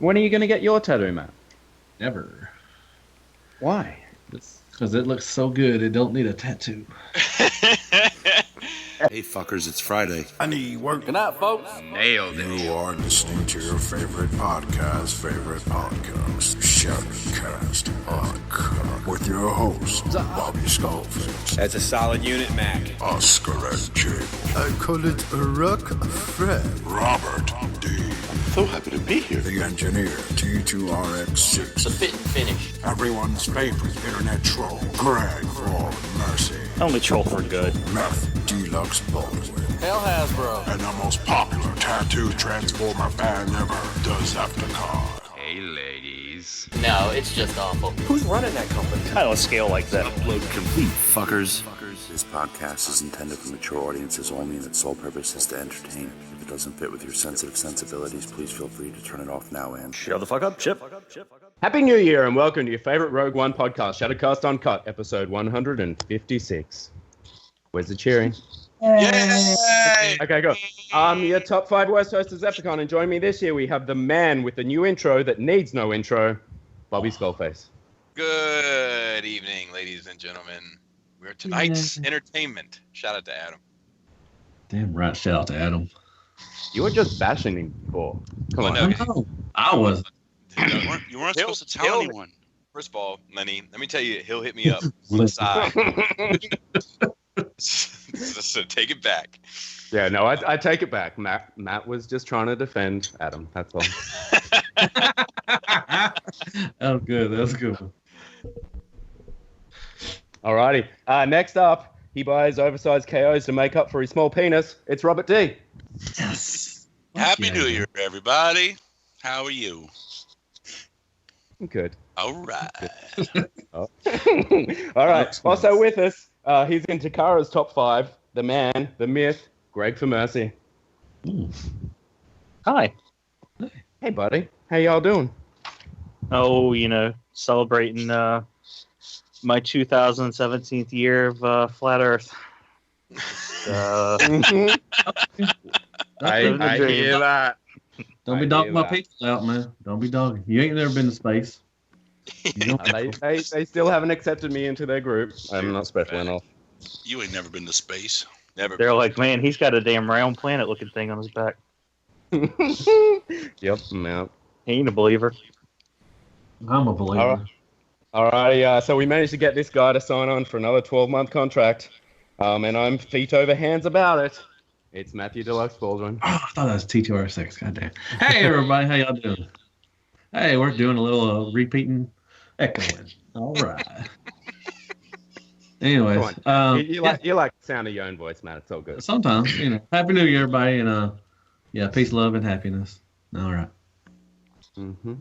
When are you going to get your tattoo, Matt? Never. Why? Because it looks so good, it don't need a tattoo. Hey fuckers, it's Friday. I need work. Good night, folks. Nailed it. You are listening to your favorite podcast, Shardouts Uncut, with your host, Bobby Skullface. That's a solid unit, Mac. Oscar and Jake. I call it a rock friend. Robert D. So happy to be here. The engineer, T2RX6. It's a fit and finish. Everyone's favorite internet troll, Greg for Mercy. Only troll for good. Meth Deluxe Baldwin. Hell Hasbro. And the most popular tattoo transformer band ever, the Zepticon. Hey ladies. No, it's just awful. Who's running that company? I don't scale like that. Upload complete, fuckers. This podcast is intended for mature audiences only, and its sole purpose is to entertain. If it doesn't fit with your sensitive sensibilities, please feel free to turn it off now and Shut the fuck up, Chip. Happy New Year and welcome to your favorite Rogue One podcast, Shadowcast Uncut, episode 156. Where's the cheering? Yay! Okay, go. Your top 5 worst hosts of Zepticon, and join me this year, we have the man with the new intro that needs no intro, Bobby Skullface. Good evening, ladies and gentlemen. We're tonight's entertainment. Shout out to Adam. Damn right, shout out to Adam. You were just bashing him before. Come on. No. I was. You weren't supposed to tell anyone. First of all, Lenny, let me tell you, he'll hit me up on the side. So take it back. Yeah, no, I take it back. Matt was just trying to defend Adam. That's all. That was good. That was good. Alrighty. Next up, he buys oversized KOs to make up for his small penis. It's Robert D. Yes. Happy New Year, everybody. How are you? Good. All right. Oh. All right. Also with us, he's in Takara's top 5. The man, the myth, Greg for Mercy. Hi. Hey, buddy. How y'all doing? Oh, celebrating my 2017th year of Flat Earth. I hear that. Don't be dogging my people out, man. Don't be dogging. You ain't never been to space. They still haven't accepted me into their group. I'm not special enough. You ain't never been to space. Never. They're like, man, he's got a damn round planet looking thing on his back. Yep, no. He ain't a believer. I'm a believer. All right, so we managed to get this guy to sign on for another 12-month contract, and I'm feet over hands about it. It's Matthew Deluxe Baldwin. Oh, I thought that was T2R6. Goddamn. Hey, everybody. How y'all doing? Hey, we're doing a little repeating, echoing. All right. Anyways. You like the sound of your own voice, Matt. It's all good. Sometimes, Happy New Year, everybody. And, peace, love, and happiness. All right. Mm-hmm.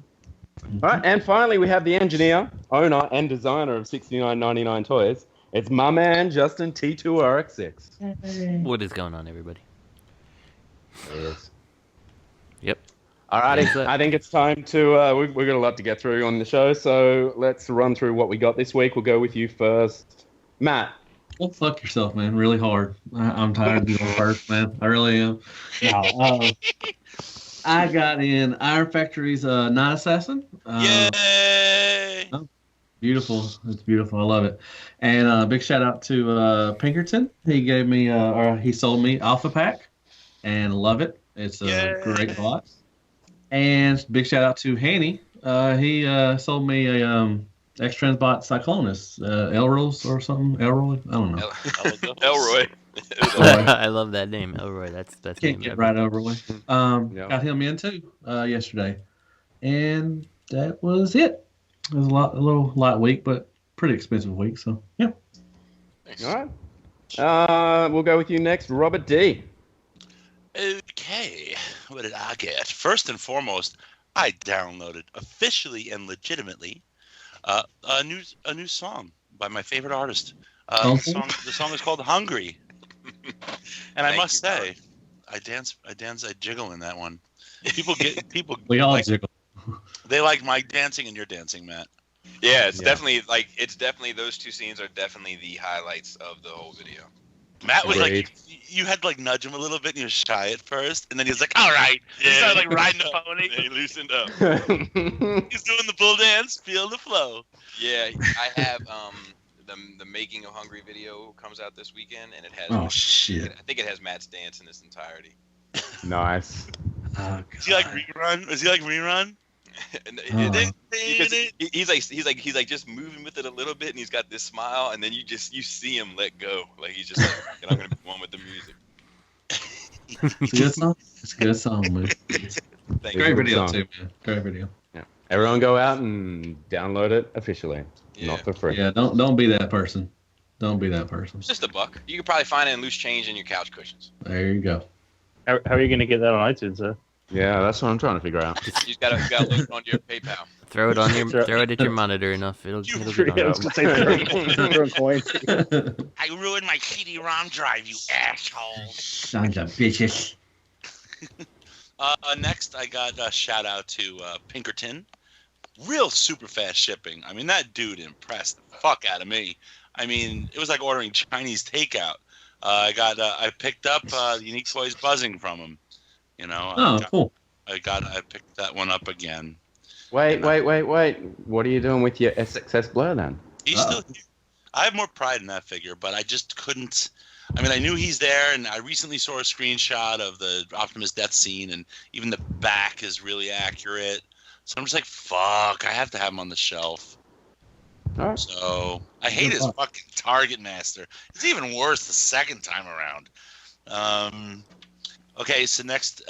All right, and finally, we have the engineer, owner, and designer of 69.99 Toys. It's my man, Justin T2RX6. What is going on, everybody? Yes. Yep. Alrighty, I think it's time to, we've got a lot to get through on the show, so let's run through what we got this week. We'll go with you first. Matt. Well, fuck yourself, man. Really hard. I'm tired of doing first, man. I really am. I got in Iron Factory's Night Assassin. Yay! Beautiful. It's beautiful. I love it. And big shout out to Pinkerton. He gave me, he sold me Alpha Pack, and love it. It's a great box. And big shout out to Hanny. He sold me a X-Transbot Cyclonus, Elrose or something. Elroy? I don't know. Elroy. I love that name, Elroy. That's Can't get right over with. Got him in too yesterday, and that was it. It was a little light week, but pretty expensive week. So yeah. All right. We'll go with you next, Robert D. Okay, what did I get? First and foremost, I downloaded officially and legitimately a new song by my favorite artist. The song is called "Hungry," and I must say, I jiggle in that one. People. We all jiggle. They like my dancing and your dancing, Matt. Yeah, it's definitely those two scenes are definitely the highlights of the whole video. Matt was like, you had to like nudge him a little bit, and he was shy at first, and then he was like, "All right," he started like riding the pony. He loosened up. He's doing the bull dance, feel the flow. Yeah, I have the making of Hungry video comes out this weekend, and it has. Oh shit! I think it has Matt's dance in its entirety. Nice. Is he like rerun? Is he like rerun? He's like just moving with it a little bit, and he's got this smile, and then you see him let go, like he's just like, I'm gonna be one with the music. It's a good song. It's a good song, man. Great video too, man. Great video. Yeah. Everyone go out and download it officially, not for free. Yeah, don't be that person. Don't be that person. It's just $1. You could probably find it in loose change in your couch cushions. There you go. How are you going to get that on iTunes, though? Yeah, that's what I'm trying to figure out. You just gotta load it on your PayPal. Throw it at your monitor enough. It'll get on. I was gonna say throw a coin. I ruined my CD-ROM drive, you asshole. Sons of bitches. Next, I got a shout out to Pinkerton. Real super fast shipping. I mean, that dude impressed the fuck out of me. I mean, it was like ordering Chinese takeout. I picked up Unique Toys Buzzing from him. You know. Cool. I picked that one up again. Wait. What are you doing with your SXS Blur then? He's still here. I have more pride in that figure, but I just couldn't. I mean, I knew he's there, and I recently saw a screenshot of the Optimus death scene, and even the back is really accurate. So I'm just like, fuck, I have to have him on the shelf. All right. So I hate his fucking Target Master. It's even worse the second time around. Okay, so next,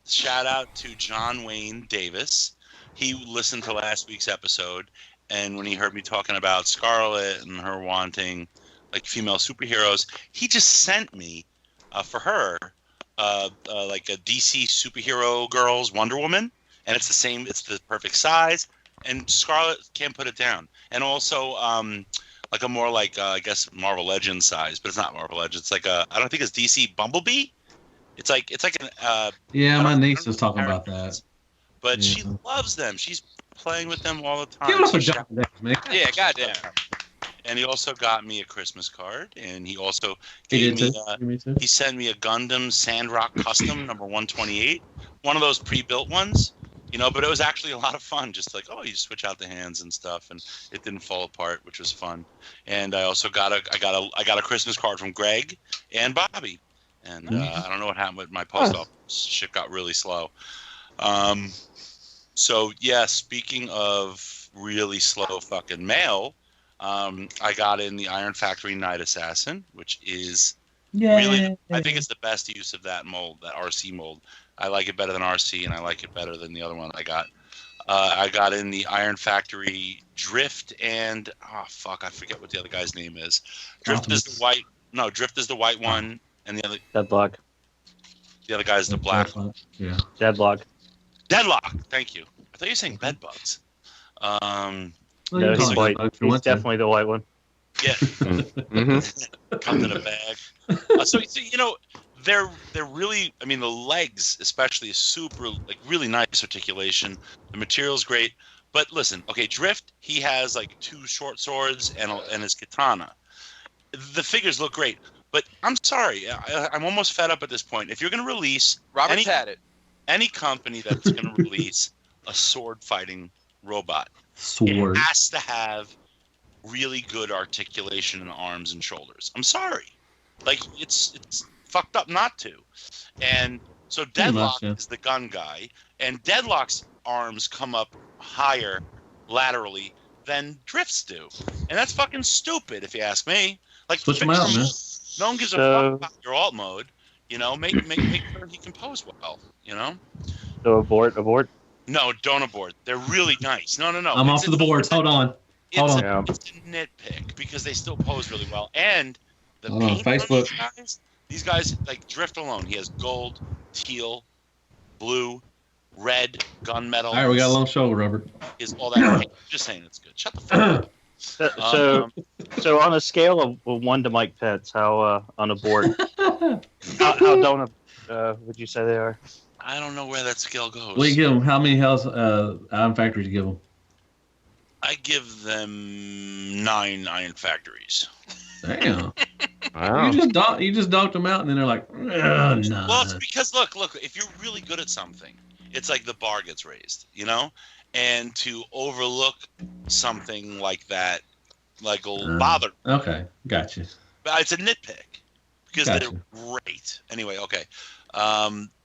shout out to John Wayne Davis. He listened to last week's episode, and when he heard me talking about Scarlet and her wanting like female superheroes, he just sent me for her like a DC superhero girls Wonder Woman, and it's the same. It's the perfect size, and Scarlet can't put it down. And also like a more like I guess Marvel Legends size, but it's not Marvel Legends. It's like I don't think it's DC Bumblebee. It's like an yeah, my niece was talking about that. But she loves them. She's playing with them all the time. Give us a job, man. Yeah, goddamn. And he also got me a Christmas card, and he also gave me. He sent me a Gundam Sandrock Custom number 128, one of those pre-built ones, you know. But it was actually a lot of fun, just like you switch out the hands and stuff, and it didn't fall apart, which was fun. And I also got a Christmas card from Greg and Bobby, and I don't know what happened with my post office. Shit got really slow. So yeah, speaking of really slow fucking mail, I got in the Iron Factory Night Assassin, which is really, I think it's the best use of that mold, that RC mold. I like it better than RC, and I like it better than the other one I got. I got in the Iron Factory Drift, and I forget what the other guy's name is. Drift is the white. No, Drift is the white one, and the other Deadlock. The other guy's the black one. Yeah. Deadlock. Thank you. I thought you were saying bed bugs. No, he's white. He's definitely the white one. Yeah. Comes in a bag. So you know, they're really. I mean, the legs especially is super, like really nice articulation. The material's great. But listen, okay, Drift. He has like 2 short swords and his katana. The figures look great. But I'm sorry, I'm almost fed up at this point. If you're going to release any company that's going to release a sword fighting robot, it has to have really good articulation in the arms and shoulders. I'm sorry, like it's fucked up not to. And so Deadlock is the gun guy, and Deadlock's arms come up higher laterally than Drift's do, and that's fucking stupid if you ask me. Like switch them out, man. No one gives a fuck about your alt mode. You know, make sure he can pose well. You know. So abort. No, don't abort. They're really nice. No. I'm off the boards. Hold on. It's a nitpick because they still pose really well. And the paint Facebook. On these guys, like Drift alone, he has gold, teal, blue, red, gunmetal. All right, we got a long shoulder, Robert. Is all that paint. Just saying it's good. Shut the fuck up. So on a scale of 1 to Mike Pence, how on a board, how don't would you say they are? I don't know where that scale goes. What do you give them? How many Iron Factories do you give them? I give them 9 Iron Factories. Damn. Wow. You just donked them out, and then they're like, no. Well, it's because look, if you're really good at something, it's like the bar gets raised, you know, and to overlook something like that, like will bother. Okay, gotcha. But it's a nitpick because Gotcha. they're great. Anyway, okay.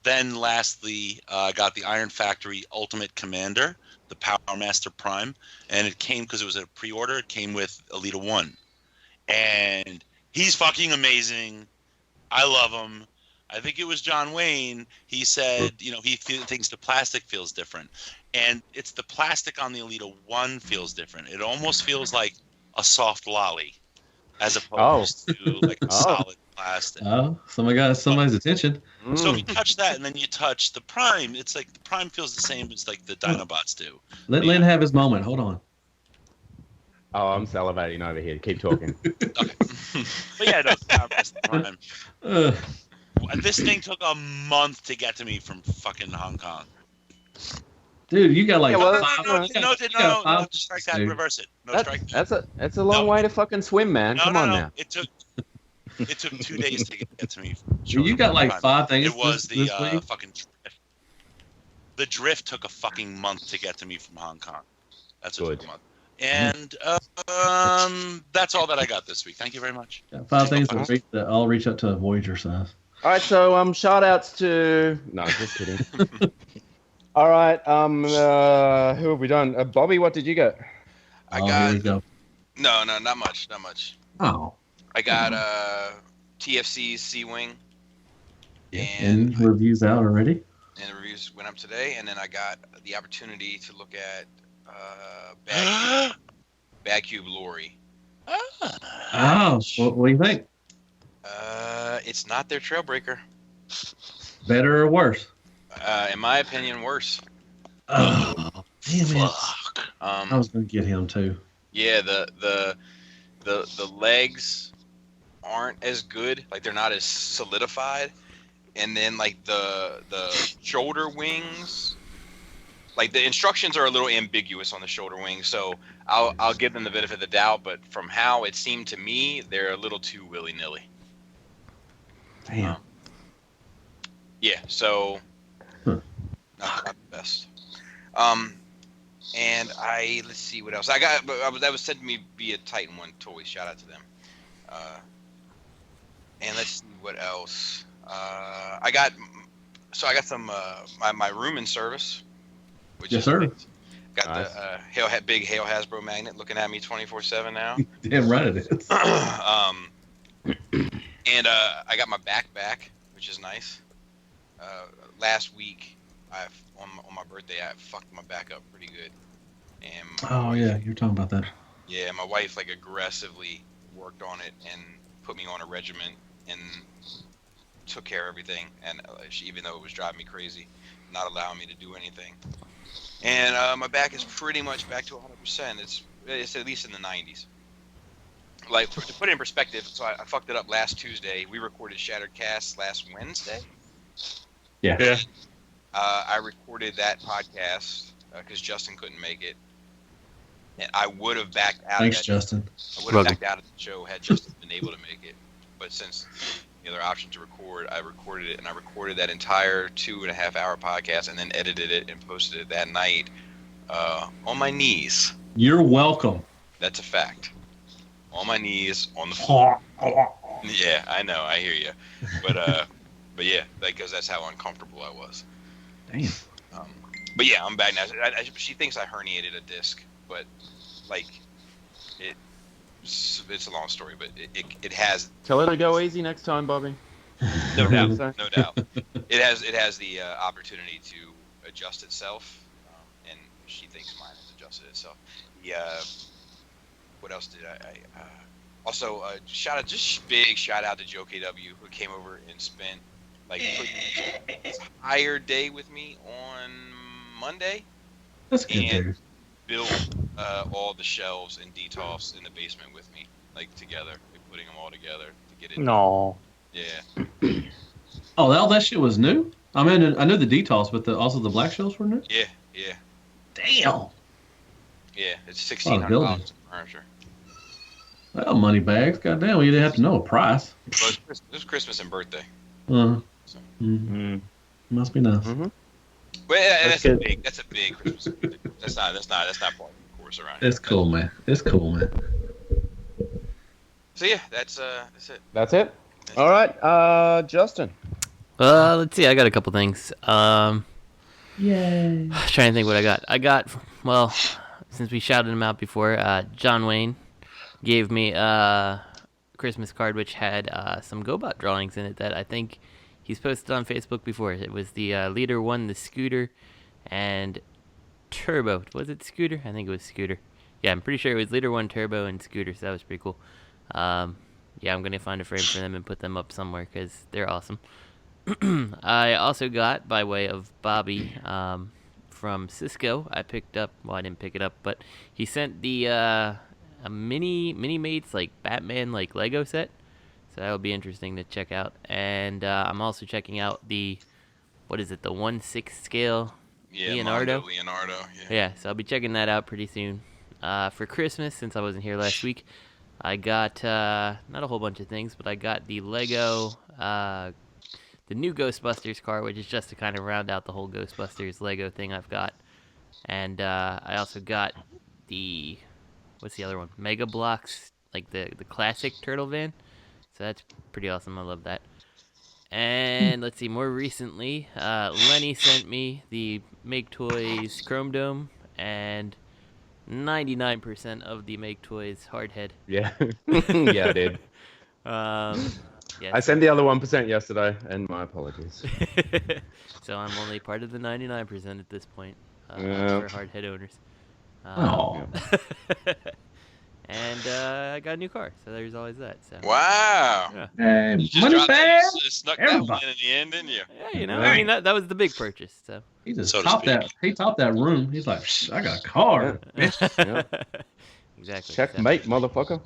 Then lastly, I got the Iron Factory Ultimate Commander, the Power Master Prime, and it came because it was a pre-order. It came with Elita 1, and he's fucking amazing. I love him. I think it was John Wayne. He said, you know, he thinks the plastic feels different, and it's the plastic on the Elita 1 feels different. It almost feels like a soft lolly, as opposed to like a solid plastic. Oh, somebody got somebody's attention. So if you touch that and then you touch the Prime, it's like the Prime feels the same as like the Dinobots do. Let Lynn have his moment. Hold on. Oh, I'm salivating over here. Keep talking. Okay. But yeah, no, that's the Prime. This thing took a month to get to me from fucking Hong Kong. Dude, you got like No, five strike that, dude. reverse it. No, strike that. That's a long way to fucking swim, man. Come on now. It took 2 days to get to me. Dude, you got like 5 things. It was this the week? fucking drift. The drift took a fucking month to get to me from Hong Kong. That's what took a month. And that's all that I got this week. Thank you very much. Got 5 things that I'll reach up to a Voyager size. All right, so shout outs to no, just kidding. All right, who have we done? Bobby, what did you get? I Here we go. No, not much. Oh. I got TFC's Sea-Wing. And reviews out already? And the reviews went up today, and then I got the opportunity to look at Bad Cube Lori. Oh, what do you think? It's not their Trailbreaker. Better or worse? In my opinion, worse. Oh, damn it. I was going to get him too. Yeah, the legs aren't as good. Like, they're not as solidified. And then, like, the shoulder wings, like, the instructions are a little ambiguous on the shoulder wings, so I'll give them the benefit of the doubt, but from how it seemed to me, they're a little too willy-nilly. Damn. Yeah, so not the best. And let's see what else I got. That was sent to me via Titan One Toys. Shout out to them. And let's see what else. I got some my room in service. Which Yes, sir. Got the big Hail Hasbro magnet looking at me 24/7 now. Damn right it is. And I got my back back, which is nice. Last week, on my birthday, I fucked my back up pretty good. And yeah, you're talking about that. Yeah, my wife like aggressively worked on it and put me on a regimen and took care of everything. And even though it was driving me crazy, not allowing me to do anything. And my back is pretty much back to 100%. It's at least in the 90s. Like, to put it in perspective, so I fucked it up last Tuesday. We recorded Shattered Cast last Wednesday. Yeah. I recorded that podcast because Justin couldn't make it. And I would have backed out Thanks, of that. Justin. I would have backed out of the show had Justin been able to make it. But since the other option to record, I recorded it. And I recorded that entire 2.5 hour podcast and then edited it and posted it that night on my knees. You're welcome. That's a fact. On my knees, on the floor. Yeah, I know. I hear you. But yeah, because that's how uncomfortable I was. Damn. But yeah, I'm back now. She thinks I herniated a disc, but like, it's a long story, but it has. Tell her to go easy next time, Bobby. No doubt, no doubt. It has the opportunity to adjust itself, and she thinks mine has adjusted itself. What else did I also big shout out to Joe KW, who came over and spent like an entire day with me on Monday. That's good, and dude. built all the shelves and Detox in the basement with me, like together, like putting them all together to get it. No. Yeah. Oh, that shit was new? I mean, I knew the Detox, but also the black shelves were new? Yeah. Damn. Yeah, it's $1,600 furniture. Well, money bags. Goddamn, you didn't have to know a price. Well, it's Christmas and birthday. So. Must be nice. Well, yeah, that's a big Christmas. That's not part of the course around here. It's cool, man. So yeah, that's it. That's it. All right, Justin. Let's see. I got a couple things. Yay. Trying to think what I got. Well, since we shouted him out before, John Wayne gave me a Christmas card which had some GoBot drawings in it that I think he's posted on Facebook before. It was the Leader 1, the Scooter, and Turbo. Was it Scooter? I think it was Scooter. Yeah, I'm pretty sure it was Leader 1, Turbo, and Scooter, so that was pretty cool. Yeah, I'm going to find a frame for them and put them up somewhere because they're awesome. I also got, by way of Bobby, from Cisco, I picked up, well, I didn't pick it up, but he sent the a mini-mates, like, Batman, like, Lego set. So that'll be interesting to check out. And I'm also checking out the, what is it, the 1/6 scale Leonardo? Leonardo, yeah. Yeah, so I'll be checking that out pretty soon. For Christmas, since I wasn't here last week, I got, not a whole bunch of things, but I got the Lego, the new Ghostbusters car, which is just to kind of round out the whole Ghostbusters Lego thing I've got. And I also got the, what's the other one? Mega Bloks, like the classic turtle van. So that's pretty awesome. I love that. And let's see, more recently, Lenny sent me the Make Toys Chrome Dome and 99% of the Make Toys Hardhead. Yeah. Yeah, I did. Yeah, I sent the other 1% yesterday, and my apologies. So I'm only part of the 99% at this point Yeah. for Hardhead owners. Oh. And I got a new car, so there's always that. So. Wow. Yeah. Hey, You just money dropped bag. that, you snuck that one in the end, didn't you? Yeah, you know, I mean that was the big purchase. So. He just So to topped speak. that. He topped that room. He's like, I got a car. Yeah. Exactly. Checkmate, motherfucker.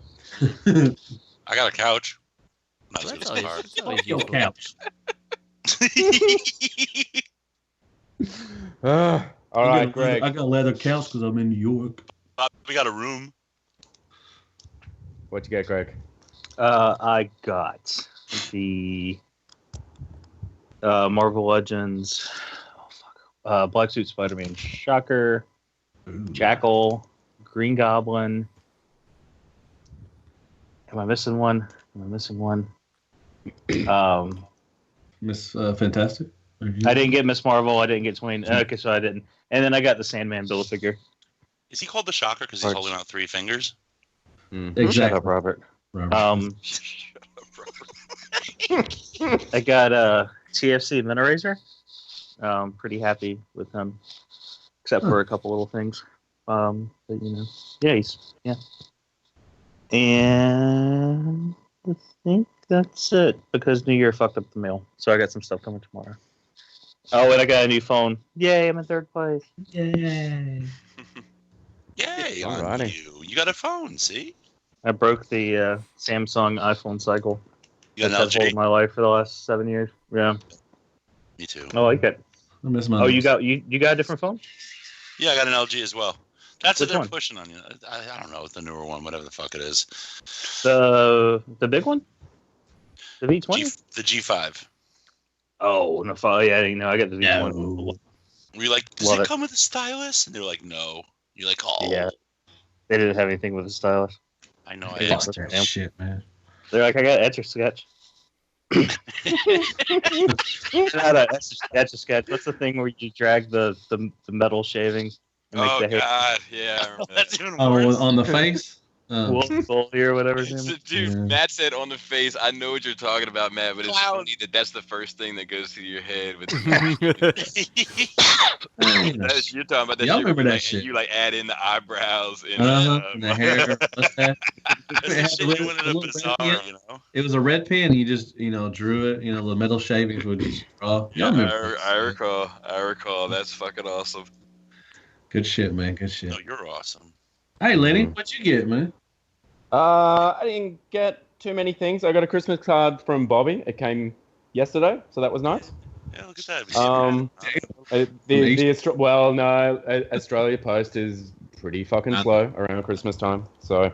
I got a couch. Not as So. good That's as a always, car. that's always Your useful. couch. All right, Greg. I got a leather couch because I'm in New York. We got a room. What'd you get, Greg? I got the Marvel Legends, Black Suit Spider-Man, Shocker, Jackal, Green Goblin. Am I missing one? Miss Fantastic. I didn't get Miss Marvel. I didn't get Twain. Okay, so I didn't. And then I got the Sandman Build-A-Figure. Is he called the Shocker because he's holding out 3 fingers? Exactly. Shut up, Robert. Robert. I got TFC Minerazer. Pretty happy with him, except for a couple little things. But you know, yeah. And I think that's it because New Year fucked up the mail, so I got some stuff coming tomorrow. Oh, and I got a new phone. Yay! I'm in 3rd place. Yay. Yay, on Alrighty. you. You got a phone, see? I broke the Samsung iPhone cycle. You got That's an hold LG? my life for the last 7 years. Yeah, Me too. I like it. I miss my. Oh, you got a different phone? Yeah, I got an LG as well. That's what Which they're one? pushing on you. I don't know, the newer one, whatever the fuck it is. The big one? The V20? The G5. Oh, no, yeah, you know, I got the V1. No. Were you like, does Love it it. come with a stylus? And they're like, no. You're like, oh. Yeah. They didn't have anything with a stylus. I know. I Yeah. asked. Fuck that shit, man. They're like, I got Etch a Sketch. Not Etch a Sketch. What's the thing where you drag the metal shaving and make Oh the hair God, yeah. I remember That's that. even Oh, worse. on the face. woolly or whatever his name is? Dude, Yeah. Matt said on the face. I know what you're talking about, Matt, but it's Clown. funny that's the first thing that goes through your head. With that's, you're talking about that. Y'all shit remember where that like, shit. You like add in the eyebrows and And the hair. mustache. That's the shit you wanted a bizarre, you know? It was a red pen. You just, drew it. The metal shavings would just draw. Y'all remember? I recall. That's fucking awesome. Good shit, man. Good shit. No, you're awesome. Hey, Lenny, what you get, man? I didn't get too many things. I got a Christmas card from Bobby. It came yesterday, so that was nice. Yeah, look at that. Australia Post is pretty fucking slow around Christmas time. So,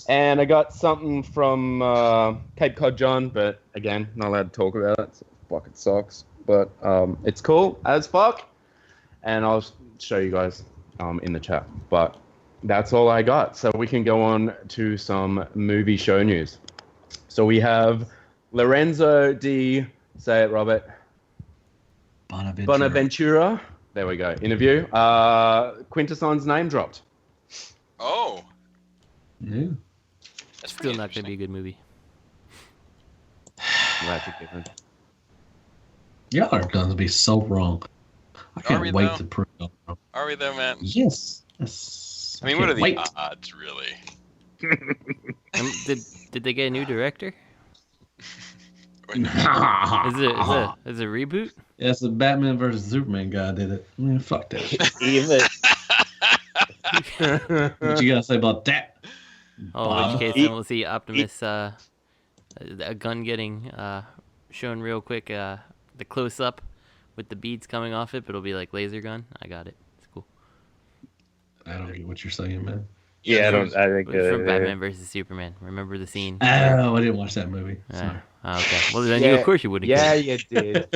and I got something from Cape Cod John, but again, not allowed to talk about it. So fucking sucks. But it's cool as fuck, and I'll show you guys in the chat. But that's all I got. So we can go on to some movie show news. So we have Lorenzo Di, say it, Robert. Bonaventura. There we go. Interview. Quintessons name dropped. Oh. Yeah. That's Still not going to be a good movie. That's a given. Y'all are going to be so wrong. I can't wait to prove them wrong. Are we though, man? Yes. I mean, what are the odds, really? Did they get a new director? Is it a reboot? Yeah, it's the Batman versus Superman guy did it. Man, fuck that shit. What you gotta say about that? Oh, in which case, then we'll see Optimus, a gun getting shown real quick. The close up with the beads coming off it, but it'll be like laser gun. I got it. It's cool. I don't get what you're saying, man. Yeah, I think It's from Batman versus Superman. Remember the scene? Oh, I didn't watch that movie. Sorry. Okay. Well, then of course you would have. Yeah, you did.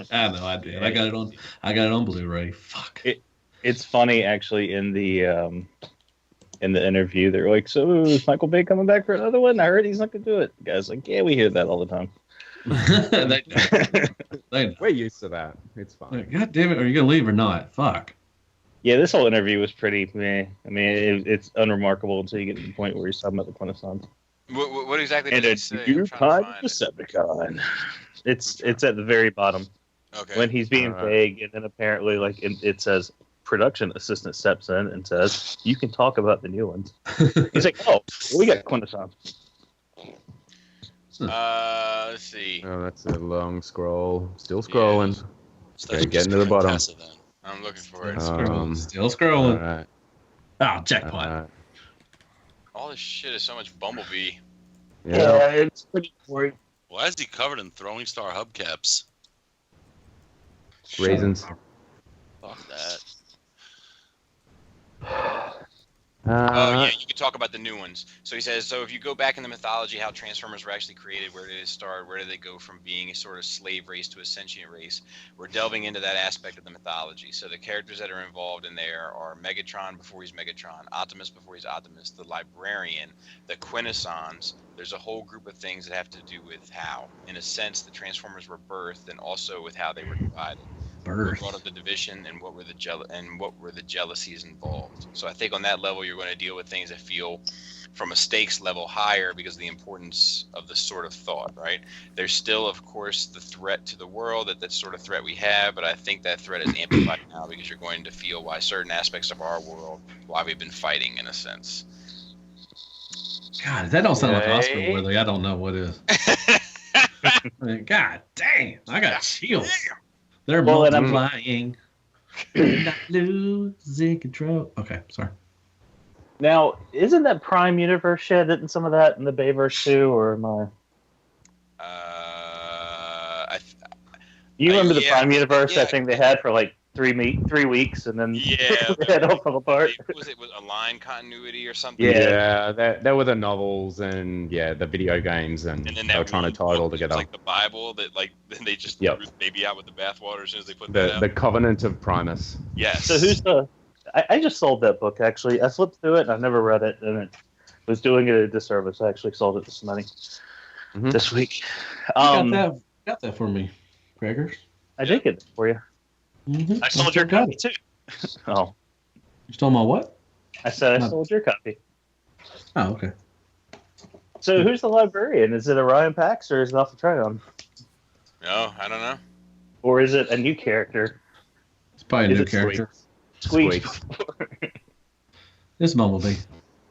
I know, I did. I got it on Blu-ray. Fuck. It's funny actually in the interview. They're like, "So is Michael Bay coming back for another one? I heard he's not gonna do it." The guy's like, "Yeah, we hear that all the time." We're used to that. It's fine. God damn it! Are you gonna leave or not? Fuck. Yeah, this whole interview was pretty meh. I mean, it's unremarkable until you get to the point where he's talking about the Quintessons. What exactly did And he a say? new kind of Decepticon. It's at the very bottom. Okay. When he's being vague, and then apparently, like, it says, production assistant steps in and says, "You can talk about the new ones." He's like, "Oh, we got Quintessons." Let's see. Oh, that's a long scroll. Still scrolling. Stuff Okay, just getting to the bottom. passive then. I'm looking for it. Still scrolling. All right. Oh, jackpot. All this shit is so much Bumblebee. Yeah. It's pretty boring. Why is he covered in Throwing Star hubcaps? Reasons. Fuck that. Oh yeah, you could talk about the new ones. So he says, so if you go back in the mythology, how Transformers were actually created, where did it start, where did they go from being a sort of slave race to a sentient race? We're delving into that aspect of the mythology. So the characters that are involved in there are Megatron before he's Megatron, Optimus before he's Optimus, the Librarian, the Quintessons. There's a whole group of things that have to do with how, in a sense, the Transformers were birthed, and also with how they were divided. What brought up the division, and what were the jealousies involved. So I think on that level, you're going to deal with things that feel from a stakes level higher because of the importance of the sort of thought, right? There's still, of course, the threat to the world, that sort of threat we have, but I think that threat is amplified now because you're going to feel why certain aspects of our world, why we've been fighting in a sense. God, that don't sound like hospital worthy. I don't know what is. God damn, I got chills. They're multiplying. Not losing control. Okay, sorry. Now, isn't that Prime Universe shit? Isn't some of that in the Bayverse too, or am I? You remember the Prime Universe? Yeah. I think they had for like 3 weeks, and then Yeah, they had all fell apart. Was it a line continuity or something? Yeah, that were the novels and the video games, and then they were trying to tie it all together. It's like the Bible that then they just threw the baby out with the bathwater as soon as they put that out. The Covenant of Primus. Yes. So who's the? I just sold that book actually. I flipped through it and I never read it, and it was doing it a disservice. I actually sold it to somebody this week. Got that for me, Gregor. I did get it for you. Mm-hmm. I sold your copy too. Oh. You stole my what? I said I sold your copy. Oh, okay. So who's the librarian? Is it Orion Pax or is it Alpha Trion? No, I don't know. Or is it a new character? It's probably a new character. Squeak. This Bumblebee.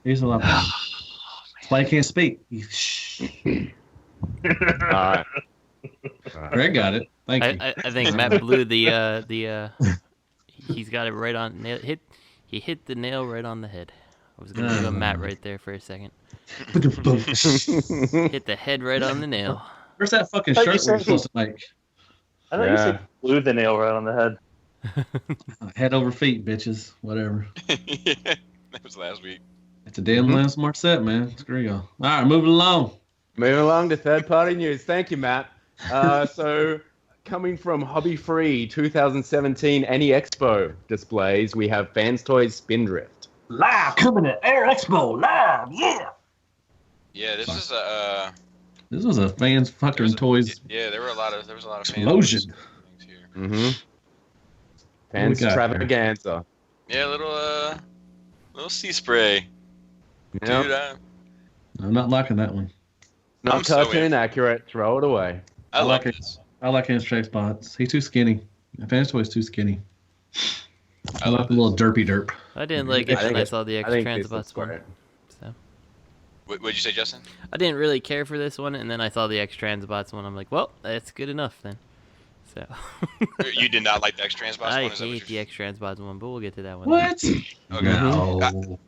He's a librarian. That's why he can't speak. Greg got it. Thank you. I think Matt blew the he's got it right on nail. He hit the nail right on the head. I was gonna do a Matt right there for a second. Hit the head right on the nail. Where's that fucking shirt we're supposed to make? I thought you said blew the nail right on the head. Head over feet, bitches. Whatever. That was last week. It's a damn last Marset, man. Screw y'all. All right, moving along. Moving along to third-party news. Thank you, Matt. So, coming from Hobby Free 2017 Ani Expo displays, we have Fanstoys Spindrift. Live coming to Air Expo live, yeah. Yeah, this is a. This was a fans fucking toys. Yeah, there was a lot of fans explosion. Things here. Mm-hmm. Fans extravaganza. Yeah, little sea spray. Yep. Dude, I'm not liking that one. Not cartoon accurate. Throw it away. I like this. I like his track spots. He's too skinny. Fanstoy's too skinny. I like the little derpy derp. I didn't like it when I saw the extra Transbots one. So. What'd you say, Justin? I didn't really care for this one, and then I saw the extra Transbots one. I'm like, well, that's good enough then. So. You did not like the X Transbots one? I hate the X Transbots one, but we'll get to that one. What? Okay. No.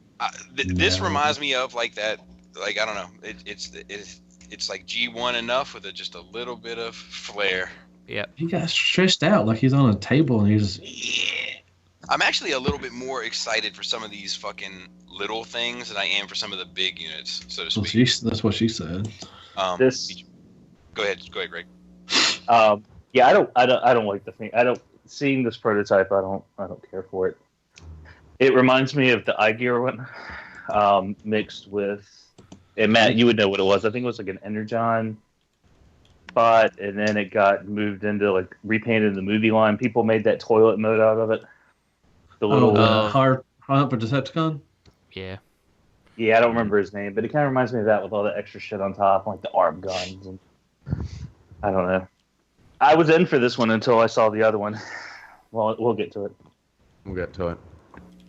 This reminds me of like that. Like I don't know. It's like G1 enough with just a little bit of flair. Yep. He got stressed out like he's on a table and he's just. I'm actually a little bit more excited for some of these fucking little things than I am for some of the big units, so to speak. That's what she said. Go ahead, Greg. Yeah, I don't like the thing. Seeing this prototype. I don't care for it. It reminds me of the iGear one, mixed with. And Matt, you would know what it was. I think it was like an Energon bot, and then it got moved into like repainted in the movie line. People made that toilet mode out of it. The little hard for Decepticon. Yeah. Yeah, I don't remember his name, but it kind of reminds me of that with all the extra shit on top, like the arm guns. And I don't know. I was in for this one until I saw the other one. Well, we'll get to it. We'll get to it.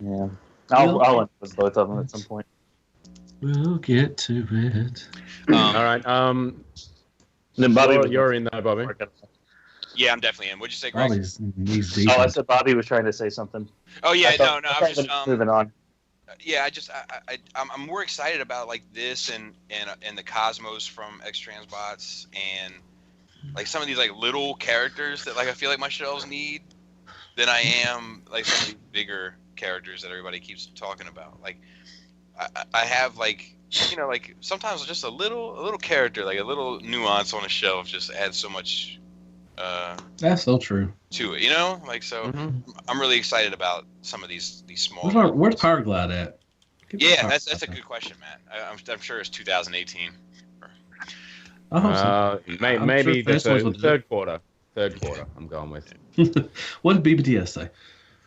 Yeah, I'll end with both of them at some point. We'll get to it. All right. Then Bobby, you're in there, Bobby. Yeah, I'm definitely in. What'd you say, Greg? I said Bobby was trying to say something. Oh yeah, no. I was just moving on. Yeah, I'm more excited about like this and the Cosmos from X Transbots and like some of these like little characters that like I feel like my shelves need than I am like some of these bigger characters that everybody keeps talking about. Like I have like like sometimes just a little character, like a little nuance on a shelf just adds so much that's so true to it, like so I'm really excited about some of these small where's Power Glide at? Yeah, that's a good question, Matt. I'm sure it's 2018. I hope so. Maybe the third quarter I'm going with. What did BBTS say?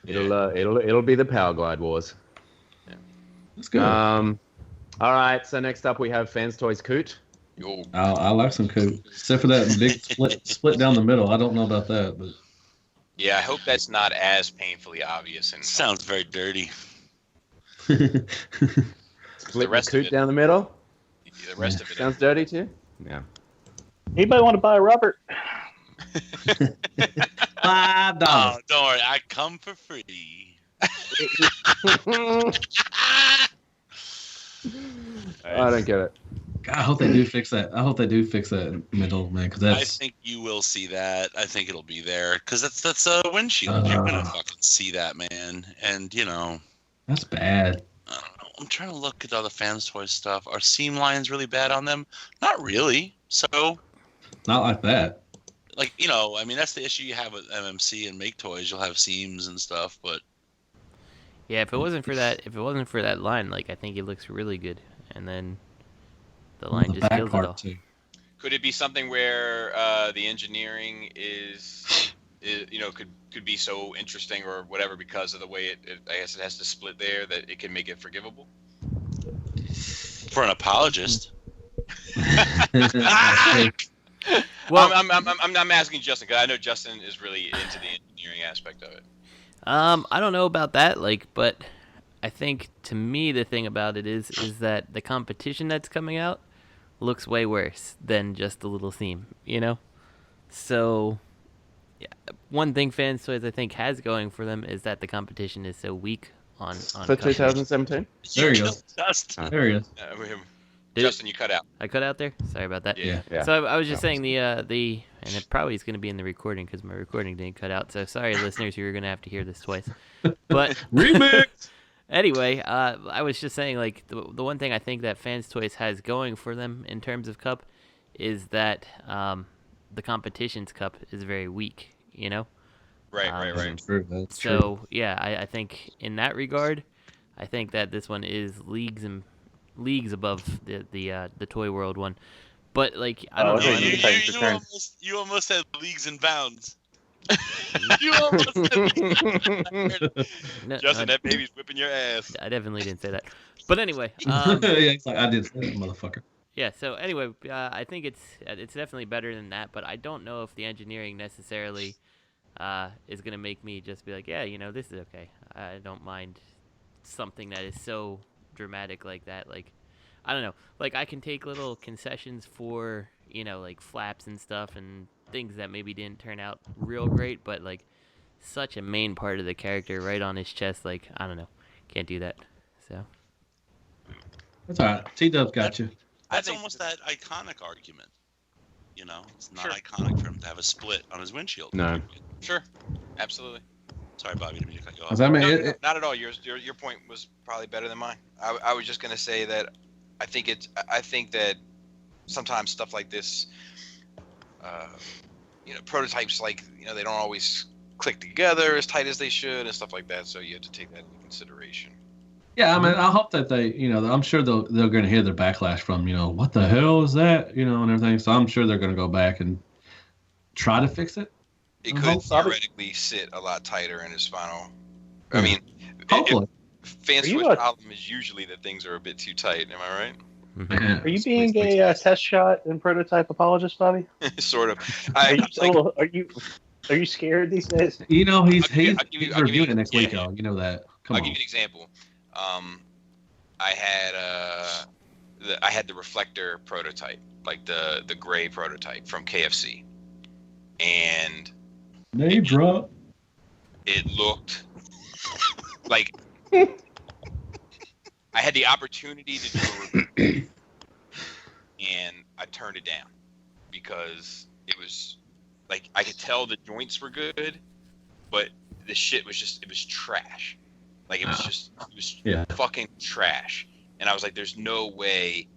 It'll be the Power Glide Wars. Yeah. Let's go. All right, so next up we have Fanstoys Koot. I like some Koot, except for that big split down the middle. I don't know about that, but yeah, I hope that's not as painfully obvious. And sounds very dirty. Split the Koot down the middle. The rest of it sounds dirty too. Yeah. Anybody want to buy a Robert? $5. Oh, don't worry, I come for free. I don't get it. God, I hope they do fix that. I hope they do fix that middle, man. Because I think you will see that. I think it'll be there because that's a windshield. You're gonna fucking see that, man. And that's bad. I don't know. I'm trying to look at all the Fanstoys stuff. Are seam lines really bad on them? Not really. So. Not like that. Like I mean, that's the issue you have with MMC and Make Toys. You'll have seams and stuff, but. Yeah, if it wasn't for that line, like I think it looks really good, and then the line just kills it all. Too. Could it be something where the engineering is could be so interesting or whatever because of the way I guess it has to split there that it can make it forgivable? For an apologist. Well, I'm asking Justin because I know Justin is really into the engineering aspect of it. I don't know about that, but I think to me the thing about it is that the competition that's coming out looks way worse than just a little theme, So, yeah, one thing Fanstoys I think has going for them is that the competition is so weak on for 2017. There you go. There he is. Justin, you cut out. I cut out there. Sorry about that. Yeah. So I was just saying the and it probably is going to be in the recording because my recording didn't cut out. So sorry, listeners, you're going to have to hear this twice. But remix. Anyway, I was just saying, like, the one thing I think that Fanstoys has going for them in terms of cup is that the competition's cup is very weak, you know? Right. That's so, yeah, I think in that regard, I think that this one is leagues above the ToyWorld one. But, like, I don't know. You almost said leagues and bounds. You almost said No, Justin, that baby's whipping your ass. I definitely didn't say that. But anyway. Yeah, it's like, I did say that, motherfucker. Yeah, so anyway, I think it's definitely better than that, but I don't know if the engineering necessarily is going to make me just be like, yeah, you know, this is okay. I don't mind something that is so dramatic like that. Like, I don't know. Like, I can take little concessions for, you know, like flaps and stuff and things that maybe didn't turn out real great, but, like, such a main part of the character right on his chest, like, I don't know. Can't do that. So. That's all right. T-Dub's got you. That's almost that iconic argument. You know, it's not iconic for him to have a split on his windshield. No. Sure. Absolutely. Sorry, Bobby, didn't mean to cut you off. Does that mean No, not at all. Your point was probably better than mine. I was just gonna say that I think that sometimes stuff like this, you know, prototypes, like, you know, they don't always click together as tight as they should and stuff like that. So you have to take that into consideration. Yeah, I mean, I hope that they, you know, I'm sure they're going to hear the backlash from, you know, what the hell is that, you know, and everything. So I'm sure they're going to go back and try to fix it. It could theoretically sit a lot tighter in his final. Yeah. I mean, hopefully. Fanstoys' problem is usually that things are a bit too tight. Am I right? Are you being a test shot and prototype apologist, Bobby? Sort of. Are you scared these days? You know, he's I'll give you reviewing it next week, y'all. You know that. Come on. I'll give you an example. I had the reflector prototype, like the gray prototype from KFC, and bro. It looked like I had the opportunity to do a review, and I turned it down because it was like I could tell the joints were good, but the shit was trash. Like it was fucking trash. And I was like, there's no way.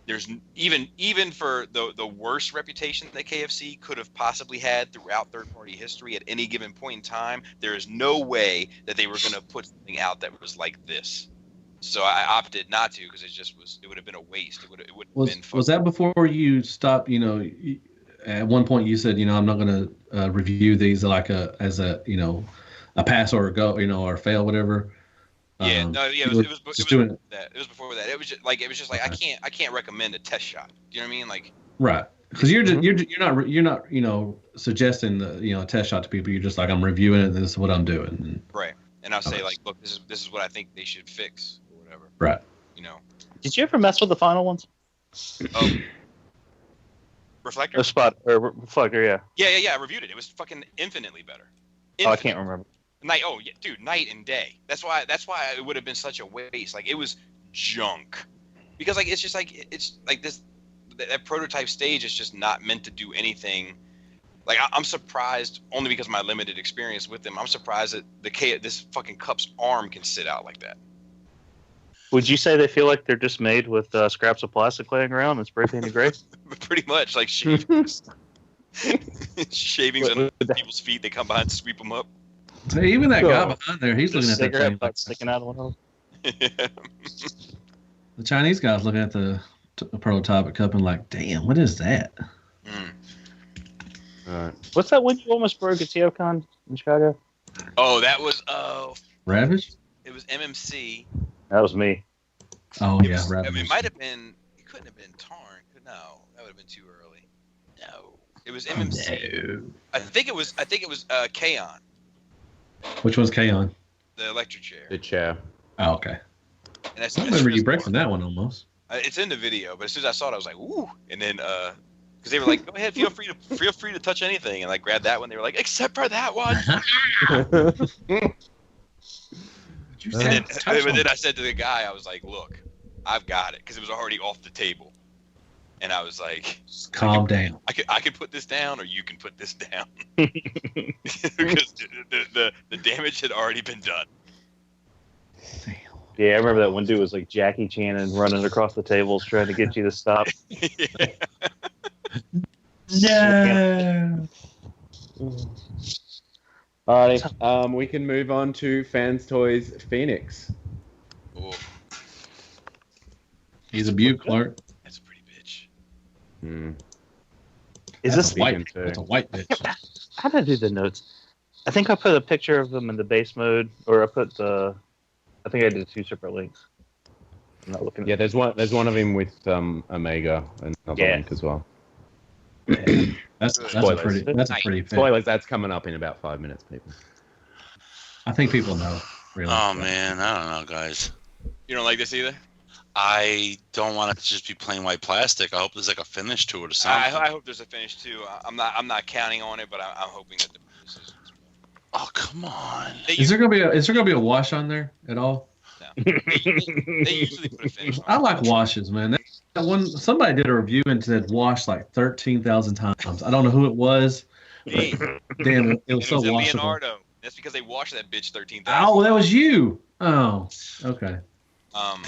There's even for the worst reputation that KFC could have possibly had throughout third-party history at any given point in time, there is no way that they were going to put something out that was like this. So I opted not to because it would have been a waste. It would have been fun. Was that before you stopped? You know, at one point you said, you know, I'm not going to review these like as a you know a pass or a go, you know, or fail, whatever. Yeah, it was before that. It was before that. It was just like I can't recommend a test shot. Do you know what I mean? Like right, because you're not you know suggesting a test shot to people. You're just like, I'm reviewing it. And this is what I'm doing. Right, and I'll say like, look, this is what I think they should fix or whatever. Right. You know. Did you ever mess with the final ones? Oh. Reflector. Reflector, yeah. Yeah. I reviewed it. It was fucking infinitely better. Oh, I can't remember. Night and day. That's why it would have been such a waste. Like it was junk, because like it's like this that prototype stage is just not meant to do anything. Like I'm surprised, only because of my limited experience with them. I'm surprised that this fucking cup's arm can sit out like that. Would you say they feel like they're just made with scraps of plastic laying around and spray painted gray? Pretty much, like shavings. Shavings on people's feet. They come by and sweep them up. So even that guy behind there, he's looking at that thing. Butt sticking out of one of them. The Chinese guy's looking at the prototype cup and like, damn, what is that? What's that one you almost broke at TFCon in Chicago? Oh, that was Ravage? It was MMC. That was me. Oh yeah, Ravage. I mean, it might have been. It couldn't have been Tarn. No, that would have been too early. No, it was MMC. No. I think it was Kaon. Which one's Kaon? The electric chair. The chair. Oh, okay. And I remember you breaking that one almost. It's in the video, but as soon as I saw it, I was like, "Ooh!" And then, because they were like, "Go ahead, feel free to touch anything," and like grab that one. They were like, "Except for that one." But then I said to the guy, I was like, "Look, I've got it," because it was already off the table. And I was like, just calm down. I could put this down, or you can put this down, because the damage had already been done. Yeah, I remember that one dude was like Jackie Chan and running across the tables trying to get you to stop. No. Alright, we can move on to Fanstoys Phoenix. Ooh, He's a beaut, Clark. that's a pretty bitch. Is That's this a white? That's a white bitch. How did I do the notes? I think I put a picture of them in the base mode, or I think I did 2 separate links. I'm not looking. Yeah, there's one of him with Omega and another link as well. That's a pretty pic. Spoilers, that's coming up in about 5 minutes, people. I think people know. Really. Oh man, I don't know, guys. You don't like this either? I don't want it to just be plain white plastic. I hope there's like a finish to it or something. I hope there's a finish too. I'm not counting on it, but I'm hoping that. Oh come on! Is there gonna be a wash on there at all? No. They usually put a finish on it. I like washes, man. Somebody did a review and said wash like 13,000 times. I don't know who it was. Me. Damn, it was so a washable. Leonardo. That's because they washed that bitch 13,000. Oh, that was you. Oh, okay. Well,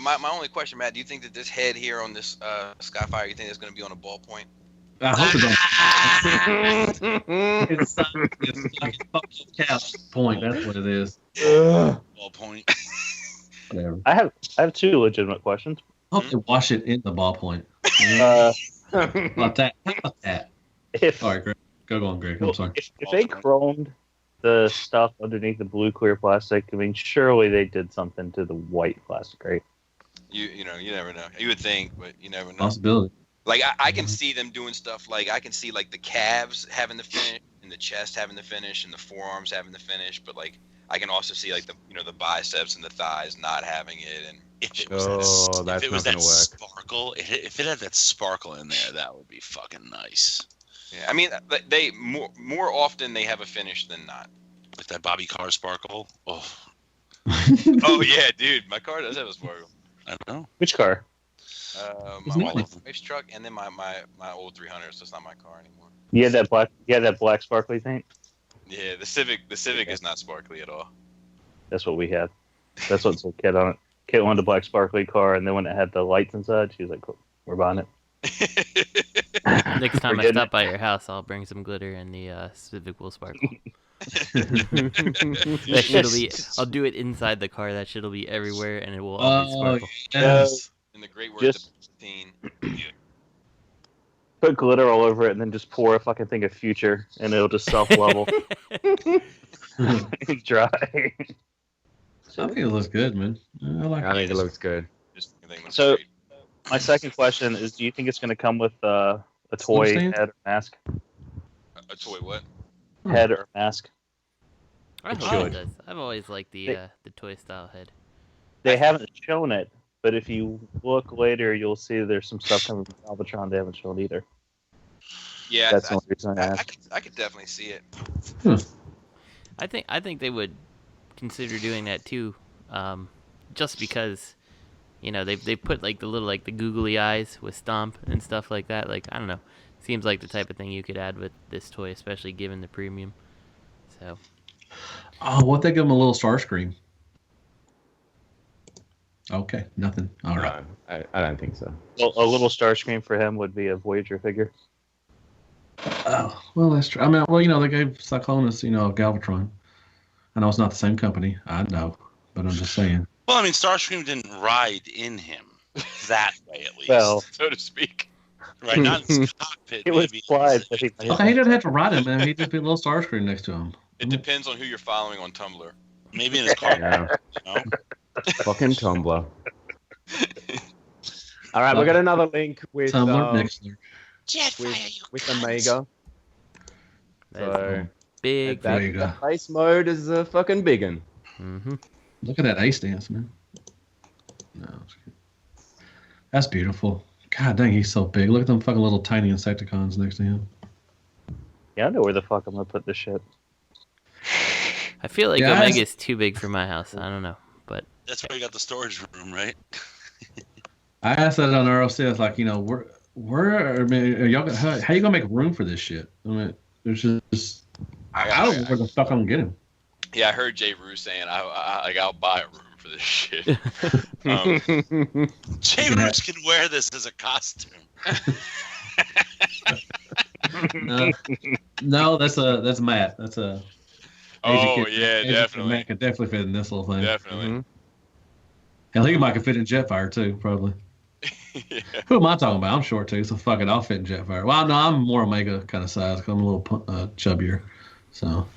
my only question, Matt, do you think that this head here on this Skyfire, you think it's going to be on a ballpoint? I hope it don't. It's fucking cap point. That's what it is. Ballpoint. Whatever. I have 2 legitimate questions. I hope they wash it in the ballpoint. About that. All right, Greg. Go on, Greg. I'm sorry. If they chromed the stuff underneath the blue clear plastic, I mean, surely they did something to the white plastic, right? You never know. You would think, but you never know. Possibility. Like I can see them doing stuff. Like I can see like the calves having the finish, and the chest having the finish, and the forearms having the finish. But like I can also see like the biceps and the thighs not having it. And if it was that sparkle, if it had that sparkle in there, that would be fucking nice. Yeah, I mean they more often they have a finish than not. Like that Bobby Carr sparkle. Oh. Oh yeah, dude, my car does have a sparkle. I don't know. Which car? My wife's truck, and then my old 300, so it's not my car anymore. You had that black sparkly paint? Yeah, the Civic is not sparkly at all. That's what we had. That's what's a kid on it. Kit wanted a black sparkly car, and then when it had the lights inside, she was like, "We're buying it." Next time I stop by your house, I'll bring some glitter, and the Civic will sparkle. That shit'll be. I'll do it inside the car. That shit'll be everywhere, and it will always sparkle. Yes. In the great words of Dean. Put glitter all over it, and then just pour a fucking thing of Future, and it'll just self-level. Dry. I think it looks good, man. I think it looks good. So, my second question is: do you think it's going to come with a toy head or mask? A toy what? Head or mask? I hope it does. I've always liked the toy style head. They haven't shown it, but if you look later, you'll see there's some stuff coming from Albatron they haven't shown either. Yeah, that's the only reason I asked. I could definitely see it. I think they would consider doing that too, just because, they put like the little the googly eyes with Stomp and stuff like that. Like I don't know, seems like the type of thing you could add with this toy, especially given the premium. So. Oh, what they give him a little Starscream? Okay, nothing. All right. I don't think so. Well, a little Starscream for him would be a Voyager figure. Oh, well, that's true. I mean, they gave Cyclonus, Galvatron. I know it's not the same company. I know, but I'm just saying. Well, I mean, Starscream didn't ride in him that way, at least, so to speak. Right, not in his cockpit. It was Clyde. He doesn't have to ride him, man. He just be a little Starscream next to him. It depends on who you're following on Tumblr. Maybe in his car. Yeah. Fucking Tumblr. All right, we got another link with with Omega. So big. That face mode is a fucking biggin. Mm-hmm. Look at that ace dance, man. No, that's beautiful. God dang, he's so big. Look at them fucking little tiny Insecticons next to him. Yeah, I know where the fuck I'm gonna put this shit. I feel like Yeah, Omega is too big for my house. I don't know, but That's why you got the storage room, right? I asked that on ROC. I was like, where? I mean, are y'all, how you gonna make room for this shit? I mean, there's just I don't know where the fuck I'm getting. Yeah, I heard Jay Rue saying, I'll buy a room for this shit. Jay Roos can wear this as a costume. No, that's Matt. That's a. Oh yeah, definitely. Matt could definitely fit in this little thing. Definitely. Mm-hmm. Hell, he might could fit in Jetfire too, probably. Yeah. Who am I talking about? I'm short too, so fuck it, I'll fit in Jetfire. Well, no, I'm more Omega kind of size. 'Cause I'm a little chubbier. So.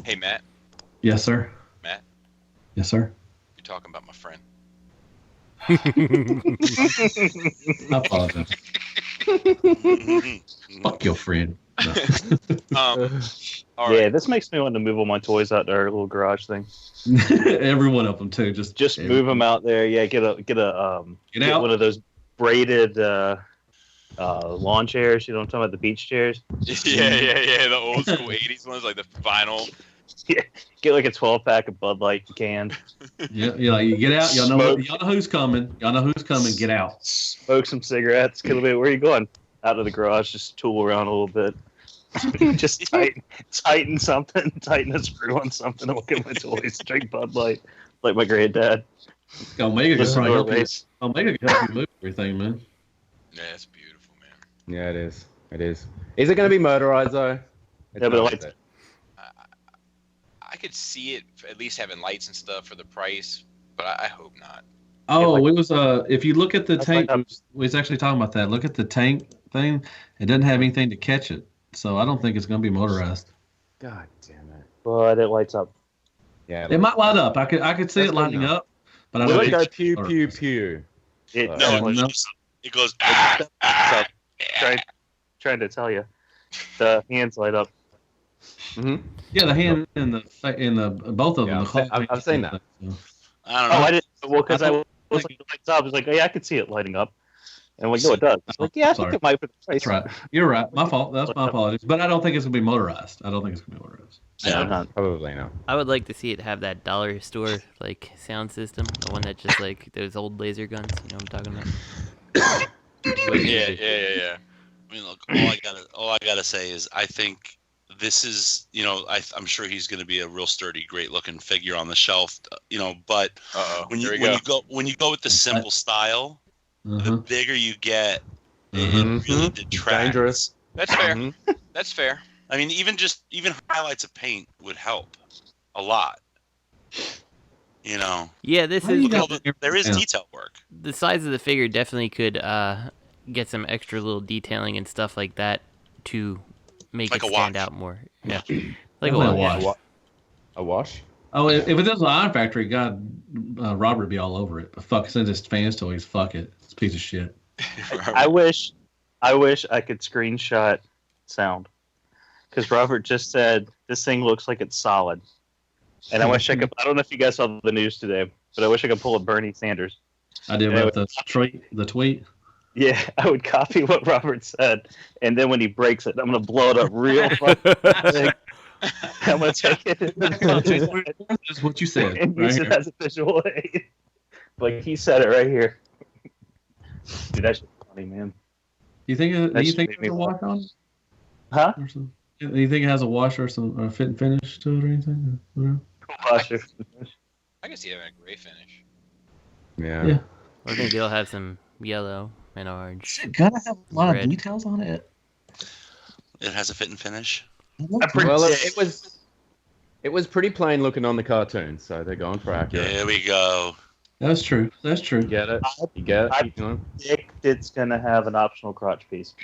Hey Matt. Yes, sir. Matt. Yes, sir. You're talking about my friend. I apologize. Fuck your friend. No. All Yeah, right. this makes me want to move all my toys out to our little garage thing. Every one of them too. Just Move them out there. Yeah, get out. one of those braided lawn chairs. You know what I'm talking about? The beach chairs. Yeah. The old school '80s ones, like the vinyl. Yeah, get like a 12-pack of Bud Light canned. Yeah, you get out. Y'all know who's coming. Y'all know who's coming. Get out. Smoke some cigarettes. Get a bit. Where are you going? Out of the garage. Just tool around a little bit. Just tighten something. Tighten a screw on something. Look at my toys. Drink Bud Light like my granddad. Omega can Listen probably to a help you. race. Omega can help you move everything, man. Yeah, it's beautiful, man. Yeah, it is. It is. Is it going to be motorized though? Yeah, but it lights. I could see it at least having lights and stuff for the price, but I hope not. Oh, like- it was if you look at the tank, like we was actually talking about that. Look at the tank thing. It doesn't have anything to catch it, so I don't think it's going to be motorized. God damn it. But it lights up. Yeah. It might light up. I could see That's it lighting good enough. up, but I Will don't it think go it's pew motorized. pew pew? It, No, no. it goes. Trying to tell you, the hands light up. Mm-hmm. Yeah, the hand and the both of them. Yeah, the whole I've seen that. I don't know. Oh, I didn't. Well, because I was like, it lights up. I was like, oh, yeah, I could see it lighting up. And I'm like, no, it does. I was like, yeah, I think Sorry. it might for the price. That's right. You're right. My fault. That's my apologies. But I don't think it's gonna be motorized. Yeah, not. Probably not. I would like to see it have that dollar store like sound system, the one that just like those old laser guns. You know what I'm talking about? Yeah. I mean, look, all I gotta say is I think this is, I'm sure he's going to be a real sturdy, great-looking figure on the shelf, But when you go with the simple style, the bigger you get, it really detracts. Dangerous. That's fair. Mm-hmm. That's fair. I mean, even highlights of paint would help a lot. Yeah, this Why you is got- There is Yeah. detail work. the size of the figure definitely could get some extra little detailing and stuff like that to make Like it a stand watch. out more. Yeah, like a Definitely watch. A wash? Oh, if it was an Iron Factory, God, Robert would be all over it. But fuck, since it's Fans Toys, fuck it. It's a piece of shit. I wish I could screenshot sound. Because Robert just said, this thing looks like it's solid. And I wish I could, I don't know if you guys saw the news today, but I wish I could pull a Bernie Sanders. I did Anyway. with the tweet. Yeah, I would copy what Robert said, and then when he breaks it, I'm gonna blow it up real fucking big. I'm gonna take it That's what you said. and Right use it here. as a visual aid. Like he said it right here. Dude, that's funny, man. Do you think it That has should make a me wash on it? Huh? Or something? Do you think it has a wash or some fit and finish to it or anything? Or whatever? I can see having a gray finish. Yeah. Yeah. I think they'll have some yellow and orange. It gotta have a lot Red. of details on it. It has a fit and finish. Well, it was pretty plain looking on the cartoon, so they're going for accurate. There we go. That's true. That's true. You get it? You get it? I Keep going. predict it's gonna have an optional crotch piece.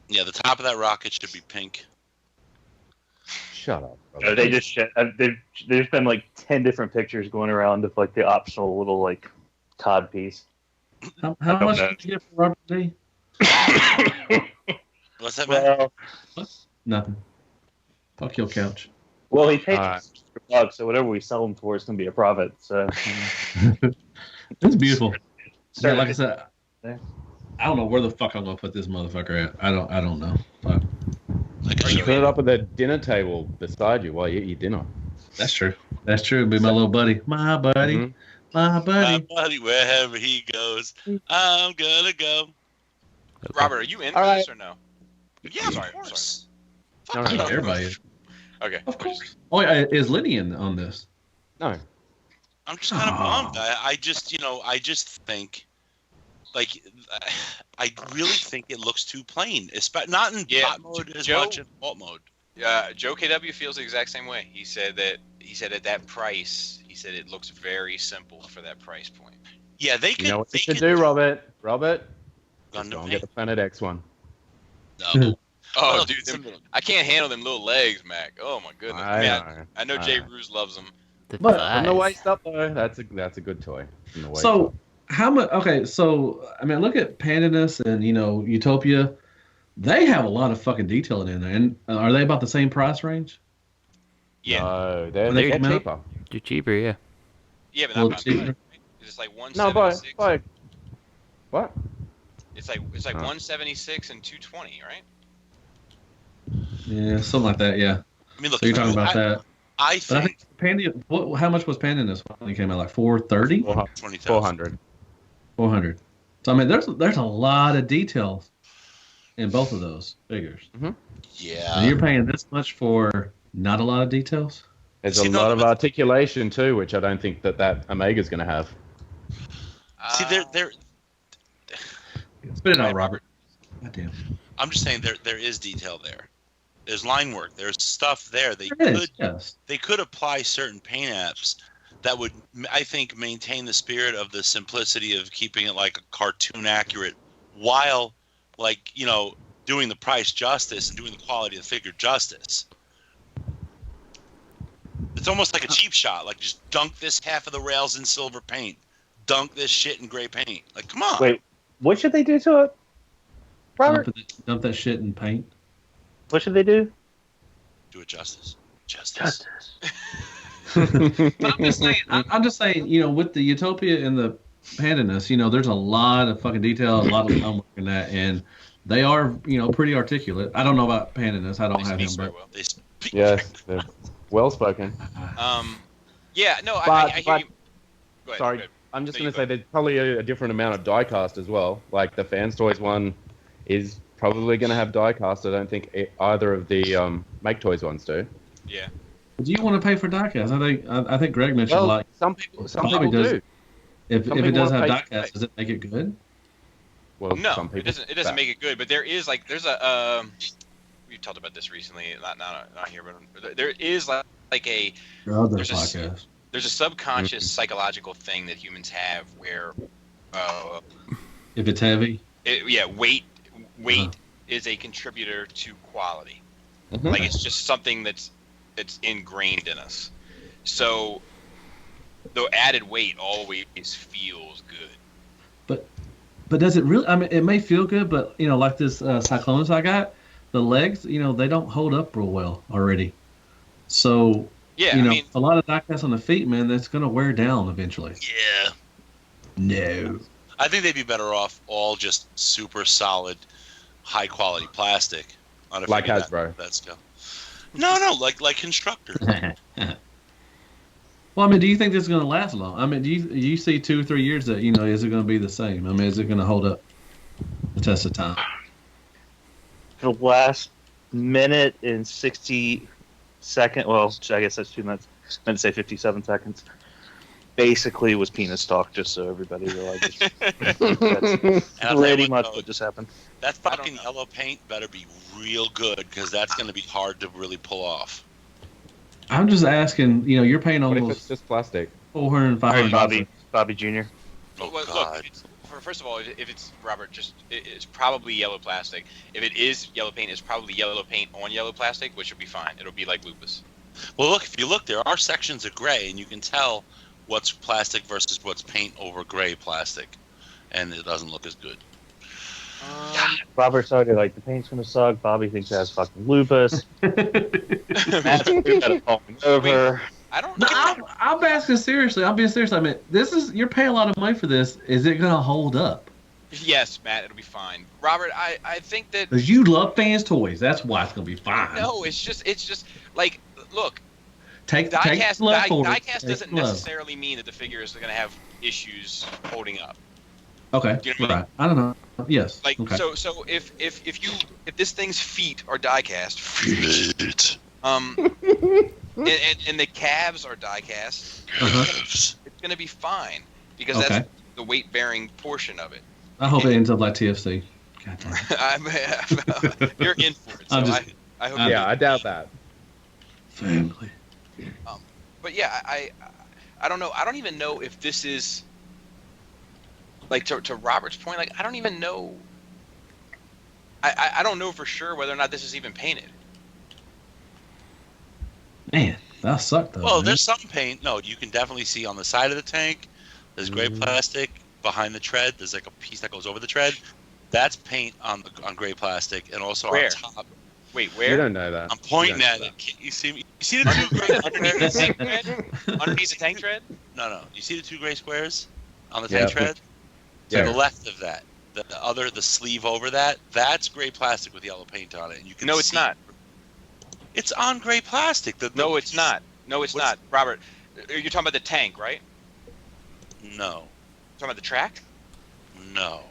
Yeah, the top of that rocket should be pink. Shut up. No, they just there's been like 10 different pictures going around of like the optional little like cod piece. How don't much know. did you get for Robert D? What's that, man? Nothing. Fuck your couch. Well, he paid Alright. $600, so whatever we sell them for is gonna be a profit. So It's beautiful. Yeah, Start like I with- said, I don't know where the fuck I'm gonna put this motherfucker at. I don't know. Fuck. You put it up at the dinner table beside you while you eat your dinner. That's true. That's true. Be my little buddy. My buddy. Mhm. My buddy. My buddy, wherever he goes, I'm gonna go. Robert, are you in All for this right. or no? Yeah, Sorry, of course. No, Fuck no, yeah. Everybody is. Okay. Of course. Oh, yeah, is Lenny on this? No. I'm just kind of bummed. I just, I just think, like, I really think it looks too plain. Not in bot mode as much in alt mode. Joe KW feels the exact same way. He said at that price, he said it looks very simple for that price point. Yeah, they could. You know what they you should could do, Robert? Robert? Gundam Go and paint. get the Planet X one. No. Oh, Well, dude, it's a- I can't handle them little legs, Mac. Oh my goodness. I know Jay Ruse loves them. The But From the thighs. waist up, though, that's a good toy. From the waist So up. how much? Okay, so I mean, look at Pandanus and Utopia. They have a lot of fucking detailing in there, and are they about the same price range? Yeah. No, When they they get come out? cheaper. You're cheaper, yeah. Yeah, but Well, not cheaper. it's like No, by 176. what? It's like Huh. 176 and 220, right? Yeah, something like that. Yeah. I mean, look. So you're talking about that. I But I think think how much was Pandanus when it came out? Like 430, 20,000. 400. 400. So I mean, there's a lot of details in both of those figures. Yeah. And you're paying this much for not a lot of details. There's See, a no, lot of but- articulation too, which I don't think that Omega's going to have. See, they're. Spit it out, Robert. Goddamn. I'm just saying there is detail there. There's line work. There's stuff there. They There is, could yes. they could apply certain paint apps that would, I think, maintain the spirit of the simplicity of keeping it like a cartoon accurate, while doing the price justice and doing the quality of the figure justice. It's almost like a cheap shot. Like, just dunk this half of the rails in silver paint. Dunk this shit in gray paint. Like, come on. Wait, what should they do to it? Robert, Dump that shit in paint. what should they do? Do it justice. Justice. I'm just saying, with the Utopia and the Pandanus, there's a lot of fucking detail, a lot of homework in that, and they are, pretty articulate. I don't know about Pandanus. I don't have him, but They speak Yes, they're well spoken. Yeah, no, But- I hear but- you. Go ahead, Sorry, go ahead. I'm just No, going you to say there's probably a different amount of die cast as well. Like the Fanstoys one is probably going to have die cast. I don't think either of the Make Toys ones do. Yeah. do you want to pay for diecast? I think Greg mentioned Well, like some people Probably does. do. if some it people does have wanna pay diecast, does it make it good? Well, No, some people it doesn't make it good. But there's a we talked about this recently, not here, but there is like a Other There's a- podcast. there's a subconscious psychological thing that humans have where If it's heavy, weight Uh-huh. is a contributor to quality. Mhm. Like, it's just something that's ingrained in us. So the added weight always feels good. but does it really? I mean, it may feel good, but like this Cyclonus I got, the legs, they don't hold up real well already. So Yeah, I mean, a lot of diecast on the feet, man, that's gonna wear down eventually. Yeah. No. I think they'd be better off all just super solid, high quality plastic on a Like figure Hasbro. that scale. No, like Constructor. Well, I mean, do you think this is going to last long? I mean, do you see 2 or 3 years that is it going to be the same? I mean, is it going to hold up the test of time? For the last minute and 60 second, well, I guess that's 2 minutes. I meant to say 57 seconds. Basically, was penis talk, just so everybody realizes. That's And I'll tell you pretty what, much though, what just happened. that fucking yellow paint better be real good, because that's going to be hard to really pull off. I'm just asking. You're paying What if it's almost just plastic? $400, $500. Bobby Jr. Oh, Well, God. look, first of all, if it's Robert, it's probably yellow plastic. If it is yellow paint, it's probably yellow paint on yellow plastic, which will be fine. It'll be like lupus. Well, look, if you look, there are sections of gray, and you can tell what's plastic versus what's paint over gray plastic, and it doesn't look as good. Robert's already like, the paint's gonna suck. Bobby thinks it has fucking lupus. Matt's falling over. I don't No, know. I'm asking seriously. I'm being serious. I mean, you're paying a lot of money for this. Is it going to hold up? Yes, Matt, it'll be fine. Robert, I think that. Because you love fans' toys. That's why it's gonna be fine. No, it's just like, look. Take diecast doesn't necessarily mean that the figures are going to have issues holding up. Okay. Do you know what I mean? Right. I don't know. Yes. Like okay. so if this thing's feet are diecast, and the calves are diecast, it's going to be fine because that's the weight bearing portion of it. I hope it ends up like TFC. God damn. You're in for it. So I hope. Yeah, I doubt that. Family. But yeah, I don't know. I don't even know if this is like to Robert's point. Like I don't even know. I don't know for sure whether or not this is even painted. Man, that sucked though. Well, there's some paint. No, you can definitely see on the side of the tank. There's gray plastic behind the tread. There's like a piece that goes over the tread. That's paint on gray plastic, and also on top. Wait, where? You don't know that. I'm pointing at it. You see me? You see the two gray underneath the tank tread? Underneath the tank tread? No. You see the two gray squares on the tank tread? Yeah. To the left of that, the sleeve over that, that's gray plastic with yellow paint on it. And you can it's not. It's on gray plastic. No, it's not. No, it's not. Robert, you're talking about the tank, right? No. Talking about the track? No.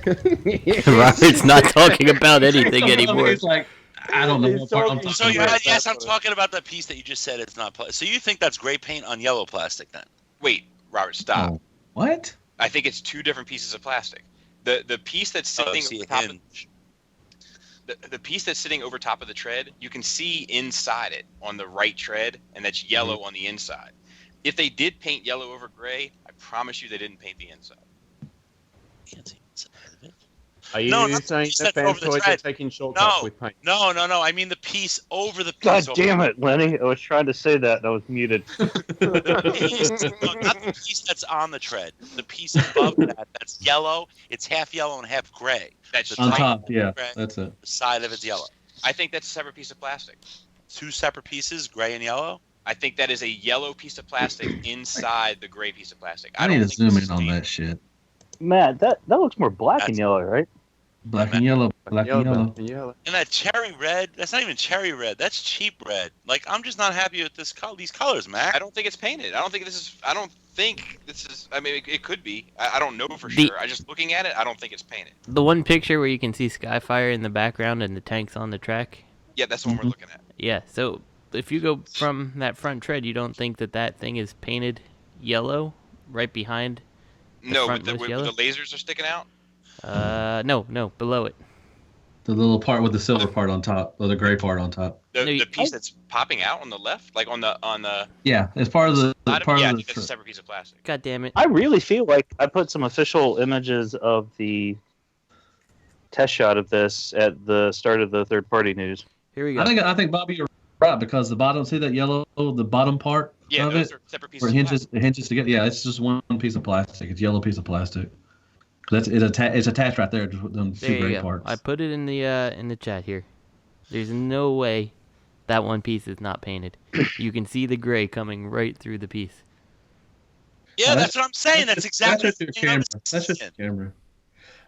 Robert's not talking about anything anymore. It's like, I don't know what part I'm talking about. Yes, I'm talking about the piece that you just said it's not plastic. So you think that's gray paint on yellow plastic then? Wait, Robert, stop. Oh, what? I think it's two different pieces of plastic. The piece that's sitting over top of the piece that's sitting over top of the tread, you can see inside it on the right tread, and that's yellow on the inside. If they did paint yellow over gray, I promise you they didn't paint the inside. Can't see inside of it. Are you saying that Fanstoys are taking shortcuts with paint? No. I mean the piece over the piece. God damn it, Lenny. I was trying to say that and I was muted. The piece, not the piece that's on the tread. The piece above that's yellow. It's half yellow and half gray. That's on top, gray, that's it. The side of it's yellow. I think that's a separate piece of plastic. Two separate pieces, gray and yellow? I think that is a yellow piece of plastic inside the gray piece of plastic. I need to zoom in on that shit. Matt, that looks more black and yellow, right? Black and yellow. Black and yellow. And that cherry red, that's not even cherry red. That's cheap red. Like, I'm just not happy with these colors, Mac. I don't think it's painted. I don't think this is. I mean, it could be. I don't know for sure. I just looking at it, I don't think it's painted. The one picture where you can see Skyfire in the background and the tanks on the track? Yeah, that's the one we're looking at. Yeah, so if you go from that front tread, you don't think that thing is painted yellow right behind? No, where the lasers are sticking out? No, below it. The little part with the silver part on top, or the gray part on top. The piece that's popping out on the left, like on the. Yeah, it's part of the. I think it's a separate piece of plastic. God damn it! I really feel like I put some official images of the test shot of this at the start of the third-party news. Here we go. I think Bobby, you're right because the bottom, see that yellow, the bottom part of those it, are separate pieces. Where it hinges together. Yeah, it's just one piece of plastic. It's a yellow piece of plastic. It's attached right there to them two gray parts. I put it in the chat here. There's no way that one piece is not painted. You can see the gray coming right through the piece. Yeah, that's what I'm saying. That's exactly that's just your camera. That's just your camera.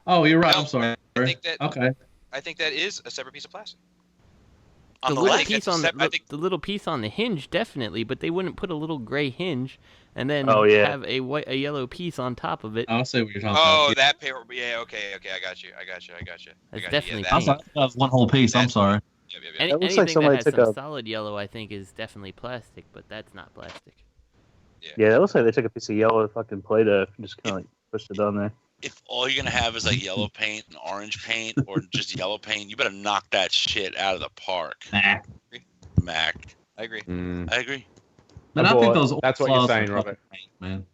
Oh, you're right. I'm sorry. I think that is a separate piece of plastic. The little piece on the hinge, definitely, but they wouldn't put a little gray hinge and then have a yellow piece on top of it. I'll say what you're talking about. Oh, that paper. Yeah, okay, I got you. That's definitely paint. That was one whole piece. I'm sorry. It looks like somebody took some solid yellow, I think, is definitely plastic, but that's not plastic. Yeah, it looks like they took a piece of yellow fucking Play-Doh and just kind of like pushed it on there. If all you're gonna have is like yellow paint and orange paint, or just yellow paint, you better knock that shit out of the park. Mac. I agree. I agree. Man, I think those. That's what you're saying, Robert. Man.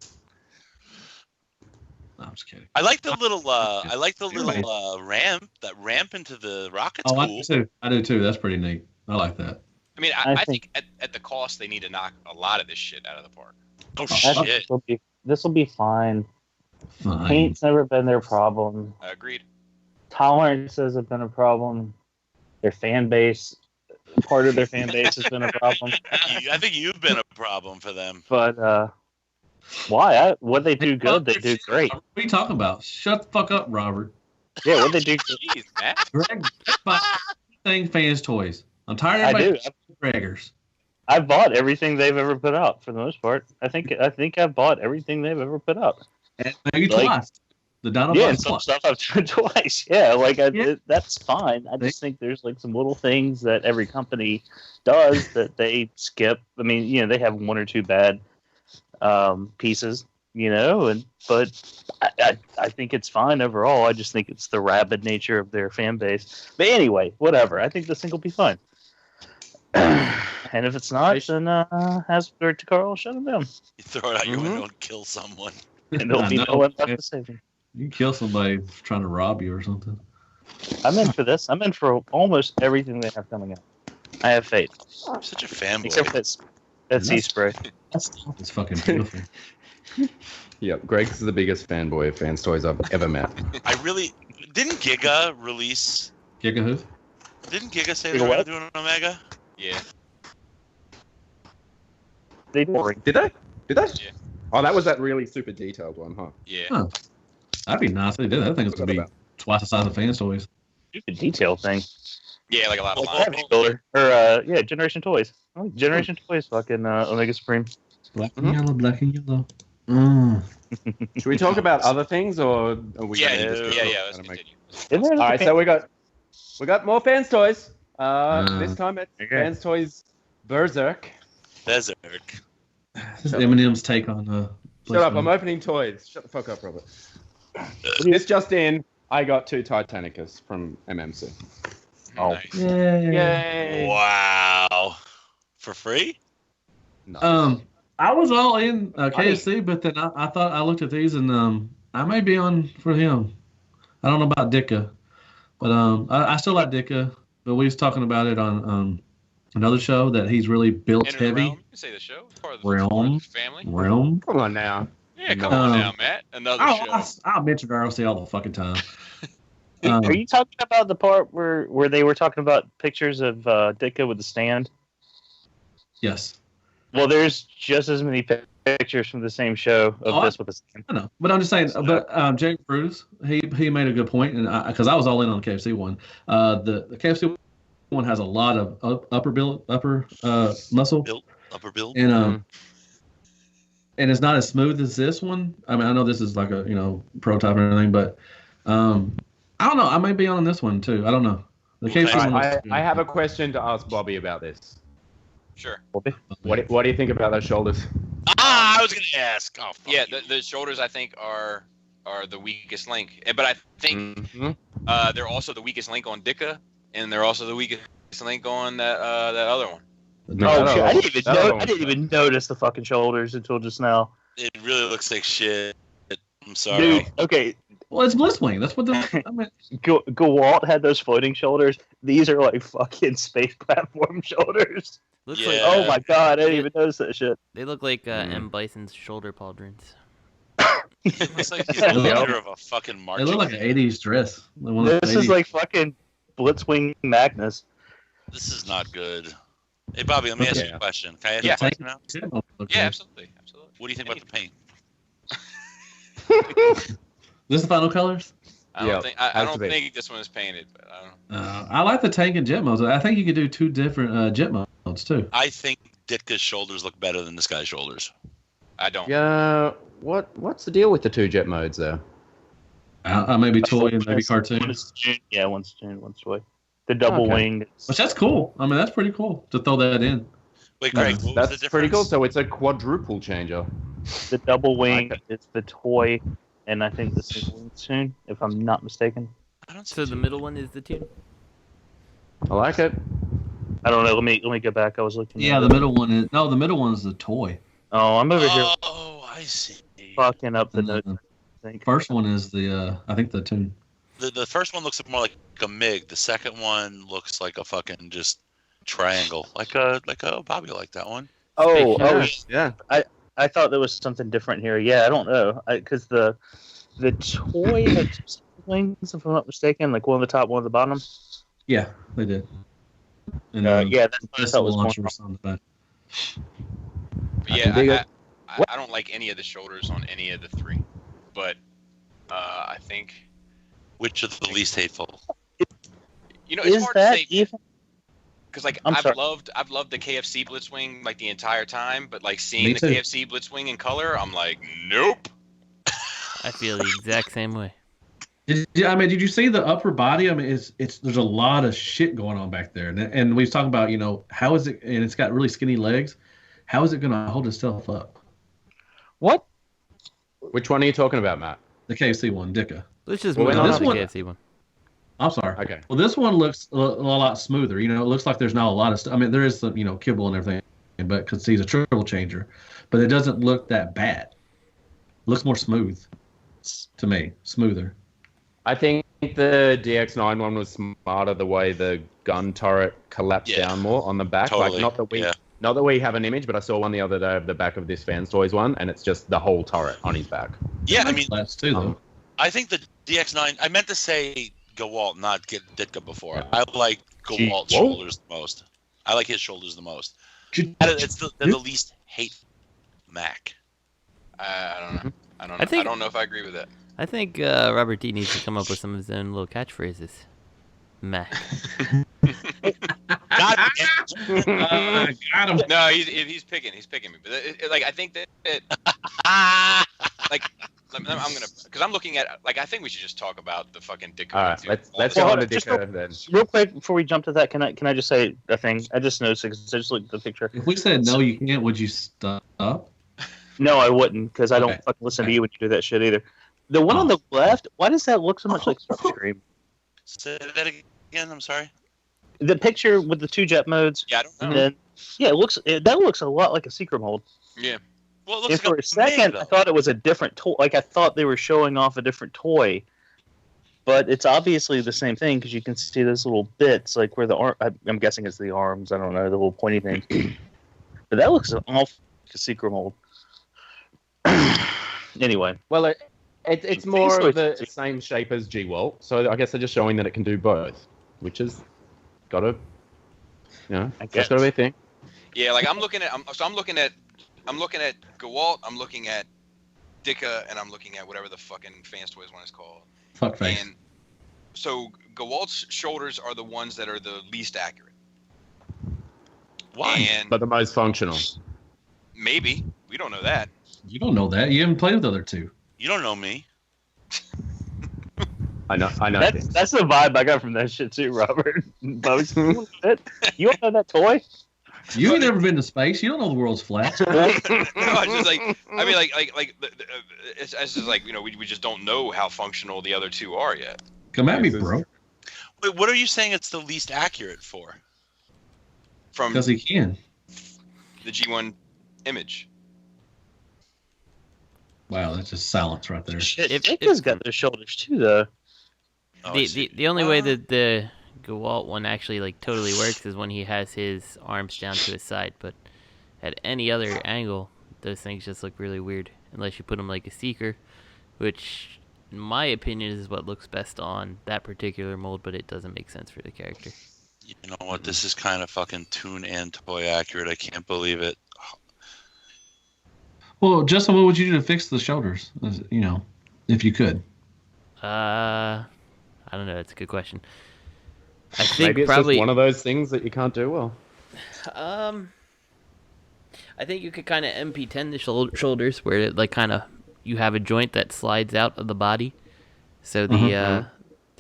No, I'm just kidding. I like the little. Ramp. That ramp into the rocket's cool. I do too. That's pretty neat. I like that. I mean, I think at the cost they need to knock a lot of this shit out of the park. Oh shit! This will be fine. Paint's never been their problem. Agreed. Tolerances have been a problem. Their fan base, has been a problem. I think you've been a problem for them. But Why? What they do good, they do great. What are you talking about? Shut the fuck up, Robert. Yeah, what they do. Jeez, Matt. Greg, thing fans toys. I'm tired of I do. everybody Gregers. I've bought everything they've ever put out for the most part. I think I've bought everything they've ever put out. And maybe Like- twice. The Dinobots. Yeah, and some twice. stuff I've done twice. Yeah, like Yeah. that's fine. I just think there's like some little things that every company does that they skip. I mean, you know, they have one or two bad pieces, you know, but I think it's fine overall. I just think it's the rabid nature of their fan base. But anyway, whatever. I think this thing will be fine. And if it's not, then Hasbro or Takara will shut them down. You throw it out your window and kill someone. And there'll be no one left to save them. You can kill somebody trying to rob you or something. I'm in for this. I'm in for almost everything they have coming out. I have faith. I'm such a fanboy. Except for that sea spray. It's fucking beautiful. Yep, Greg's the biggest fanboy of Fanstoys I've ever met. I really didn't Giga release. Giga who? Didn't Giga say Giga they were what? doing an Omega? Yeah. They did. Did they? Did they? Yeah. Oh, that was that really super detailed one, huh? Yeah. Huh. That'd be nice. They did. I think it's gonna be Forgot twice the size of Fanstoys. Stupid detail thing. Yeah, like a lot of Like lines. Builder. Or Generation Toys. Oh, Generation Toys fucking Omega Supreme. Black and yellow, black and yellow. Mm. Should we talk about other things, or are we Yeah, gonna just yeah, go yeah. Let's anime? continue. All right, so we got more Fanstoys. This time it's Okay. Fanstoys Beserk. Beserk. This is Eminem's take on Shut up! I'm opening toys. Shut the fuck up, Robert. This just in, I got 2 Titanicus from MMC. Oh. Nice. Yay! Wow. For free? No. I was all in KFC, but then I thought I looked at these and I may be on for him. I don't know about Ditka, but I still like Ditka. But we was talking about it on another show that he's really built Enter the heavy. Realm. You can say the show. It's part of the Realm. family. Realm. Come on now. Yeah, come on Um, now, Matt. Another show. I'll mention RLC all the fucking time. Are you talking about the part where they were talking about pictures of Ditka with the stand? Yes. Well, there's just as many pictures from the same show of this with the stand. I know, but I'm just saying. But James Bruce, he made a good point, and because I was all in on the KFC one, the KFC one has a lot of upper muscle, Upper build. and and it's not as smooth as this one. I mean, I know this is like a prototype and everything, but I don't know. I may be on this one too. I don't know. The KFC one. I have a question to ask Bobby about this. Sure. What do you think about those shoulders? I was going to ask. Oh, fuck Yeah, you. the shoulders I think are the weakest link, but I think they're also the weakest link on Ditka, and they're also the weakest link on that other one. Oh shit! I didn't even notice the fucking shoulders until just now. It really looks like shit. I'm sorry. Dude, okay. Well, it's Blitzwing. That's what the. I mean, Gewalt had those floating shoulders. These are like fucking space platform shoulders. Looks Yeah. like Oh my god! I didn't even notice that shit. they look like M. Bison's shoulder pauldrons. It looks like he's the leader of a fucking it marching looked like an band. '80s dress. Like one of This those is 80s. like fucking Blitzwing Magnus. This is not good. Hey, Bobby, let me ask you Yeah. a question. Can I ask Yeah. you a question now? Yeah, absolutely. What do you think about the paint? This is the final colors. I Yeah, don't think I has don't to be. think this one is painted, but I don't. I like the tank and jet modes. I think you could do 2 different jet modes too. I think Ditka's shoulders look better than this guy's shoulders. I don't. Yeah. What's the deal with the 2 jet modes there? Maybe toy and maybe One cartoon. is June. Yeah, one's June, one's toy. The double Okay. wing. Which that's cool. I mean, that's pretty cool to throw that in. Wait, Greg, what was the That's difference? pretty cool. So it's a quadruple changer. The double wing like is the toy, and I think the single wing soon, if I'm not mistaken. I don't see So the middle one is the tune. I like it. I don't know. Let me go back. I was looking. Yeah, at the it. middle one is the middle one is the toy. Oh, I'm over here Oh, I see. fucking up the And notes. the I think. first one is the I think the tune. The first one looks more like a MiG. The second one looks like a fucking just triangle. Like a Bobby like that one. Oh, yeah. I thought there was something different here. Yeah, I don't know, because the toy had 2 wings, if I'm not mistaken, like one on the top, one on the bottom. Yeah, they did. And Yeah, that's what I this thought was launcher more. was on the back. But yeah, I don't like any of the shoulders on any of the three, but I think which is the least hateful? You know, it's Is hard to that say even? because like I'm I've sorry. loved the KFC Blitzwing like the entire time, but like seeing Me the too. KFC Blitzwing in color, I'm like, nope. I feel the exact same way. Did you see the upper body? I mean, it's there's a lot of shit going on back there, and we was talking about, you know, how is it, and it's got really skinny legs. How is it going to hold itself up? What? Which one are you talking about, Matt? The KFC one, Dika. Let's just Well, move we're on not to the on- KFC one. I'm sorry. Okay. Well, this one looks a lot smoother. You know, it looks like there's not a lot of stuff. I mean, there is some, you know, kibble and everything, but because he's a triple changer, but it doesn't look that bad. It looks more smooth to me, smoother. I think the DX9 one was smarter the way the gun turret collapsed Yeah. down more on the back. Totally. Like not that we have an image, but I saw one the other day of the back of this Fanstoys one, and it's just the whole turret on his back. Yeah, I mean, That's too though. I think the DX9. I meant to say Gewalt, not Ditka before. Yeah. I like Gewalt's shoulders the most. I like his shoulders the most. It's they're the least hateful Mac. I don't know. I I don't know if I agree with that. I think Robert D needs to come up with some of his own little catchphrases. Mac. God, I got him. No, he's picking me. But like I think that like I'm gonna because I'm looking at like I think we should just talk about the fucking Ditka. All right, let's Well, go on hold to on, just Ditka then. Real quick before we jump to that, can I just say a thing? I just noticed because I just looked at the picture. If we said no, you can't. Would you stop? No, I wouldn't, because I don't Okay. fucking listen to you when you do that shit either. The one on the left, why does that look so much like Starscream? say that again. I'm sorry. The picture with the two jet modes, Yeah, I don't know. and then that looks a lot like a secret mold. Yeah. Well, it And looks for a like second, I thought it was a different toy. Like I thought they were showing off a different toy, but it's obviously the same thing because you can see those little bits, like where the arm. I'm guessing it's the arms. I don't know, the little pointy things. But that looks awful like a secret mold. Anyway, Well, it's more of the same shape as G-Walt, so I guess they're just showing that it can do both, which is gotta, you know, that's gotta be a thing. Yeah, like I'm looking at Gewalt, I'm looking at Ditka, and I'm looking at whatever the fucking Fanstoys one is called. Fuckface. And so Gewalt's shoulders are the ones that are the least accurate. Why? And But the most functional. maybe we don't know that. You don't know that. You haven't played with the other two. You don't know me. I know. that's the vibe I got from that shit too, Robert. Bobby's, you don't know that toy? You ain't never been to space. You don't know the world's flat. No, I just like I mean it's just like you know we just don't know how functional the other two are yet. Come at me, bro. Wait, what are you saying? It's the least accurate for? From Because he can. the G1 image. Wow, that's just silence right there. Shit, If- Dika's got those shoulders too, though. Oh, I see. The only way that the Gewalt one actually like totally works is when he has his arms down to his side, but at any other angle, those things just look really weird unless you put them like a Seeker, which in my opinion is what looks best on that particular mold, but it doesn't make sense for the character. You know what? This is kind of fucking tune and toy accurate. I can't believe it. Well, Justin, what would you do to fix the shoulders? You know, if you could. I don't know. That's a good question. I think Maybe it's probably just one of those things that you can't do well. I think you could kind of MP10 the shoulders where it, like kind of you have a joint that slides out of the body, so the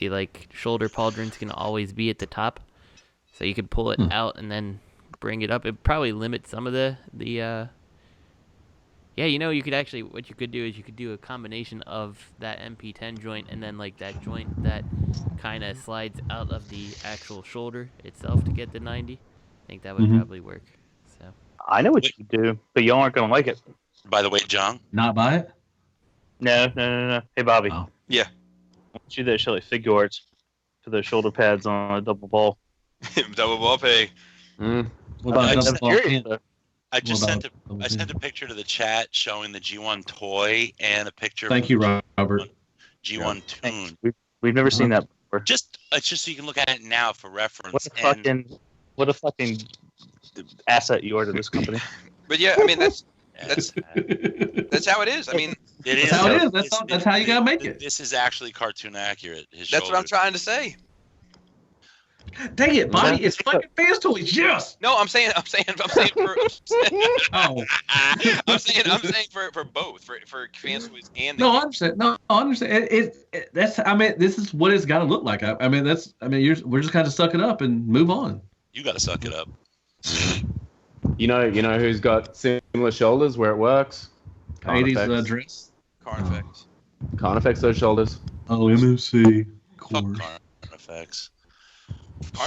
like shoulder pauldrons can always be at the top, so you could pull it out and then bring it up. It probably limits some of the yeah, you know, you could actually, what you could do is you could do a combination of that MP10 joint and then like that joint that kind of slides out of the actual shoulder itself to get the 90. I think that would probably work. So I know what you could do, but y'all aren't gonna like it. By the way, John. Not buy it? No. Hey, Bobby. Oh. Yeah. Why don't you do that shit like figure arts for those shoulder pads on a double ball? Double ball pay. What about I double just- ball pin? I just What sent about a, double I sent a pin? picture to the chat showing the G1 toy and a picture. Thank you, Robert. G1 tune. We've never seen that before. It's just so you can look at it now for reference. What a fucking asset you are to this company. But yeah, I mean That's how it is. I mean, That's how it is. That's how you gotta make it. This is actually cartoon accurate. That's what I'm trying to say. Dang it, Bonnie! It's fucking Fanstoys. Yes. No, I'm saying for. Oh. I'm saying for both for Fanstoys and. No, I understand. No, I understand. That's. I mean, this is what it's got to look like. I mean, that's. I mean, we're just kind of suck it up and move on. You got to suck it up. You know who's got similar shoulders where it works? 80s dress. Carnifex. Carnifex those shoulders. Oh, MFC. Fuck Carnifex.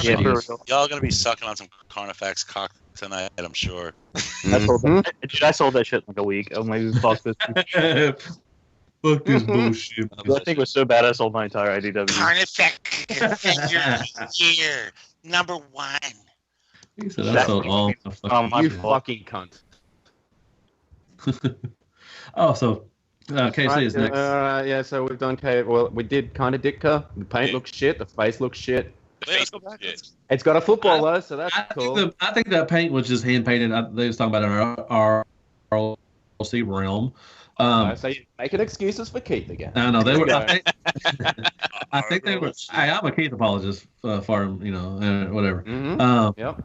Yeah, Y'all gonna be sucking on some Carnifex cock tonight, I'm sure. I sold that shit in like a week. Oh my, fuck this. Fuck this bullshit. That thing was so bad I sold my entire IDW. Carnifex figure number 1. He said I sold all my you fucking cunt. Oh, so KFC is next. Yeah, so we've done Well, we did kind of Ditka. The paint looks shit. The face looks shit. Let's go back. It's got a football though, so that's cool. I think that paint was just hand painted. They was talking about it in our RLC realm. So you're making excuses for Keith again. No, they were. I think they were. I'm a Keith apologist for him, whatever. Mm-hmm. Yep.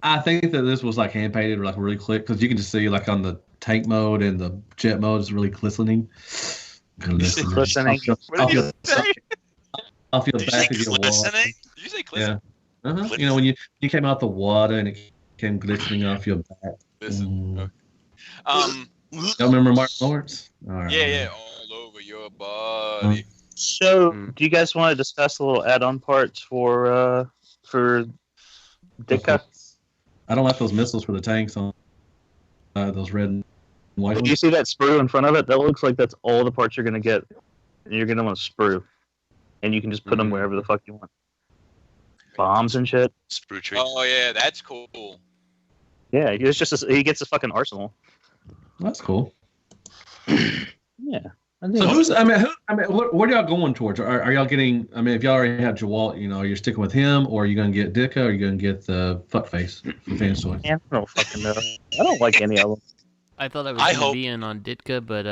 I think that this was like hand painted or like really click because you can just see like on the tank mode and the jet mode it's really glistening. Glistening. Off your back of your wall. Did you say glistening? Yeah. Uh-huh. When you came out the water and it came glistening off your back. Okay. Y'all remember Mark Lawrence? All right. Yeah, all over your body. So, do you guys want to discuss a little add-on parts for Ditka? I don't like those missiles for the tanks on those red and white ones. Do you see that sprue in front of it? That looks like that's all the parts you're going to get. And you're going to want a sprue. And you can just put them wherever the fuck you want. Bombs and shit. Sprue tree. Oh, yeah, that's cool. Yeah, it's just he gets a fucking arsenal. That's cool. Yeah. So what are y'all going towards? Are y'all getting? I mean, if y'all already have Jawalt, you're sticking with him, or are you gonna get Ditka, or are you gonna get the fuckface from Fanstoys? I don't fucking know. I don't like any of them. I thought I was gonna be in on Ditka, but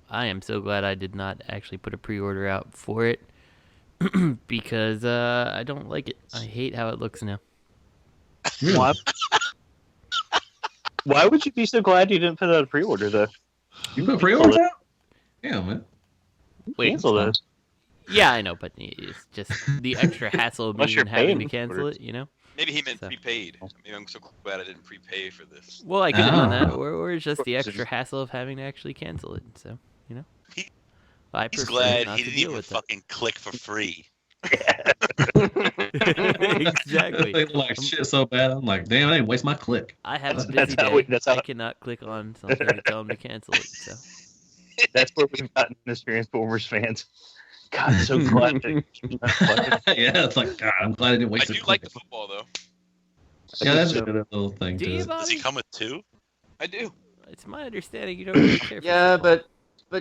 I am so glad I did not actually put a pre-order out for it because I don't like it. I hate how it looks now. Really? Why would you be so glad you didn't put out a pre-order though? You put pre-orders out? Yeah, man. Wait, cancel those. Yeah, I know, but it's just the extra hassle of me even having to cancel it, Maybe he meant prepaid. Maybe I'm so glad I didn't prepay for this. Well, I could have done that, or it's just the extra hassle of having to actually cancel it. So, He's glad he didn't even fucking click for free. Exactly. They like shit so bad. I'm like, damn, I didn't waste my click. I have a busy day. I cannot click on something to tell them to cancel it. So that's where we've gotten this Transformers fans. God, I'm so glad. Yeah, it's like, God, I'm glad I didn't waste. I do like the football though. Yeah, that's a good little thing. Does he come with 2? I do. It's my understanding you don't really care. Yeah, but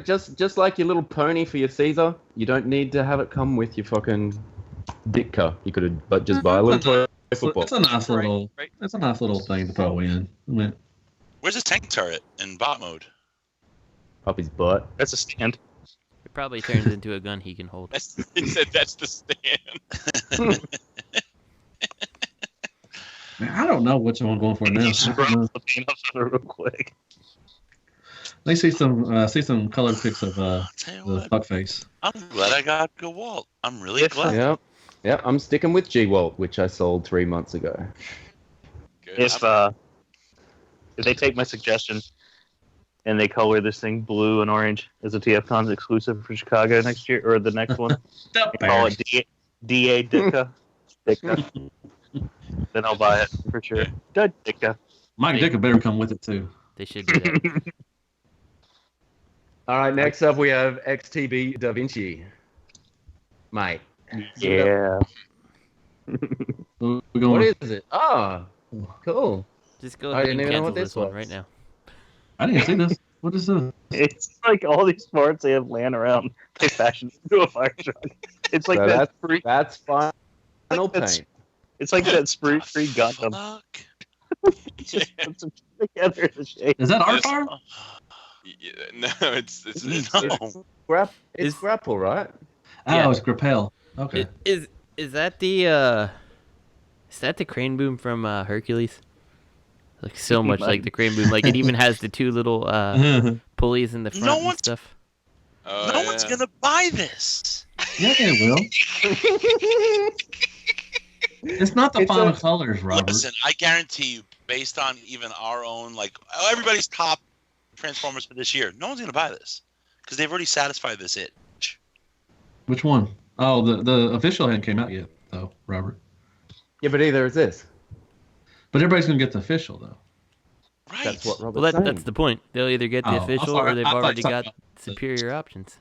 just like your little pony for your Caesar, you don't need to have it come with your fucking Ditka. You could have just buy a little toy football. It's a nice little. Right. It's a nice little thing to throw in. Where's his tank turret in bot mode? Up his butt. That's a stand. It probably turns into a gun he can hold. He said that's the stand. Man, I don't know which one I'm going for now. Real quick. They see some colored pics of the fuckface. I'm glad I got Jawalt. I'm really glad. Yeah, I'm sticking with G-Walt, which I sold 3 months ago. Good. If they take my suggestion and they color this thing blue and orange as a TFCon exclusive for Chicago next year or the next one, call it DA Ditka. Then I'll buy it for sure. Good Ditka. Mike Ditka better come with it too. They should do that. All right, next up we have XTB Da Vinci. Mate. Yeah. What is it? Oh, cool. Just go ahead and cancel this one right now. I didn't see this. What is this? It's like all these parts they have laying around. They fashion into a fire truck. It's like that's final paint. It's like that sprue-free Gundam. Just put some shit together in the shape. Is that our car? Yeah, no, it's Grapple, right? Oh, Yeah. it's Grappel. Okay. Is that the crane boom from Hercules? Like so much like the crane boom. Like it even has the two little pulleys in the front and stuff. No one's gonna buy this. Yeah, they will. It's not the final colors, Robert. Listen, I guarantee you, based on even our own, like everybody's top Transformers for this year, no one's gonna buy this because they've already satisfied this itch. Which one? Oh, the official hadn't came out yet, though, Robert. Yeah, but either is this. But everybody's gonna get the official, though. Right. That's what Robert's Well, that's the point. They'll either get the official sorry. or they've I thought already you got talked superior options.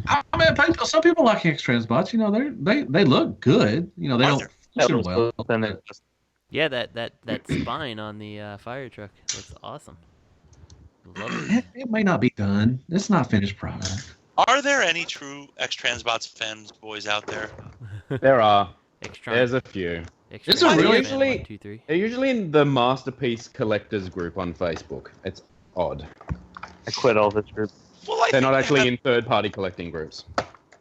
I mean, some people like X Transbots. You know, they look good. You know, they don't function well. Yeah, that spine on the fire truck looks awesome. Love it. It may not be done. It's not finished product. Are there any true X Transbots fans boys out there? There are. Extron. There's a few. It's a really- They're usually in the Masterpiece Collectors group on Facebook. It's odd. I quit all this group. Well, They're not actually in third-party collecting groups.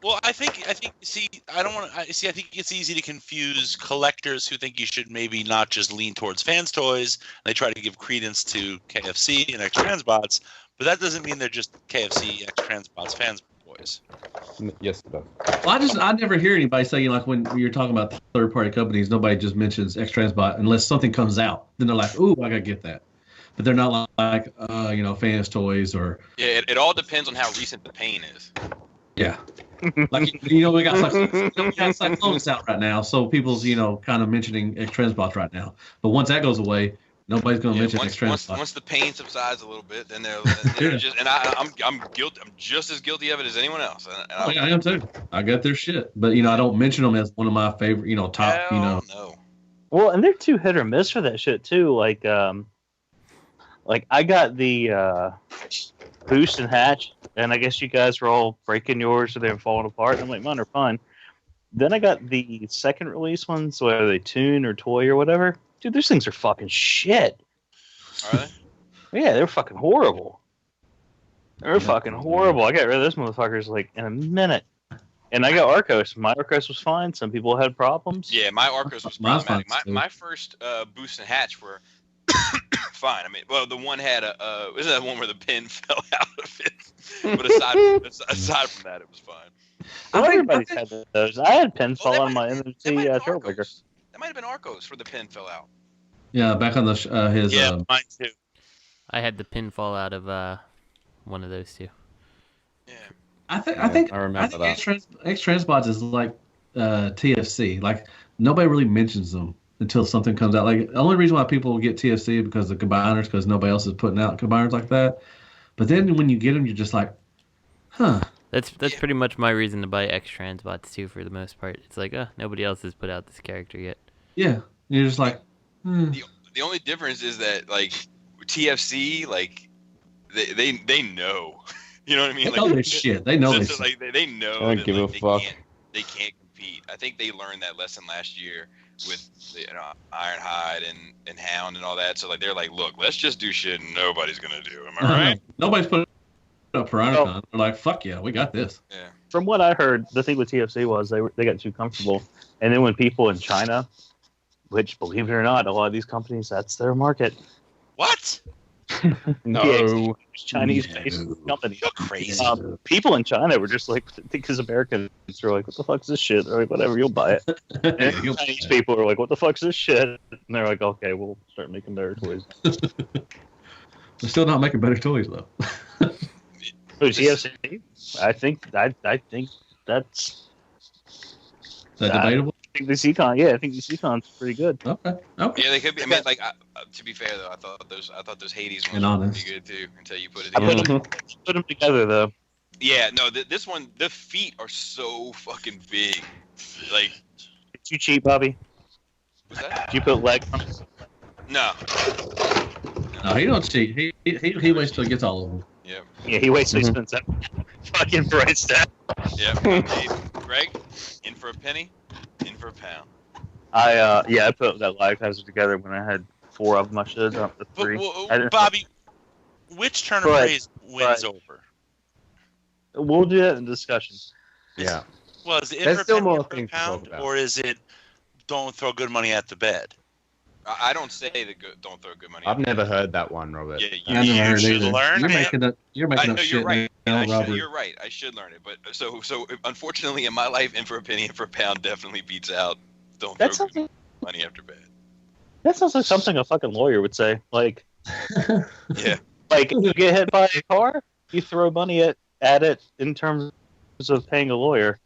Well, I think. See, I don't want to. I think it's easy to confuse collectors who think you should maybe not just lean towards Fanstoys. They try to give credence to KFC and X Transbots, but that doesn't mean they're just KFC X Transbots fans boys. Yes, it does. Well, I never hear anybody saying, like, when you're talking about third-party companies, nobody just mentions X Transbot unless something comes out. Then they're like, "Ooh, I gotta get that." But they're not like Fanstoys or. Yeah, it all depends on how recent the pain is. Yeah. Like, we got Cyclonus out right now, so people's, kind of mentioning X Transbots right now. But once that goes away, nobody's going to mention X Transbots. Once the pain subsides a little bit, then they're just, and I'm guilty. I'm just as guilty of it as anyone else. I am too. I got their shit, but I don't mention them as one of my favorite, top. No. Well, and they're too hit or miss for that shit too. Like I got the boost and hatch, and I guess you guys were all breaking yours or they're falling apart. And I'm like, mine are fine. Then I got the second release ones, whether they tune or toy or whatever. Dude, those things are fucking shit. Are they? Yeah, they're fucking horrible. They're fucking horrible. I got rid of those motherfuckers like in a minute. And I got Arcos. My Arcos was fine. Some people had problems. Yeah, my Arcos was problematic. My first boost and hatch were fine. I mean, well, the one had isn't that one where the pin fell out of it? But aside from that, it was fine. Well, everybody's had those. I had pins fall on my MMC Trailbreaker. That might have been Arcos where the pin fell out. Yeah, back on the his. Yeah, mine too. I had the pin fall out of one of those too. Yeah. I think that. X Transbots is like TFC. Like, nobody really mentions them until something comes out. Like, the only reason why people get TFC is because of combiners, because nobody else is putting out combiners like that. But then when you get them, you're just like, huh. That's pretty much my reason to buy X Transbots too. For the most part, it's like, nobody else has put out this character yet. Yeah, you're just like. The only difference is that, like, TFC, like, they know. You know what I mean? They know their shit. They know this. Like, they know. I don't give a fuck. They can't compete. I think they learned that lesson last year with Ironhide and Hound and all that. So, like, they're like, look, let's just do shit nobody's gonna do. Am I right? Nobody's put up for Ironcon. They're like, fuck yeah, we got this. Yeah. From what I heard, the thing with TFC was they got too comfortable, and then when people in China, which, believe it or not, a lot of these companies, that's their market. What? No. Yeah, Chinese-based companies. You're crazy. People in China were just like, because Americans are like, what the fuck's this shit? They're like, whatever, you'll buy it. And Chinese people are like, what the fuck's this shit? And they're like, okay, we'll start making better toys. We're still not making better toys, though. TFC? I think that's... Is that debatable? I think the Seacon's pretty good. Okay. Yeah, they could be. I mean, like, to be fair though, I thought those Hades ones were pretty good too until you put it together. Put them together though. Yeah, no, this one, the feet are so fucking big. Like, did you cheat, Bobby? What's that? Did you put legs on? No. No, he don't cheat. He waits till he gets all of them. Yep. Yeah, he waits till he spends that fucking price tag. Yep. Hey, Greg, in for a penny, in for a pound. I put that live hazard together when I had 4 of them. I should have done the 3. Bobby, which turn of phrase wins over? We'll do that in discussion. Yeah. Well, is it There's still more per things to pound, talk about. or is it don't throw good money at the bed? I don't say don't throw good money. I've never heard that one, Robert. Yeah, I never heard should either. learn, You're man. making up. You're making I up know shit. you're right. Now, Robert. You're right. I should learn it. But so unfortunately, in my life, in for a penny, in for a pound, definitely beats out. Don't throw good money after bed. That sounds like something a fucking lawyer would say. Like, Yeah. like you get hit by a car, you throw money at it in terms of paying a lawyer.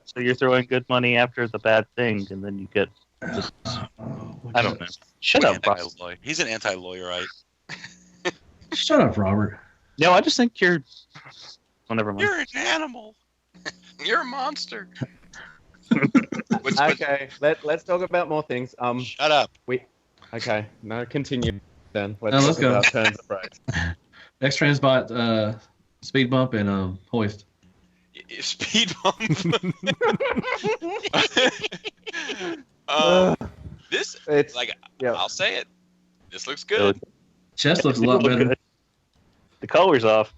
So you're throwing good money after the bad thing, and then you get just, I don't know. Shut up, Bob. He's an anti-lawyerite. Shut up, Robert. No, I just think you're. Well, never mind. You're an animal. You're a monster. Okay, let's talk about more things. Shut up. Okay, no, continue then. Let's Let's talk go. about turns of phrase. X-Transbot, speed bump, and hoist. Speed bump. This, It's like, yeah. I'll say it. This looks good. Chest looks a lot better. The color's off.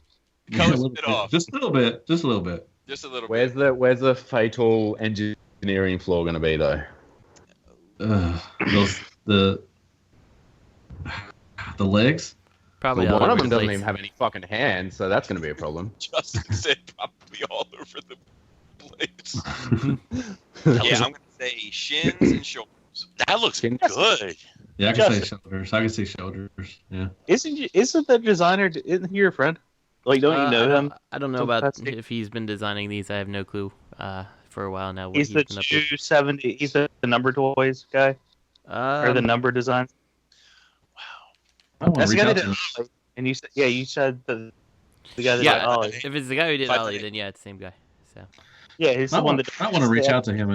Color's a bit off. Just a little bit. Just a little bit. Just a little Where's bit. where's the fatal engineering flaw going to be though? The legs. Probably Well, all one of over them the doesn't place. even have any fucking hands, so that's going to be a problem. Justin said probably all over the place. That Yeah, was a- I'm going to say shins and shoulders. That looks good. Yeah, I can say shoulders. I can see shoulders. Yeah. Isn't the designer? Isn't he your friend? Like, don't you know him? I don't know So about that's- if he's been designing these. I have no clue. For a while now, what He's the been up to. 270. He's the number toys guy, or the number design. I want That's to the reach guy out that to him. did. And you said the guy that Yeah, did Ollie. if it's the guy who did But- Ollie, then yeah, it's the same guy. So Yeah, he's the one that. I want to reach out to him. I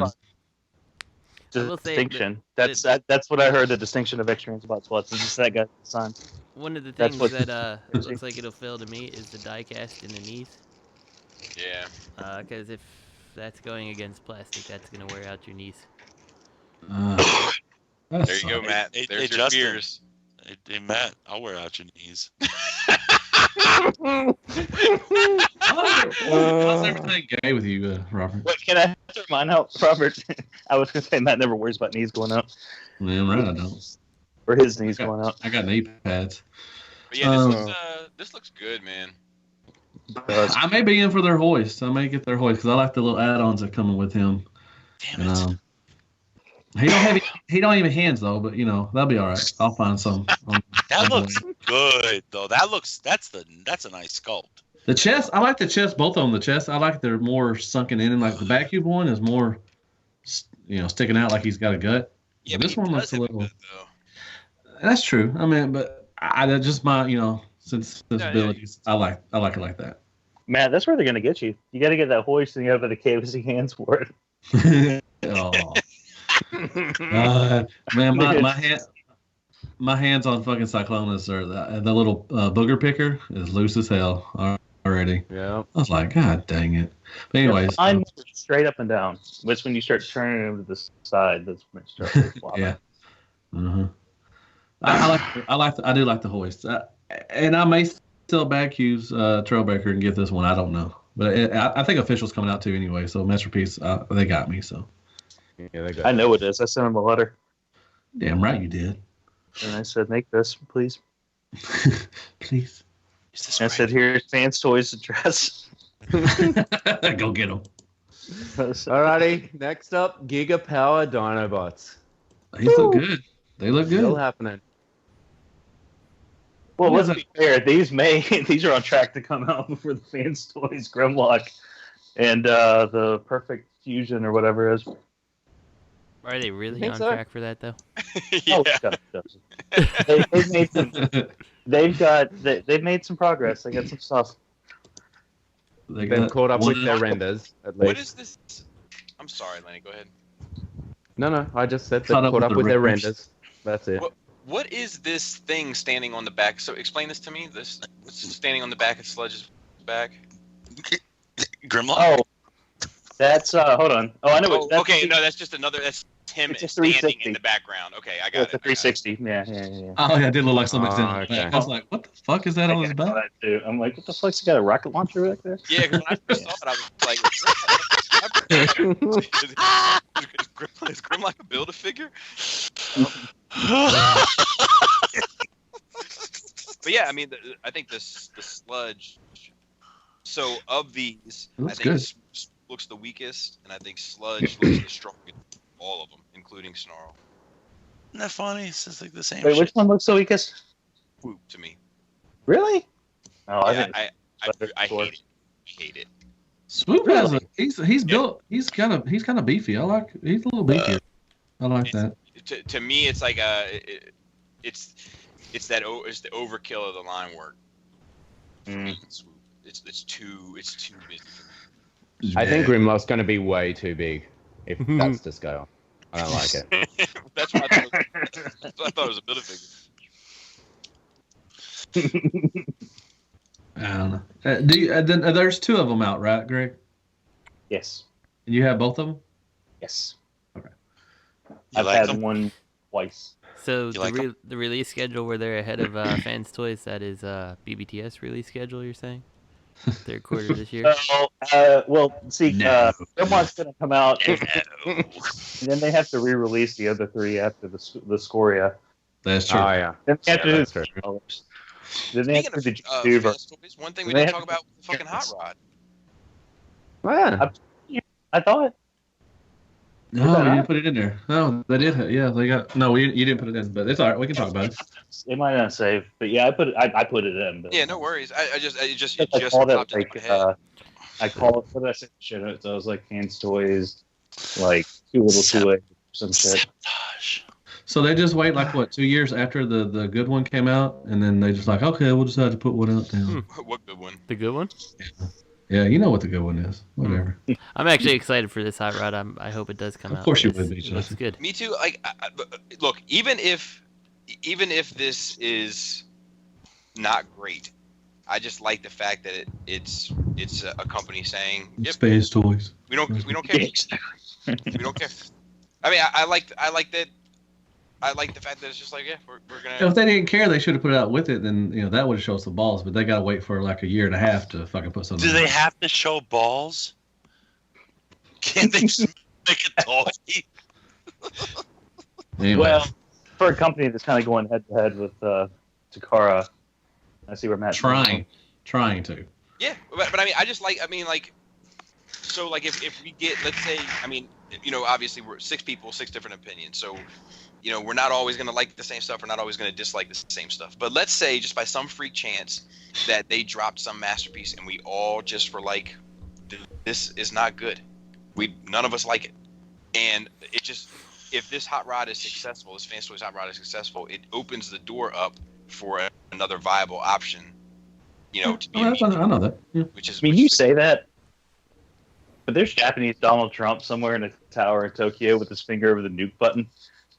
will say Distinction. That's what I heard. The distinction of X-Transbots was. It's just that guy design. one of the That's things what- that looks like it'll fail to me is the die cast in the knees. Yeah. Because if that's going against plastic, that's gonna wear out your knees. There you go, Matt. Hey, There's hey, your Justin. fears. Hey, Matt, I'll wear out your knees. How's everything gay with you, Robert? Wait, can I have to remind how Robert? I was gonna say Matt never worries about knees going out, Yeah, right. I don't. or his knees going out. I got knee pads. But yeah, this looks good, man. I may be in for their hoist. I may get their hoist because I like the little add-ons that come with him. Damn it. And, he don't even hands though, but that'll be all right. I'll find some. That looks good though. That's a nice sculpt. The chest. I like the chest. Both of them. The chest. I like they're more sunken in, and like the vacuum one is more, sticking out like he's got a gut. Yeah, But this but one he looks does a have little. good, though. That's true. I mean, but that's just my sensibilities. I like it like that. Matt, that's where they're gonna get you. You got to get that hoist, and you have the KFC hands for it. Oh. Man, my hands on fucking Cyclonus or the little booger picker is loose as hell already. Yeah. I was like, God dang it. But anyways, Mine straight up and down. It's when you start turning them to the side that's when it starts to flop. yeah. Uh-huh. I do like the hoist, and I may still back use Trailbreaker and get this one. I don't know, but I think Official's coming out too anyway. So Masterpiece, they got me. So Yeah, they got I know it is. I sent him a letter, damn right you did. and I said, "Make this, please." Please. And I said, "Here's Fanstoys address." Go get them. Alrighty, next up, Gigapower Dinobots. These look good. They look Still good. happening. Well, let's be fair. These are on track to come out before the Fanstoys Grimlock and the Perfect Fusion or whatever it is. Are they really Think on so? track for that though? Yeah. Oh, shut up. They've made some. They've made some progress. They got some stuff. They Been got caught up with one- their renders, at What least. is this? I'm sorry, Lenny. Go ahead. No, I just said they've Caught up caught with up the with their renders. renders. That's it. What is this thing standing on the back? So explain this to me. What's standing on the back of Sludge's back? Grimlock? Oh, that's hold on. Oh, I know. That's okay, no, that's just another. That's him It's a standing 360. in the background. Okay, I got It's a 360. Yeah. Oh yeah, it did look like something Oh, okay. okay. I was like, what the fuck is that on his back? That too. I'm like, what the fuck's he got a rocket launcher back there? Yeah, because when I first saw it, I was like, is Grim like a Build-A-Figure? But yeah, I mean, I think the Sludge. So of these, I think good. looks the weakest, and I think Sludge looks the strongest. All of them, including Snarl. Isn't that funny? It's just like the same Wait, shit. which one looks the weakest? Swoop to me. Really? Oh, Yeah, I I hate it. I hate it. Swoop has he's built. He's kind of beefy. He's a little beefier. I like that. To me, it's like it's the overkill of the line work. Swoop. It's too busy for me. I think Grimlock's going to be way too big, if that's to scale. I don't like it. That's what I thought it was a Build-A-Figure. I don't know. There's 2 of them out, right, Greg? Yes. And you have both of them? Yes. Okay. I've had one twice. So You like the release schedule where they're ahead of Fans Toys, that is BBTS release schedule, you're saying? 3rd quarter this year? Well, see, one's going to come out, and then they have to re-release the other 3 after the Scoria. That's true. Oh, yeah. Then they have to do that's the true. colors. Then they have to do the Speaking of G2 Fans Toys, one thing we didn't talk about was the fucking Hot Rod. Oh, yeah. I thought. No, you didn't put it in there. No, they did. Yeah, they got. No, you didn't put it in, but it's all right. We can talk about it. It might not save, but yeah, I put it in. But, Yeah, no worries. It just I popped called it into my head. I call it, what did I say? Shit, it was like Fans Toys, like too little too late, some shit. Sabotage. So they just wait like what 2 years after the good one came out, and then they just like, okay, we'll decide to put one out now. What good one? The good one? Yeah, you know what the good one is. Whatever. I'm actually excited for this Hot Rod. I hope it does come out. Of course you because would be, it looks Justin. good. Me too. Like, look, even if this is not great, I just like the fact that it's a company saying, "Yep, Space Toys. we don't care. We don't care." I mean, I like that. I like the fact that it's just like, yeah, we're gonna. If they didn't care, they should have put it out with it. Then that would show us the balls. But they gotta wait for like a year and a half to fucking put something. Do they have to show balls? Can't they just make a toy? Anyway. Well, for a company that's kind of going head to head with Takara, I see where Matt's trying to. Yeah, but I mean, so like if we get, let's say, I mean, obviously we're 6 people, 6 different opinions, so we're not always going to like the same stuff, we're not always going to dislike the same stuff, but let's say just by some freak chance that they dropped some masterpiece and we all just were like, this is not good, none of us like it, and it just, if this Hot Rod is successful, this Fanstoys Hot Rod is successful, it opens the door up for another viable option, to be I know that. Yeah. which is, I mean, you say that, but there's Japanese Donald Trump somewhere in a tower in Tokyo with his finger over the nuke button,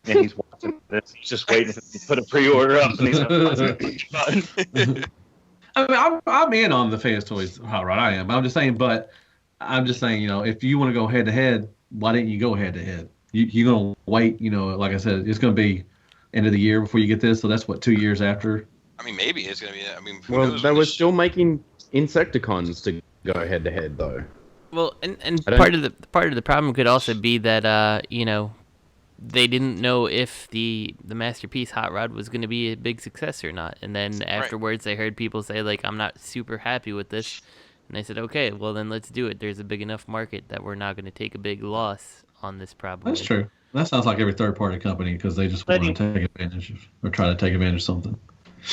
and he's watching this. He's just waiting to put a pre-order up, and he's like, button. I mean, I'm in on the Fanstoys Hot Rod. I am. I'm just saying, if you want to go head to head, why didn't you go head to head? You're gonna wait. Like I said, it's gonna be end of the year before you get this. So that's what 2 years after. I mean, maybe it's gonna be. I mean, who Well, knows they when were this- still making Insecticons to go head to head, though. Well, and part of the problem could also be that they didn't know if the masterpiece Hot Rod was going to be a big success or not, and then afterwards they heard people say like, I'm not super happy with this, and they said, okay, well then let's do it. There's a big enough market that we're not going to take a big loss on this problem. That's true. That sounds like every third-party company because they just want to take advantage of, or try to take advantage of something.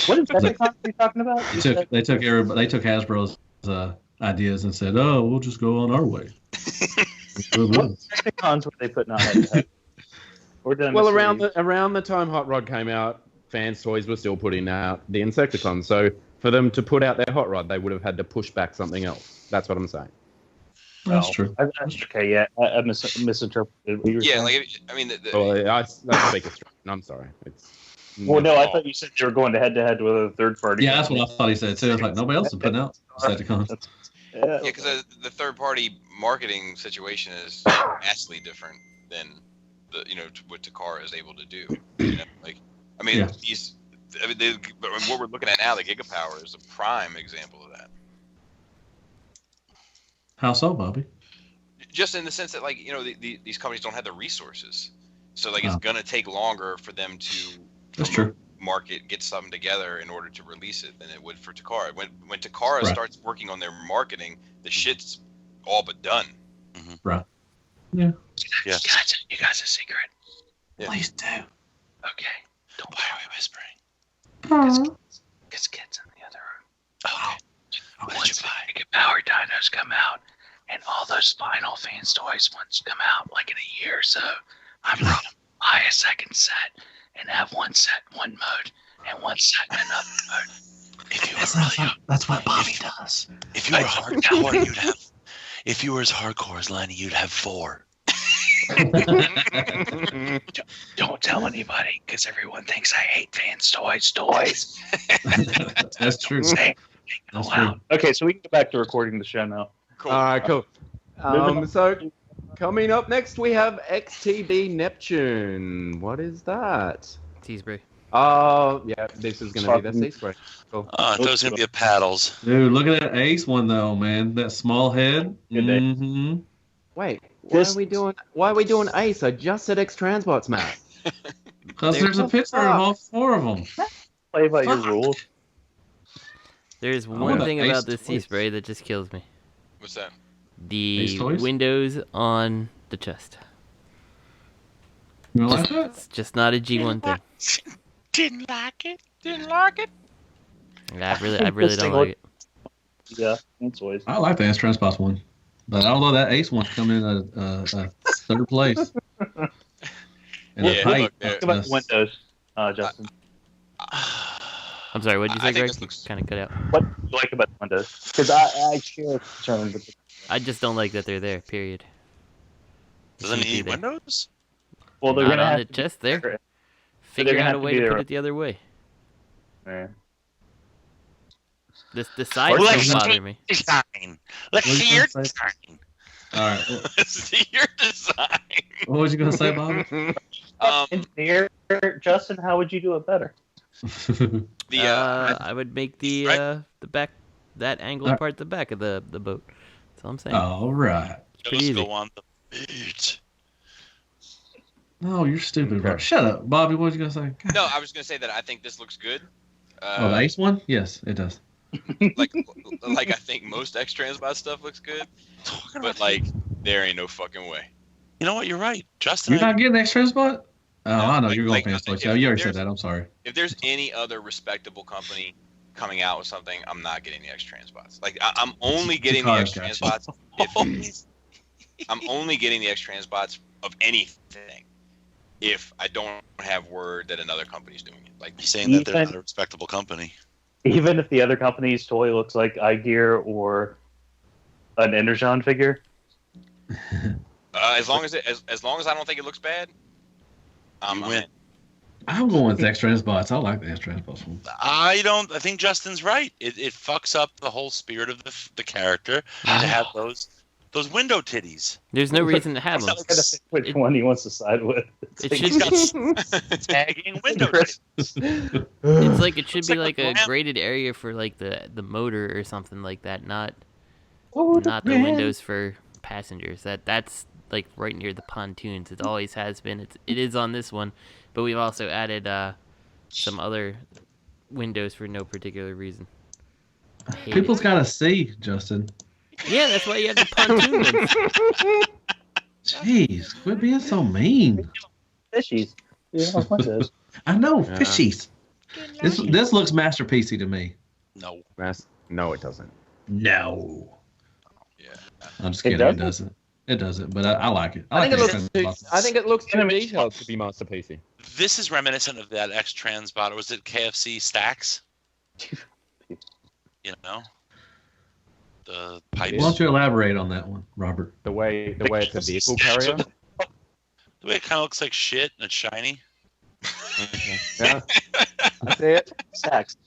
What is that are you talking about? They took Hasbro's ideas and said, "Oh, we'll just go on our way." What Insecticons were they putting on that? Well, around the time Hot Rod came out, Fans Toys were still putting out the Insecticons. So for them to put out their Hot Rod, they would have had to push back something else. That's what I'm saying. That's true. Okay, yeah, I misinterpreted what you were saying. like I mean, I speak Australian. I'm sorry. Well, no, I thought you said you were going head to head with a third party. Yeah, that's what I thought he said too. It's like nobody else is putting out Insecticons. Yeah, because the third party marketing situation is vastly different than what Takara is able to do. Like, I mean, what we're looking at now, the Gigapower is a prime example of that. How so, Bobby? Just in the sense that, like, these companies don't have the resources, so like it's gonna take longer for them to get something together in order to release it than it would for Takara. When Takara starts working on their marketing, the shit's all but done. Mm-hmm. Right. Yeah. Yeah. Can I tell you guys a secret? Yeah. Please do. Okay. Don't. Why are we whispering? Because kids in the other room. Okay. Once the Gigapower Dinos come out, and all those final Fanstoys ones come out, like in a year or so, I'm going to buy a second set and have one set in one mode and one set in another mode. If you were that's what Bobby does. If you were hardcore, you'd have. If you were as hardcore as Lenny, you'd have 4. Don't tell anybody, because everyone thinks I hate Fanstoys toys. That's true. That's true. Okay, so we can go back to recording the show now. Cool. All right, cool. So coming up next, we have XTB Neptune. What is that? Sea spray. Yeah, this is going to be the sea spray. Cool. I thought it was going to be a paddles. Dude, look at that Ace one though, man. That small head. Mm-hmm. Wait, why are we doing Ace? I just said X Transbots, Matt. Because there's a picture of all 4 of them. Play by your rules. There's one thing about this sea spray that just kills me. What's that? The windows on the chest. You don't like that? It's just not a G1 thing. Didn't like it. Yeah, I really don't like it. Yeah, that's always. I like the Ace Transpos one, but although that Ace one come in at 3rd place. And Yeah, height, look, Talk about the windows, Justin. I'm sorry, what did you say, I think Greg? this looks- Kind of cut out. What do you like about the windows? Because I share a concern with I just don't like that they're there, period. Doesn't it need windows? Well, they're Not gonna on have the to chest be there. Figure gonna out have a to way be to put there. it the other way. Yeah. The sides don't bother me. Design. Let's What see did your you say? design. All right. Let's see your design. What was you gonna say, Bobby? Engineer, Justin, how would you do it better? I would make the back, that angled part, the back of the boat. That's all I'm saying. All right. Pretty Just easy. go on the beach. No, you're stupid, bro. Shut up, Bobby. What was you gonna say? God. No, I was gonna say that I think this looks good. Oh, the Ace one? Yes, it does. like I think most X Transbot stuff looks good, but like there ain't no fucking way. You know what? You're right, Justin. You're not getting X Transpot? Oh, I know. like- You're going like, Fanstoys. if Yeah, you already said there's- that. I'm sorry. If there's any other respectable company coming out with something, I'm not getting the X Transbots. Like I'm only getting the X Gotcha. Transbots. I'm only getting the X Transbots of anything if I don't have word that another company's doing it. Like He's saying that they're not a respectable company. Even if the other company's toy looks like iGear or an Energon figure. as long as I don't think it looks bad, I'm in. I'm going with X Transbots. I like the X Transbots one. I think Justin's right. It fucks up the whole spirit of the character to have those window titties. There's no reason to have them. Which one he wants to side with? It should be tagging window titties. It's like it should be like a graded area for like the motor or something like that, not the windows for passengers. That's like right near the pontoons. It always has been. It is on this one, but we've also added some other windows for no particular reason. People's got to see, Justin. Yeah, that's why you have the pontoon ones. Jeez, quit being so mean. Fishies. I know, fishies. This looks masterpiecey to me. No. No, it doesn't. No. Yeah. I'm just kidding. It doesn't. It doesn't, but I like it. I think it looks too detailed to be masterpiecey. This is reminiscent of that X Transbot. Or was it KFC Stacks? You know? The pipes. Why don't you elaborate on that one, Robert? The way it's a vehicle carrier. The way it kind of looks like shit and it's shiny. Yeah. That's it. Stacks.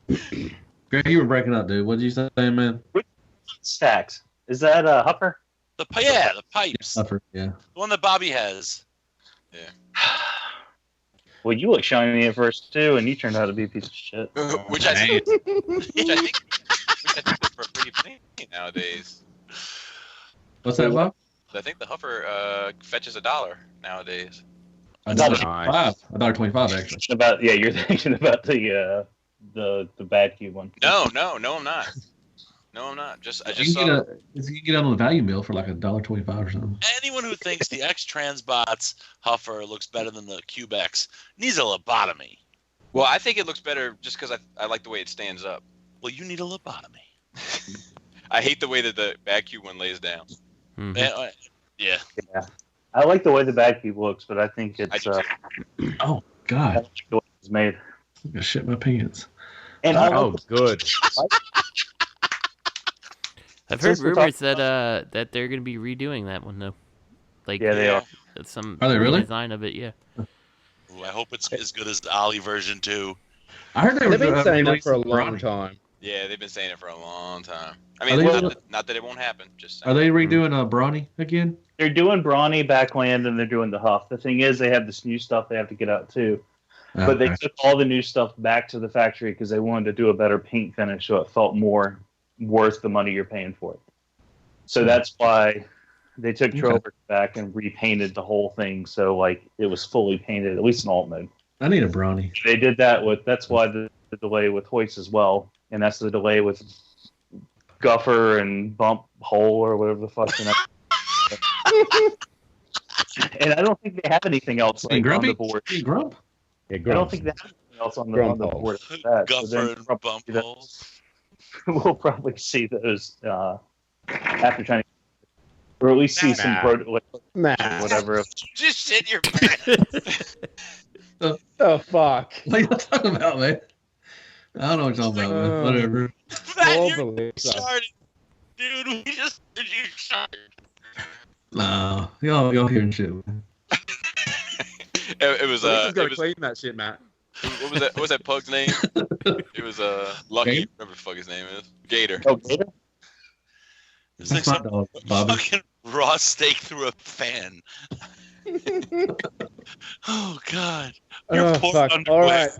Greg, you were breaking up, dude. What did you say, man? Stacks. Is that a Hupper? The pipes. Hupper, yeah. The one that Bobby has. Well, you look shiny at first too, and you turned out to be a piece of shit. Which I think is pretty penny nowadays. What's that, Bob? I think the Huffer fetches $1 nowadays. $1.25. $1.25 actually. You're thinking about the bad cube one. No, I'm not. No, I'm not. I just saw. You can get it on the value mill for like $1.25 or something. Anyone who thinks the X-Transbots Huffer looks better than the Cube X needs a lobotomy. Well, I think it looks better just because I like the way it stands up. Well, you need a lobotomy. I hate the way that the bad cube one lays down. Mm-hmm. Yeah. I like the way the bad cube looks, but I think it's. Oh God! I like the way it's made. I'm gonna shit my pants. And good. I've heard rumors that they're going to be redoing that one though. Like, yeah, they are. Some Are they really? design of it, yeah. Ooh, I hope it's as good as the Ollie version 2. I heard They've been saying that for a long time. Yeah, they've been saying it for a long time. I mean, not that it won't happen. Just saying. Are they redoing Brawny again? They're doing Brawny, Backland, and they're doing the Huff. The thing is, they have this new stuff they have to get out too. Okay. But they took all the new stuff back to the factory because they wanted to do a better paint finish, so it felt more worth the money you're paying for it. So that's why they took Trover back and repainted the whole thing, so like it was fully painted, at least in alt mode. I need a Brawny. They did that with. That's why the delay with Hoist as well, and that's the delay with Guffer and Bump Hole or whatever the fuck. And I don't think they have anything else like, on the board. Grump? Yeah, I don't think they have anything else on the board. That. Guffer and Bump Holes. We'll probably see those after Chinese, or at least see some whatever. Just shit your pants. Oh fuck! What are you talking about, man? I don't know what you're talking about, man. Whatever. You're started, dude. We just did you start. No, y'all hearing shit. Man. It was gotta clean that shit, Matt. What was that pug's name? It was Lucky. Gator? Whatever the fuck his name is. Gator. Oh, Gator. It's like some fucking raw steak through a fan. Oh God. Oh fuck! All right.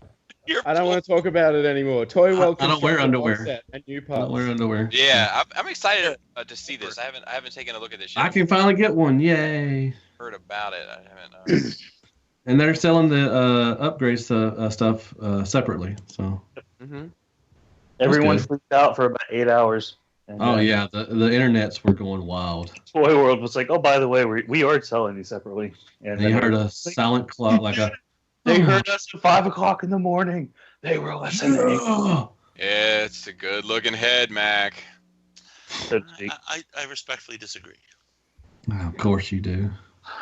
I don't want to talk about it anymore. ToyWorld. I don't wear underwear. And new I parts. don't wear underwear. Yeah, I'm excited to see this. I haven't taken a look at this yet. I can finally get one. Yay! Heard about it. I haven't. And they're selling the upgrades stuff separately. So. Mm-hmm. Everyone freaked out for about 8 hours. And, yeah, the internets were going wild. ToyWorld was like, "Oh, by the way, we are selling these separately." And they heard a silent clock, like a. They heard us at 5 o'clock in the morning. They were listening. Yeah, it's a good-looking head, Mac. I respectfully disagree. Oh, of course you do.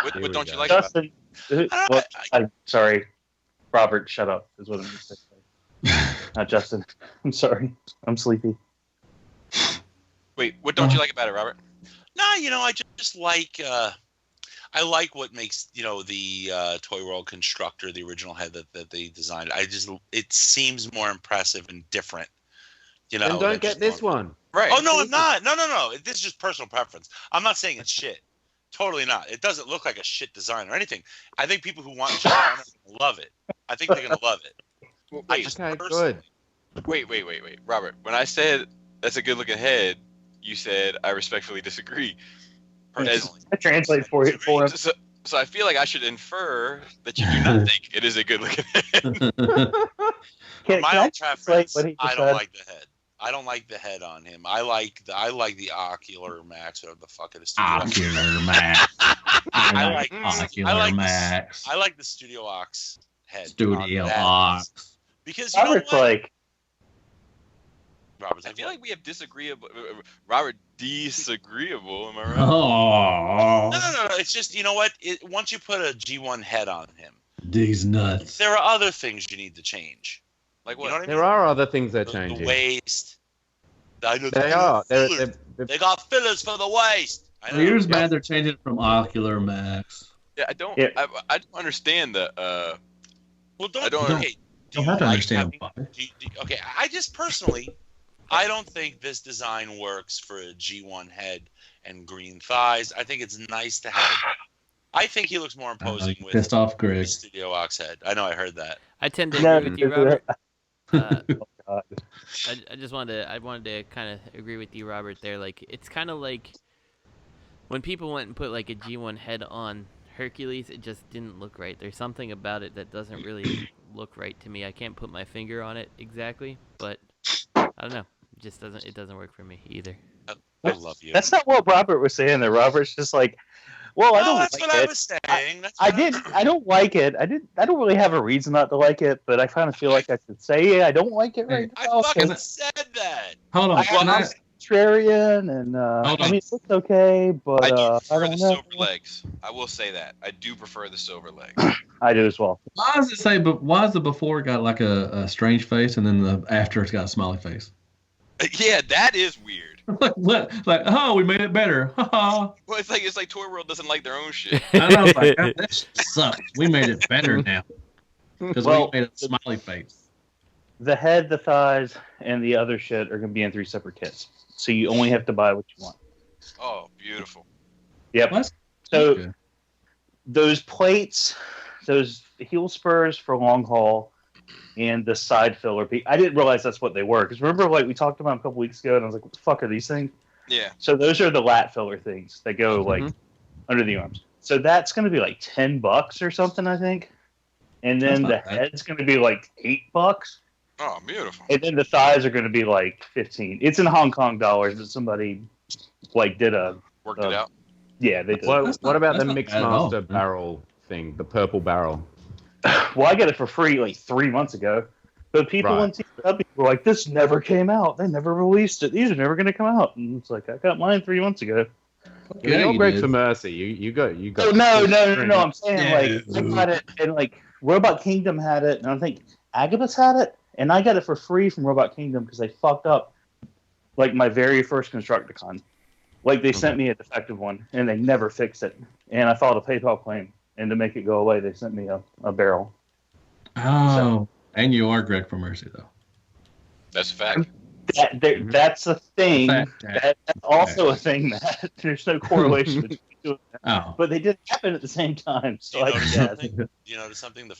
What don't you like Justin, about it? Sorry, Robert, shut up, is what I'm going to say. Not Justin. I'm sorry. I'm sleepy. Wait, what don't you like about it, Robert? No, I just like... I like what makes the ToyWorld Constructor, the original head that they designed. It seems more impressive and different. And don't get this one. Right. Oh no, I'm not. No. This is just personal preference. I'm not saying it's shit. Totally not. It doesn't look like a shit design or anything. I think people who want to love it. I think they're gonna love it. Good. Wait, Robert. When I said that's a good looking head, you said I respectfully disagree. I translate for you. So I feel like I should infer that you do not think it is a good looking head. For my own preference, I don't like the head. I don't like the head on him. I like the Ocular Max, whatever the fuck it is. Ocular Max. I like the Studio Ox head. Studio Ox. Because Robert's like. I feel like we have disagreeable. Robert disagreeable. Am I right? Oh. No. It's just what? Once you put a G1 head on him, these nuts. There are other things you need to change. Like what? I mean? There are other things they're changing. The waist. I know they are. They got fillers for the waist. Here's bad. They're changing it from Ocular Max. Yeah, I don't. Yeah. I don't understand the. Well, don't have to understand why. Okay, I just personally. I don't think this design works for a G1 head and green thighs. I think it's nice to have I think he looks more imposing with pissed off Greg. the Studio Ox head. I know, I heard that. I tend to agree with you, Robert. I just wanted to kind of agree with you, Robert. There, like it's kind of like when people went and put like a G1 head on Hercules, it just didn't look right. There's something about it that doesn't really look right to me. I can't put my finger on it exactly, but I don't know. It doesn't work for me either. I love you. That's not what Robert was saying. There, Robert's just like, well, I don't. That's like what it. I was saying. I don't like it. I don't really have a reason not to like it, but I kind of feel like I should say I don't like it right now. I fucking said that. Hold on. I'm contrarian, and I mean, it's okay, but I do I prefer don't the know. silver legs. I will say that. I do prefer the silver legs. I do as well. Why does it say? But why is the before got like a strange face, and then the after it's got a smiley face? Yeah, that is weird. Like what? Like, oh, we made it better. Well, it's like ToyWorld doesn't like their own shit. I know. It's like, God, that shit sucks. We made it better now because we made a smiley face. The head, the thighs, and the other shit are going to be in 3 separate kits, so you only have to buy what you want. Oh, beautiful. Yep. So those plates, those heel spurs for long haul, and the side filler. I didn't realize that's what they were. Because remember, like we talked about them a couple weeks ago, and I was like, "What the fuck are these things?" Yeah. So those are the lat filler things that go like under the arms. So that's going to be like $10 or something, I think. And then the head's going to be like $8. Oh, beautiful. And then the thighs are going to be like 15. It's in Hong Kong dollars, but somebody like did worked it out. Yeah, they did. What about the Mixmaster barrel thing, the purple barrel? Well, I got it for free like 3 months ago, but people in TW were like, "This never came out. They never released it. These are never going to come out." And it's like, I got mine 3 months ago. You're not great for mercy. You got. Oh, no. I'm saying like I got it, and like Robot Kingdom had it, and I think Agabus had it, and I got it for free from Robot Kingdom because they fucked up like my very first Constructicon. Like they sent me a defective one, and they never fixed it, and I filed a PayPal claim. And to make it go away, they sent me a barrel. Oh, and you are Greg for Mercy, though. That's a fact. That's a thing. That's also a thing that there's no correlation between the two of them. But they did happen at the same time. So I guess. You notice something? The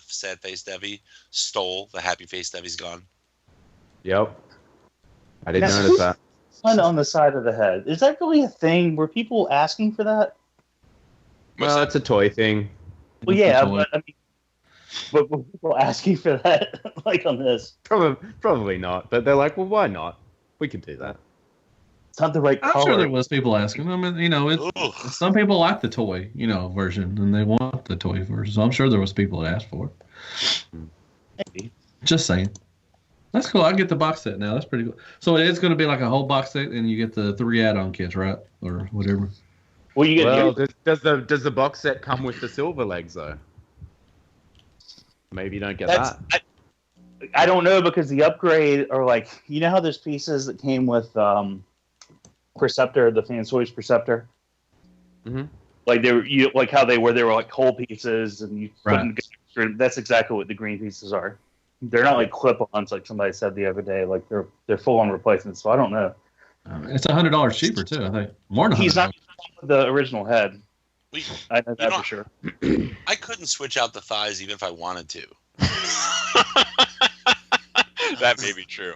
sad face Devi stole the happy face Devi's gone. Yep. I didn't notice that. On the side of the head. Is that really a thing? Were people asking for that? Well, it's a toy thing. Well, yeah, but I mean, but were people asking for that, like on this? Probably not. But they're like, well, why not? We could do that. It's not the right color. I'm sure there was people asking. I mean, some people like the toy, version, and they want the toy version. So I'm sure there was people that asked for it. Maybe. Just saying. That's cool. I get the box set now. That's pretty cool. So it is going to be like a whole box set, and you get the 3 add-on kits, right, or whatever. Well, does the box set come with the silver legs though? Maybe you don't get that. I don't know because the upgrade are like how there's pieces that came with Perceptor, the Fanstoys Perceptor. Mm-hmm. Like they were how they were like whole pieces and you couldn't get. That's exactly what the green pieces are. They're not like clip-ons like somebody said the other day. Like they're full-on replacements. So I don't know. It's $100 cheaper too. I think more than $100. He's not the original head. I know that for sure. I couldn't switch out the thighs even if I wanted to. That may be true.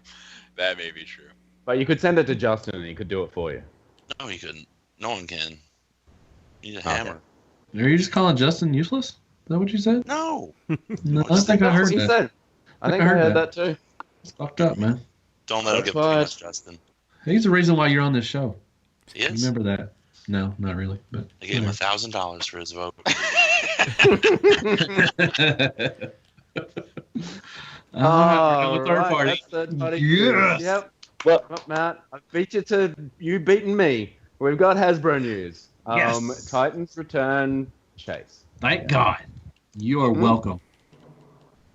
But you could send it to Justin and he could do it for you. No, he couldn't. No one can. You need a hammer. Are you just calling Justin useless? Is that what you said? No. No, I think I heard that. Said. I think I heard that too. It's fucked up, man. Don't let him get between us, Justin. He's the reason why you're on this show. He is? Remember that? No, not really. But I gave him $1,000 for his vote. Third party. Yes. Yep. Well, Matt, I beat you to you beating me. We've got Hasbro news. Yes. Titans return Chase. Thank God. You are welcome,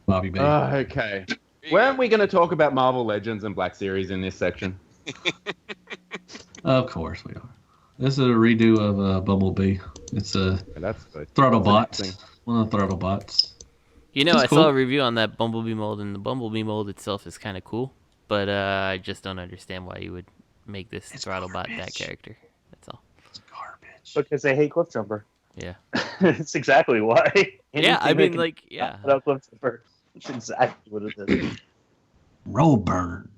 Bobby Baby. Okay. Weren't we going to talk about Marvel Legends and Black Series in this section? Of course we are. This is a redo of Bumblebee. It's a Throttlebots. One of the Throttlebots. I saw a review on that Bumblebee mold, and the Bumblebee mold itself is kind of cool, but I just don't understand why you would make this Throttlebot that character. That's all. It's garbage. Because they hate Cliff Jumper. Yeah. It's exactly why. Yeah, I mean, like, yeah. Cliff Jumper. That's exactly what it is. Road burn.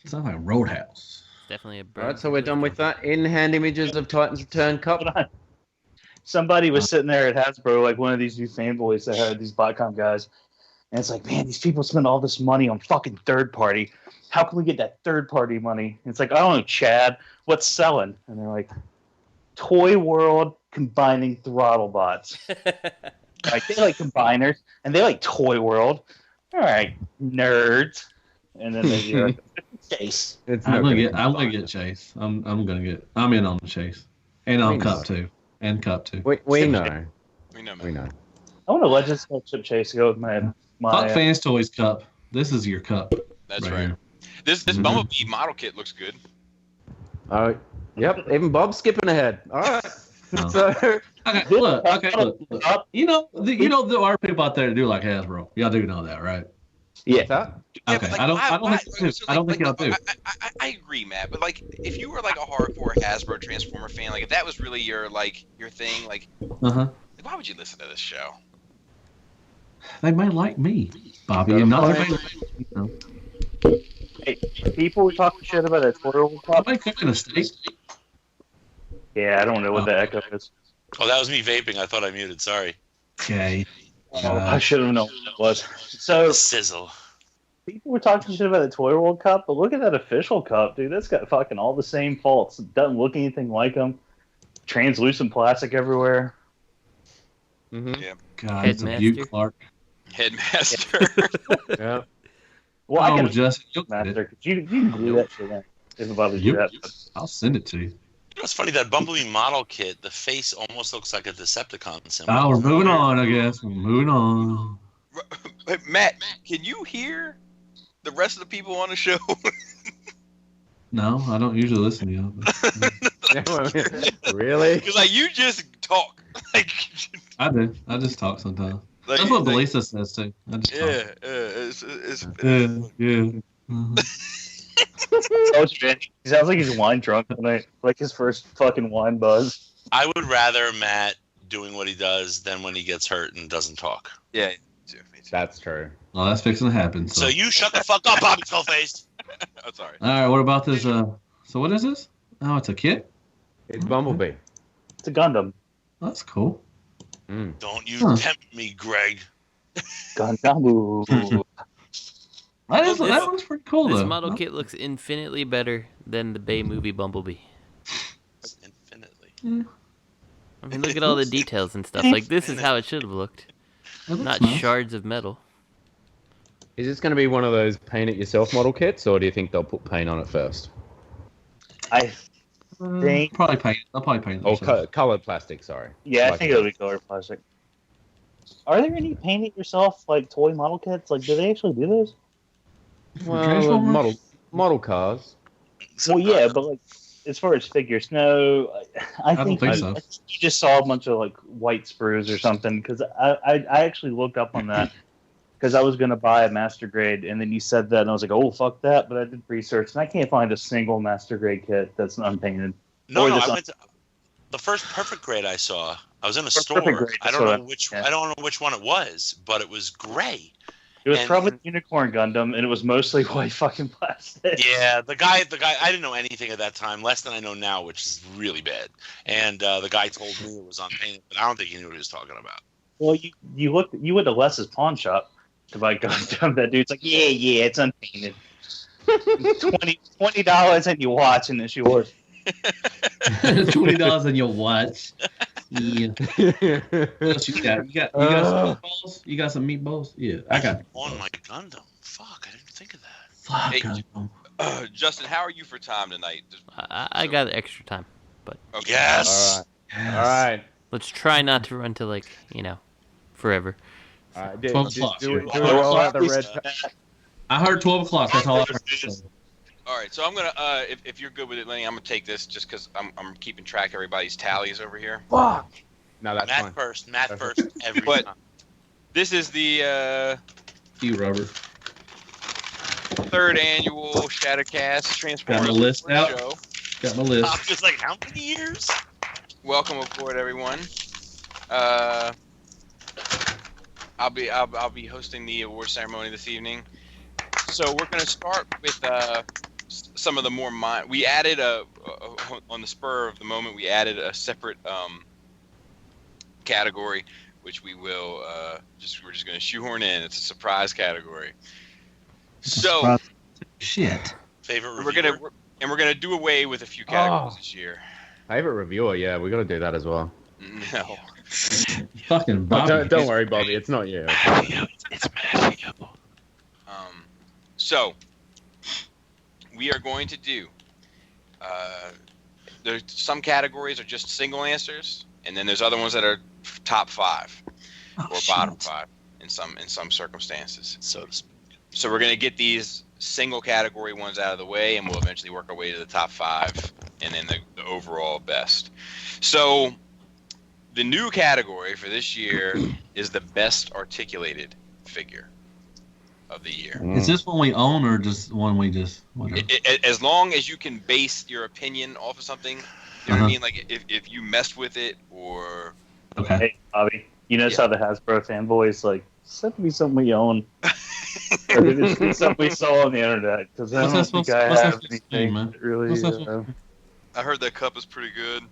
Sounds like Roadhouse. Definitely a burn. All right, so we're done with that. In-hand images of Titans Return Cup. Somebody was sitting there at Hasbro, like one of these new fanboys that had these BotCon guys, and it's like, man, these people spend all this money on fucking third party. How can we get that third party money? And it's like, I don't know, Chad, what's selling? And they're like, ToyWorld combining throttle bots. Like they like combiners, and they like ToyWorld. All right, nerds. And then they like, Chase. I'm gonna get Chase. I'm in on the Chase, and on Cup too, and Cup too. We know. We know. We know. I want to Legends Chip Chase to go with my Fuck Fanstoys Cup. This is your cup. That's right. This Bumblebee model kit looks good. Oh, yep. Even Bob's skipping ahead. All right. So okay, look. You know, there are people out there that do like Hasbro. Y'all do know that, right? Yeah. Okay. Like, I don't think y'all do. I agree, Matt. But like, if you were like a hardcore Hasbro Transformer fan, like if that was really your thing, like, why would you listen to this show? They might like me, Bobby, and not everybody. Hey, people were talking shit about that ToyWorld Cup. Am I cooking a steak? Yeah, I don't know what the echo is. Oh, that was me vaping. I thought I muted. Sorry. Okay. I should have known what it was. So Sizzle. people were talking shit about the ToyWorld Cup, but look at that official cup, dude. That's got fucking all the same faults. It doesn't look anything like them. Translucent plastic everywhere. Mm-hmm. Yeah. God, it's a Butte Clark. Headmaster. Yeah. Well, I can Justin, Master, you can do that shit in. If it bothers you. I'll send it to you. You know, it's funny that Bumblebee model kit. The face almost looks like a Decepticon symbol. Oh, we're moving on, I guess. We're moving on. Matt, can you hear the rest of the people on the show? No, I don't usually listen to you. Really? Because like you just talk. Like I do. I just talk sometimes. Like, that's what Belisa says too. I just talk. Yeah. He sounds like he's wine drunk tonight. Like his first fucking wine buzz. I would rather Matt doing what he does than when he gets hurt and doesn't talk. Yeah, me too. That's true. Well, that's fixing to happen. So you shut the fuck up, Bobby Skullface. I'm sorry. All right, what about this? So what is this? Oh, it's a kit? It's Bumblebee. It's a Gundam. That's cool. Don't you tempt me, Greg. Gundam. That looks pretty cool, though. This model kit looks infinitely better than the Bay movie Bumblebee. Infinitely. Yeah. I mean, look at all the details and stuff. Like, this is how it should have looked. Not nice. shards of metal. Is this going to be one of those paint-it-yourself model kits, or do you think they'll put paint on it first? I think... Probably paint. They'll probably paint it. Oh, colored plastic, sorry. Yeah, I think it'll be colored plastic. Are there any paint-it-yourself, like, toy model kits? Like, do they actually do those? Well, model cars. Well, yeah, but, like, as far as figures, no. I think so. You just saw a bunch of, like, white sprues or something, because I actually looked up on that. Because I was going to buy a master grade, and then you said that, and I was like, oh, fuck that. But I did research, and I can't find a single master grade kit that's unpainted. No, I went to the first perfect grade I saw. I was in a store. I don't know which one it was, but it was gray. It was probably Unicorn Gundam, and it was mostly white fucking plastic. Yeah, the guy, I didn't know anything at that time, less than I know now, which is really bad. And the guy told me it was unpainted, but I don't think he knew what he was talking about. Well, you went to Les's pawn shop to buy Gundam. That dude's like, yeah, it's unpainted. $20 and you watch, and it's yours. $20 and you watch. Yeah. What else you got? You got some meatballs? You got some meatballs? Yeah, I got. On my Gundam. Fuck, I didn't think of that. Fuck. Hey, Justin, how are you for time tonight? I got extra time, but okay. Yes. All right. Let's try not to run to forever. All right. 12 o'clock. I heard 12 o'clock. That's all I heard. All right, so I'm gonna, if you're good with it, Lenny, I'm gonna take this just because I'm keeping track of everybody's tallies over here. Fuck. No, that's Matt fine. first. Matt first. Every But time. this is the You, Robert. third annual Shattercast Transformers Got my list out. show. Got my list. I'm just like, how many years? welcome aboard, everyone. I'll be hosting the award ceremony this evening. So we're going to start with some of the more we added on the spur of the moment. We added a separate category, which we will we're just going to shoehorn in. It's a surprise category. So shit. Favorite we're reviewer? we're gonna do away with a few categories this year. Favorite reviewer, yeah, we got to do that as well. No. Fucking Bobby. Don't worry, Bobby. It's not you. It's Matthew. So we are going to do. There's some categories are just single answers, and then there's other ones that are top 5 or bottom 5 in some circumstances. So to speak. So we're going to get these single category ones out of the way, and we'll eventually work our way to the top 5 and then the overall best. So the new category for this year is the best articulated figure of the year. Is this one we own or just one we just whatever? As long as you can base your opinion off of something, you know what I mean? Like if you messed with it or... Okay. Hey, Bobby, you notice how the Hasbro fanboys like, send me something we own. Or it's something we saw on the internet, because I don't think I have anything that really... I heard that cup is pretty good.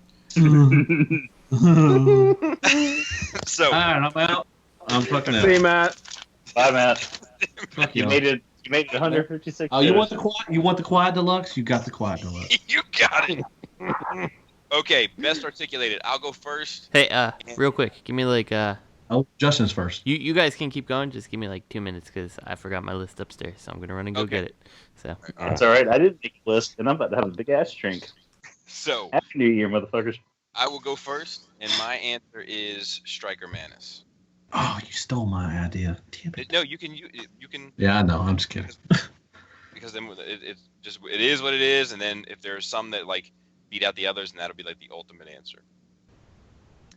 So... All right, I'm out. I'm fucking out. See you, Matt. Bye, Matt. Fuck You made it 156. Oh, you want the quad? You want the quad deluxe? You got the quad deluxe. You got it. Okay, best articulated. I'll go first. Hey, real quick, give me like Oh, Justin's first. You guys can keep going. Just give me like 2 minutes because I forgot my list upstairs, so I'm gonna run and go get it. So That's all right. I didn't make a list, and I'm about to have a big ass drink. So Happy New Year, motherfuckers. I will go first, and my answer is Striker Manus. Oh, you stole my idea. Damn it. No, you can. Yeah, I know. I'm just kidding. Because then it is what it is, and then if there's some that like beat out the others, and that'll be like the ultimate answer.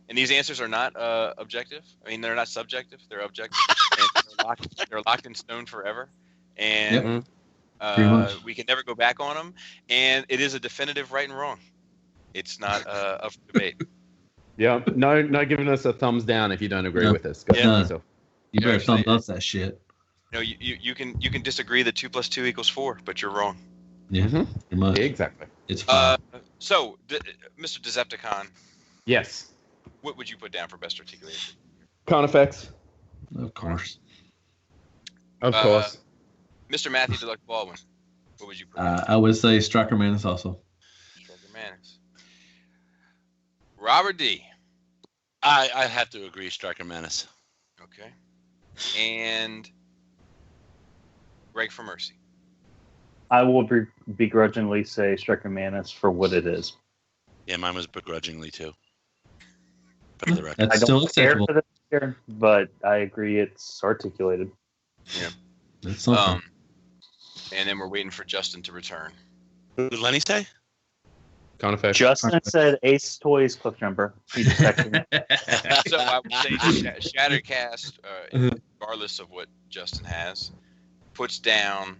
And these answers are not objective. I mean, they're not subjective. They're objective. And they're locked in stone forever. And we can never go back on them. And it is a definitive right and wrong. It's not up for debate. Yeah, no giving us a thumbs down if you don't agree with us. Go You better thumbs up that shit. No, you can disagree that 2 + 2 = 4, but you're wrong. Yeah, pretty much. Exactly. It's fine. So, Mr. Decepticon. Yes. What would you put down for best articulated? Conifex. Of course. Of course. Mr. Matthew Deluxe Baldwin. What would you put down? I would say Striker Manus also. Striker Manus. Robert D. I have to agree, Striker Manus. Okay. And Greg for Mercy. I will begrudgingly say Striker Manus for what it is. Yeah, mine was begrudgingly too. For the record. That's I still don't care acceptable. for this here, but I agree it's articulated. Yeah. That's something. And then we're waiting for Justin to return. What did Lenny say? Conifex. Justin said Ace Toys Cliff Jumper. He just texted me. So I would say Shattercast, regardless of what Justin has, puts down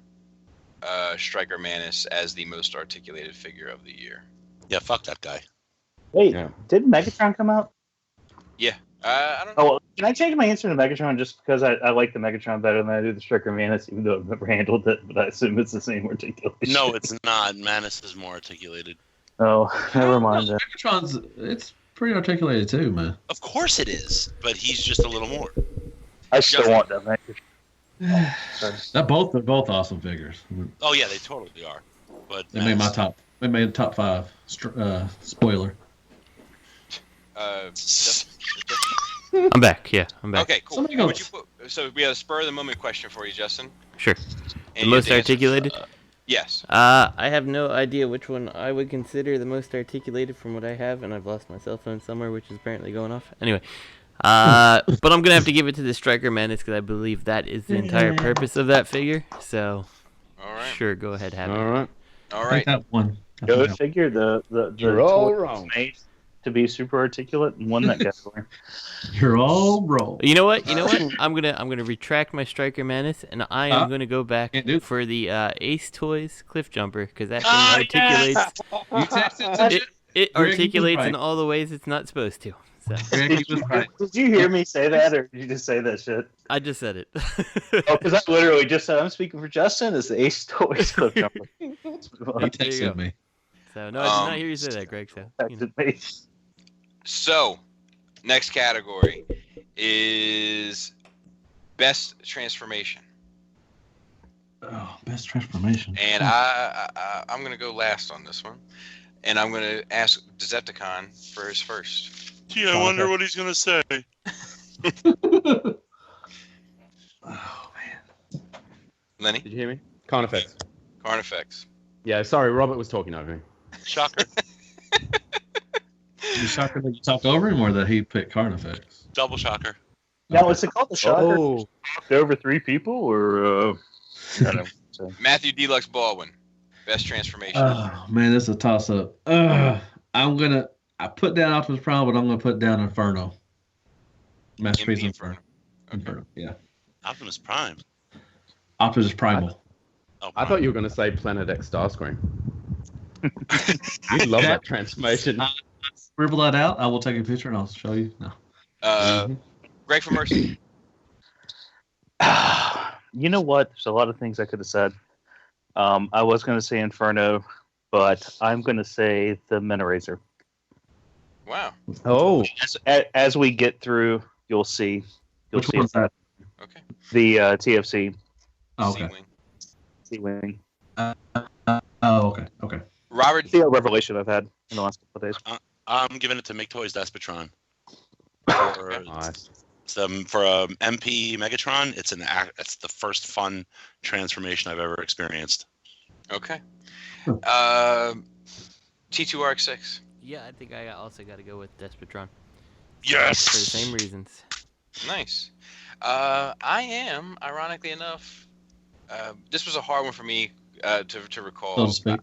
Striker Manus as the most articulated figure of the year. Yeah, fuck that guy. Wait, did Megatron come out? Yeah. I don't know. Oh, well, can I change my answer to Megatron just because I like the Megatron better than I do the Striker Manus, even though I've never handled it, but I assume it's the same articulation. No, it's not. Manus is more articulated. Oh, never mind that. Megatron's, it's pretty articulated too, man. Of course it is, but he's just a little more. I still want that Megatron. They're both awesome figures. Oh yeah, they totally are. But They made my top. They made top 5. Spoiler. I'm back. Yeah, I'm back. Okay, cool. Somebody Would goes- you so we have a spur of the moment question for you, Justin. Sure. And The you most have to answer- articulated? Yes. I have no idea which one I would consider the most articulated from what I have, and I've lost my cell phone somewhere, which is apparently going off. Anyway, but I'm gonna have to give it to the Striker Manus because I believe that is the entire purpose of that figure. So, all right. Sure, go ahead, have it. All right. All right. That one. Go figure the You're all toy wrong. was made to be super articulate and won that category. You're all wrong. You know what? I'm gonna retract my Striker Manus, and I am gonna go back for the Ace Toys Cliff Jumper because that thing articulates. You texted to It articulates in all the ways it's not supposed to. So. Did you hear me say that, or did you just say that shit? I just said it. Because I literally just said I'm speaking for Justin. It's the Ace Toys clip number. He texted me. So no, I did not hear you say that, Greg. So, So, next category is best transformation. Oh, best transformation. And I'm gonna go last on this one, and I'm gonna ask Decepticon for his first. Gee, I wonder what he's gonna say. Oh man. Lenny? Did you hear me? Carnifex. Carnifex. Yeah, sorry, Robert was talking over me. Shocker. You shocker that you talked over him, or that he picked Carnifex? Double shocker. Now, is it called the shocker? Oh. Talked over 3 people, or I don't know. So. Matthew Deluxe Baldwin. Best transformation. Oh man, that's a toss up. I put down Optimus Prime, but I'm gonna put down Inferno. Masterpiece Inferno. Inferno. Yeah. Optimus Prime. Optimus Primal. I thought you were going to say Planet X Starscream. You love that transformation. Scribble that out. I will take a picture and I'll show you. No. Greg for Mercy. You know what? There's a lot of things I could have said. I was going to say Inferno, but I'm going to say the Menerazer. Wow. Oh. As we get through, you'll see. Which one's that? Okay. The TFC. Oh, okay. C-Wing. Okay. Okay. Robert. The revelation I've had in the last couple of days. I'm giving it to Make Toys Despotron. For MP Megatron, it's the first fun transformation I've ever experienced. Okay. T2RX6. Yeah, I think I also got to go with Despotron. Yes! For the same reasons. Nice. I am, ironically enough, this was a hard one for me to recall. So to speak.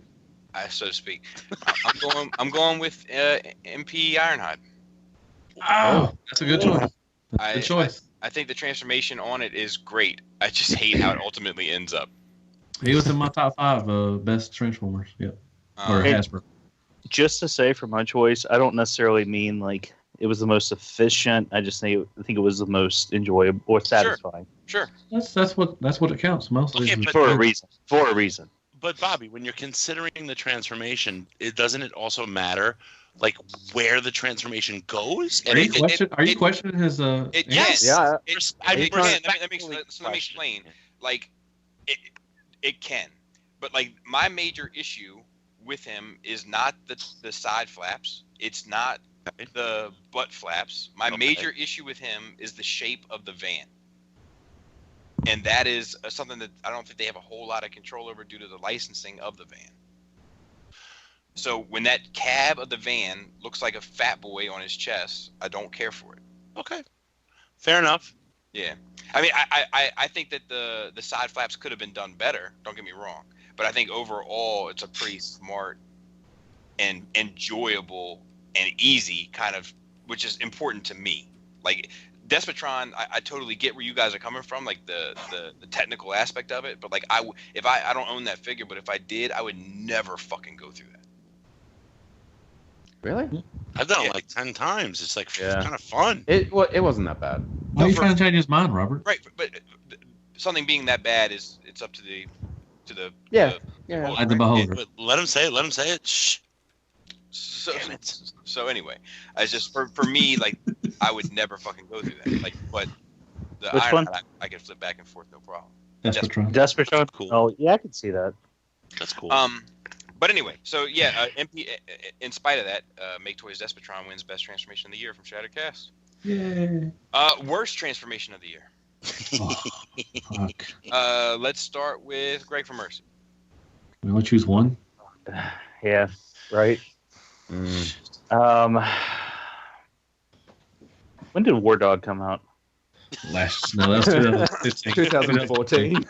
So to speak. I'm going with MP Ironhide. Oh, that's a good choice. That's a good choice. I think the transformation on it is great. I just hate how it ultimately ends up. He was in my top 5 best Transformers. Yep. Or Hasbro. Just to say, for my choice, I don't necessarily mean like it was the most efficient. I think it was the most enjoyable or satisfying. Sure. That's what it counts mostly. Okay, For a reason. But Bobby, when you're considering the transformation, doesn't it also matter like where the transformation goes? Are you questioning his? Yes. Yeah. Let me explain. Like, it can, but like my major issue with him is not the side flaps. It's not the butt flaps. My major issue with him is the shape of the van. And that is something that I don't think they have a whole lot of control over due to the licensing of the van. So when that cab of the van looks like a fat boy on his chest, I don't care for it. Okay. Fair enough. Yeah. I mean, I think that the side flaps could have been done better. Don't get me wrong. But I think overall it's a pretty smart and enjoyable and easy kind of, which is important to me. Like Despotron, I totally get where you guys are coming from, like the technical aspect of it. But like I don't own that figure, but if I did, I would never fucking go through that. Really? I've done it like 10 times. It's like kind of fun. It wasn't that bad. Why are you trying to change his mind, Robert? Right, but something being that bad it's up to the the beholder. But let him say it. Shh. So anyway, I just for me, like I would never fucking go through that. Like, but the Which Iron one? I can flip back and forth, no problem. Despotron. Cool. Oh yeah, I can see that. That's cool. But anyway, so yeah, MP. In spite of that, Make Toys Despotron wins Best Transformation of the Year from Shattered Cast. Yay. Worst Transformation of the Year. Fuck. Let's start with Greg for Mercy. We only choose one. Yeah. Right. When did War Dog come out? That's 2015. 2014.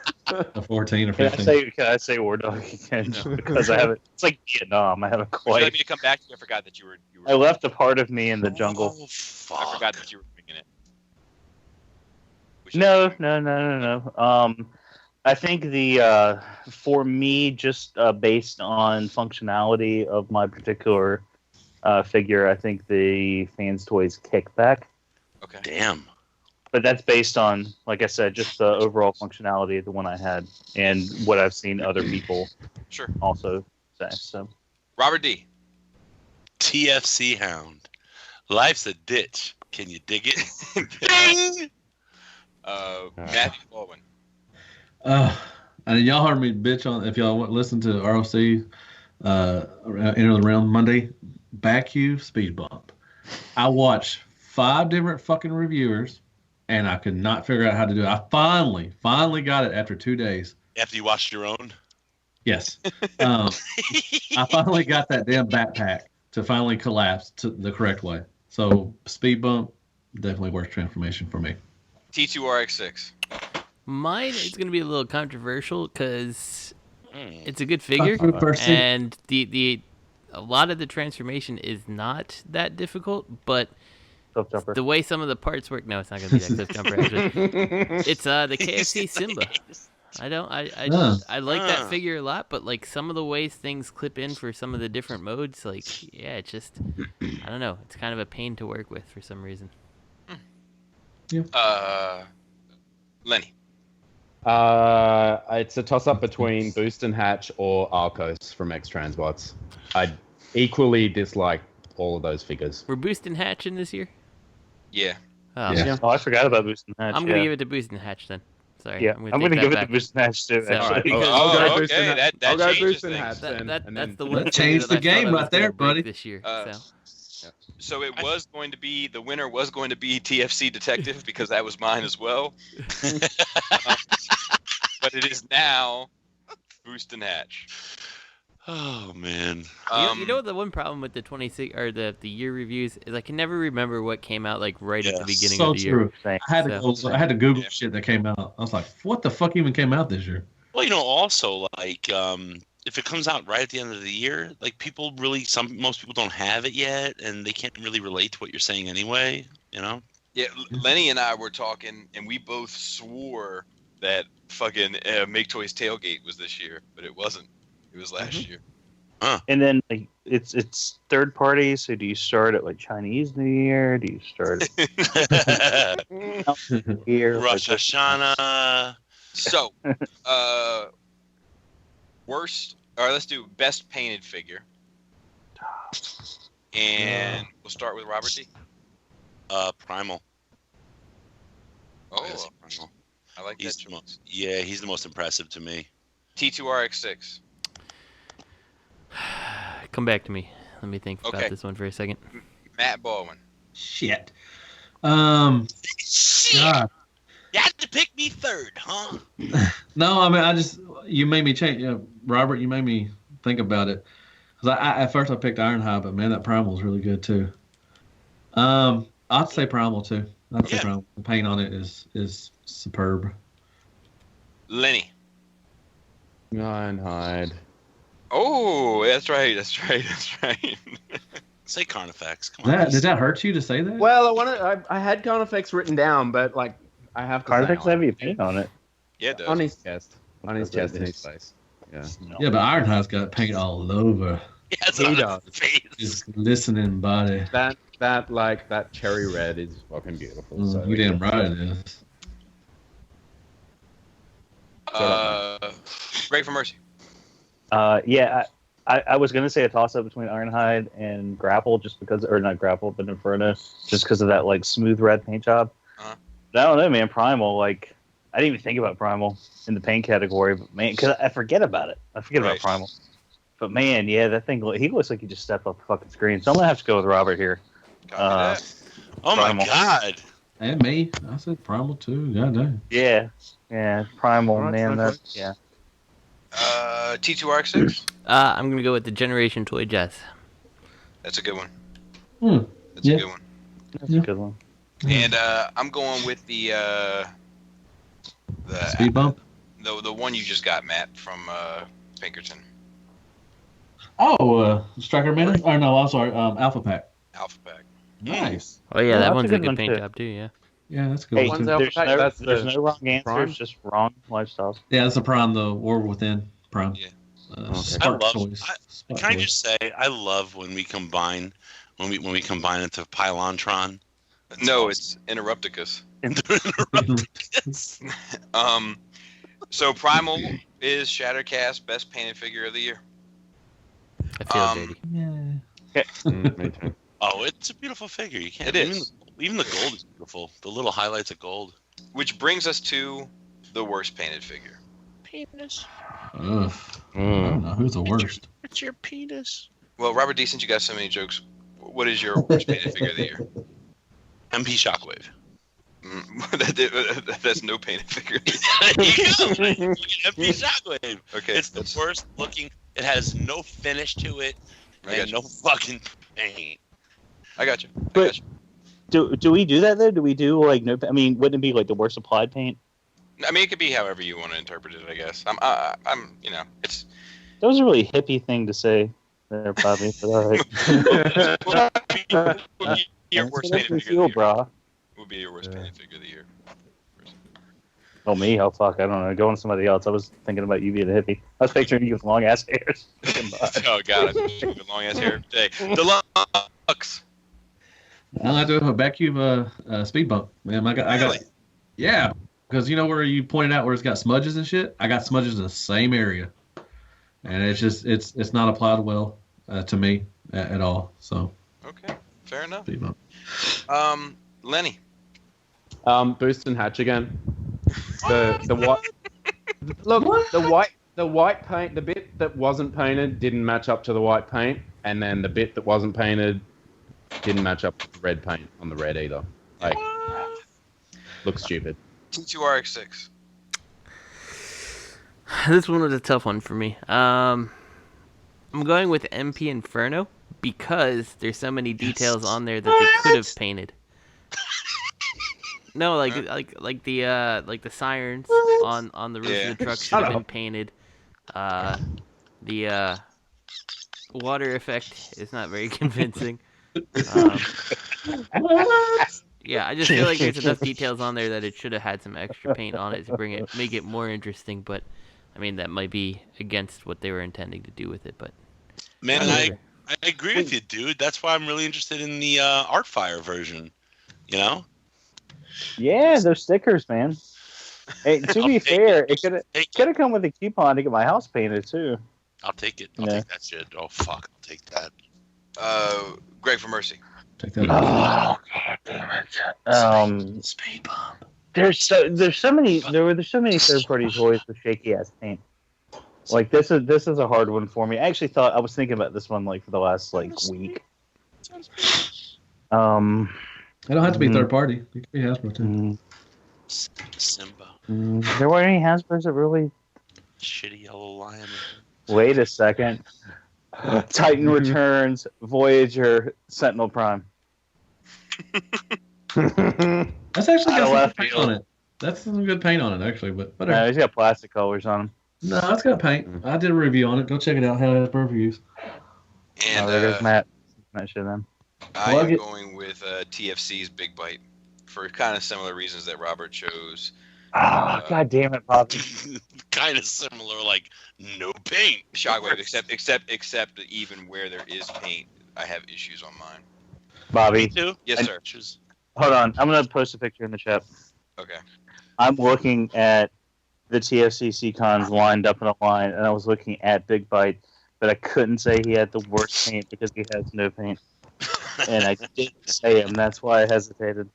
14 or 15. Can I say War Dog again? Because I haven't. It's like Vietnam. I haven't Would you quite. like me to come back to you? I forgot that you were. I left a part of me in the jungle. Oh, fuck. I forgot that you were thinking it. No. I think for me, just based on functionality of my particular figure. I think the Fanstoys Kickback. Okay. Damn. But that's based on, like I said, just the overall functionality of the one I had and what I've seen other people also say. So, Robert D. TFC Hound. Life's a ditch. Can you dig it? Ding! Matthew Baldwin. And y'all heard me bitch on, if y'all listen to ROC Enter the Realm Monday, Back-U speed bump. I watched 5 different fucking reviewers, and I could not figure out how to do it. I finally got it after 2 days. After you watched your own? Yes. I finally got that damn backpack to finally collapse to the correct way. So speed bump, definitely works transformation for me. T2RX6. Mine is going to be a little controversial because it's a good figure, and the a lot of the transformation is not that difficult, but the way some of the parts work, no, it's not going to be that cliff jumper. Actually, it's the KFC Simba. I like that figure a lot, but like some of the ways things clip in for some of the different modes, like it's just I don't know. It's kind of a pain to work with for some reason. Lenny. It's a toss-up between Boost and Hatch or Arcos from X-Transbots. I equally dislike all of those figures. Were Boost and Hatch in this year? Yeah. Oh, I forgot about Boost and Hatch. I'm going to give it to Boost and Hatch then. Sorry. Yeah, I'm going to give it to Boost and Hatch too. Actually. I'll go Boost and Hatch then. That's the one. That changed the game right there, buddy. This year. So it was going to be, the winner was going to be TFC Detective because that was mine as well. But it is now Boost and Hatch. Oh man. You know the one problem with the 26 or the year reviews is I can never remember what came out like right at the beginning of the year. I had to Google shit that came out. I was like, what the fuck even came out this year? Well, you know, also like if it comes out right at the end of the year, like most people don't have it yet, and they can't really relate to what you're saying anyway. You know? Yeah, Lenny and I were talking, and we both swore that fucking Make Toys Tailgate was this year, but it wasn't. It was last year. And then like, it's third party. So do you start at like Chinese New Year? Do you start at Rosh Hashanah? So, worst. All right, let's do best painted figure. And we'll start with Robert D. Primal. Oh, Primal. I like he's that. He's the most impressive to me. T2RX6. Come back to me. Let me think about this one for a second. Matt Baldwin. Shit. Shit. God. You had to pick me third, huh? No, I mean, you made me change. Robert, you made me think about it. Because at first I picked Ironhide, but man, that Primal is really good too. I'd say Primal too. I'd say Primal. The paint on it is superb. Lenny. Ironhide. Oh, that's right. Say Carnifex. Come on. Did that hurt you to say that? Well, I had Carnifex written down, but like I have to Carnifex have you paint on it? Yeah, it does. On his chest. On his chest and his face. Yeah. Yeah, but Ironhide's got paint all over. Yes, he does. His glistening body. That cherry red is fucking beautiful. So you damn right it is. Greg for Mercy. Yeah, I was going to say a toss-up between Ironhide and Grapple, just because, or not Grapple, but Inferno, just because of that like smooth red paint job. But I don't know, man. Primal, like, I didn't even think about Primal in the paint category, but man, because I forget about it. I forget about Primal. But man, yeah, that thing, he looks like he just stepped off the fucking screen. So I'm gonna have to go with Robert here. Oh my god. And me, I said Primal too. Goddamn. Yeah, Primal, man. That's T2RX6. I'm gonna go with the Generation Toy Jazz. That's a good one. That's a good one. That's a good one. And I'm going with the speed bump. The one you just got, Matt, from Pinkerton. Oh, Striker Man? Or no, I'm sorry, Alpha Pack. Alpha Pack. Nice. Oh yeah, that one's a good paint job too. Yeah. Yeah, that's good. Hey, there's no wrong answers, just wrong lifestyles. Yeah, that's a Prime, the War Within Prime. Yeah. Smart choice. Can I just say I love when we combine into Pylontron. No, it's Interrupticus. So Primal is Shattercast best painted figure of the year. I feel dirty. Yeah. Oh, it's a beautiful figure. You can't. It is. Even the gold is beautiful. The little highlights of gold. Which brings us to the worst painted figure. Penis. I don't know who's the worst. It's your penis. Well, Robert D, since you got so many jokes, what is your worst painted figure of the year? MP Shockwave. That's no painted figure. MP Shockwave. Okay, it's the worst looking. It has no finish to it and no fucking paint. I got you. But do we do that though? Do we do like no? I mean, wouldn't it be like the worst applied paint? I mean, it could be however you want to interpret it. I guess. I'm. It's. That was a really hippie thing to say there, Bobby. But all right. Your worst painted figure of the year. Brah. Would be your worst painted figure of the year. Oh, me? Oh, fuck. I don't know. Go on to somebody else. I was thinking about you being a hippie. I was picturing you with long ass hairs. Oh, God. With long ass hair today. Deluxe. I'll have to have a vacuum speed bump. Man, I got yeah, because you know where you pointed out where it's got smudges and shit? I got smudges in the same area. And it's just, it's not applied well to me at all. So. Okay. Fair enough. Speed bump. Lenny. Boost and hatch again. The white. Look, what? the white paint, the bit that wasn't painted didn't match up to the white paint, and then the bit that wasn't painted didn't match up with the red paint on the red either. Like, looks stupid. T2RX6. This one was a tough one for me. I'm going with MP Inferno because there's so many details on there that they could have painted. No, like the sirens on the roof of the truck should have been painted. The water effect is not very convincing. Yeah, I just feel like there's enough details on there that it should have had some extra paint on it to make it more interesting. But I mean, that might be against what they were intending to do with it. But man, I agree with you, dude. That's why I'm really interested in the Artfire version. You know. Yeah, those stickers, man. Hey, to be fair, it could have come with a coupon to get my house painted too. I'll take it. I'll take that shit. Oh fuck, I'll take that. Greg for Mercy. Take that. Oh god damn it. Speed bump. There's so many third party toys with shaky ass paint. Like this is a hard one for me. I actually thought I was thinking about this one like for the last like week. It don't have to be third party. It could be Hasbro too. Simba. There weren't any Hasbros that really. Shitty yellow lion. Wait a second. Titan Returns, Voyager, Sentinel Prime. That's actually got some paint on it. That's some good paint on it, actually. But whatever. No, he's got plastic colors on him. No, it's got paint. I did a review on it. Go check it out. Hasbro reviews. And there goes Matt. Matt should then. I am going with TFC's Big Bite for kind of similar reasons that Robert chose. God damn it, Bobby. Kind of similar, like no paint. Shockwave, except that even where there is paint, I have issues on mine. Bobby. Me too? Yes, sir. Hold on. I'm going to post a picture in the chat. Okay. I'm looking at the TFC cons lined up in a line, and I was looking at Big Bite, but I couldn't say he had the worst paint because he has no paint. And I didn't say him. That's why I hesitated.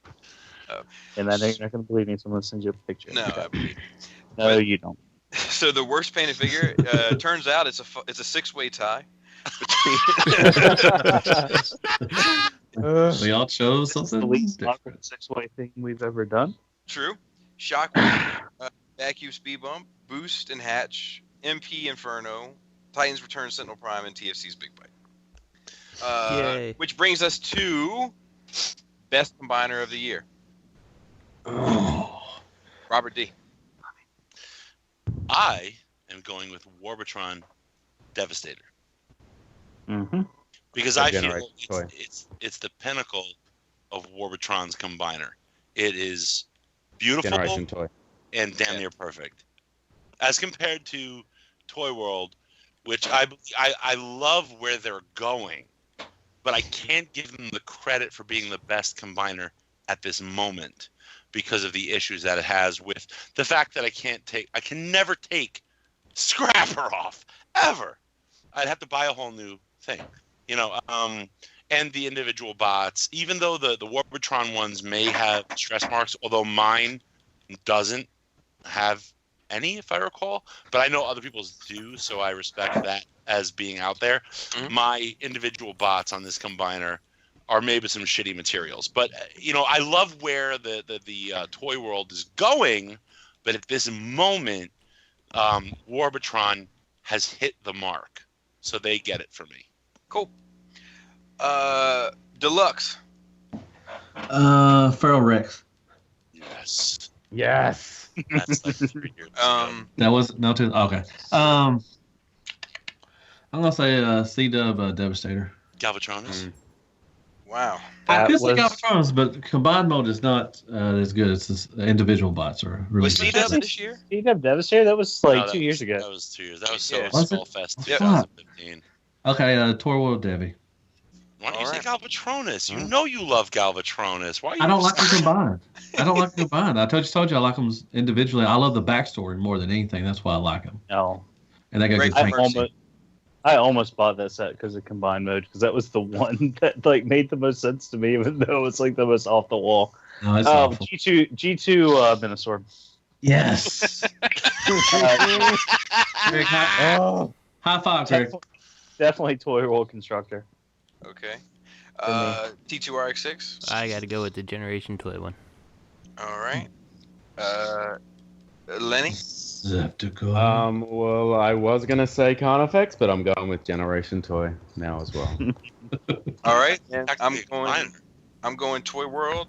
And I know you're not going to believe me, so I'm going to send you a picture. No, I believe you. No, you don't. So the worst painted figure turns out it's a 6-way tie. We all chose something. The least awkward 6-way thing we've ever done. True. Shockwave, Vacuum Speed Bump, Boost and Hatch, MP Inferno, Titans Return, Sentinel Prime, and TFC's Big Bite. Which brings us to Best Combiner of the Year. Robert D. I am going with Warbitron Devastator. Mm-hmm. Because I feel it's the pinnacle of Warbitron's combiner. It is beautiful Generation toy. and damn near perfect. As compared to ToyWorld, which I love where they're going, but I can't give them the credit for being the best combiner at this moment because of the issues that it has with the fact that I can never take Scrapper off ever. I'd have to buy a whole new thing, and the individual bots, even though the Warbitron ones may have stress marks, although mine doesn't have any, if I recall, but I know other people's do, so I respect that as being out there. Mm-hmm. My individual bots on this combiner are made with some shitty materials, but I love where the ToyWorld is going, but at this moment, Warbitron has hit the mark, so they get it for me. Cool. Deluxe. Feral Rex. Yes. That's like 3 years ago. That was no two. Okay. I'm gonna say C-Dub Devastator. Galvatronus. Wow. I could say Galvatronus, but combined mode is not as good. It's just individual bots are really. Was C-Dub this year? C-Dub Devastator? That was 2 years ago. That was 2 years. That was Skullfest Yep. 2015. Okay, ToyWorld Devi. Why don't you say Galvatronus? You know you love Galvatronus. Why? I don't like them combined. I told you I like them individually. I love the backstory more than anything. That's why I like them. No. And they got good tanks. I almost bought that set because of combined mode, because that was the one that made the most sense to me, even though it was the most off the wall. No, it's awful. G2 Venusaur. Yes. High five, Greg. Definitely ToyWorld Constructor. Okay. T2RX6. I got to go with the Generation Toy one. All right. Lenny. Well, I was gonna say Carnifex, but I'm going with Generation Toy now as well. All right. I'm going ToyWorld.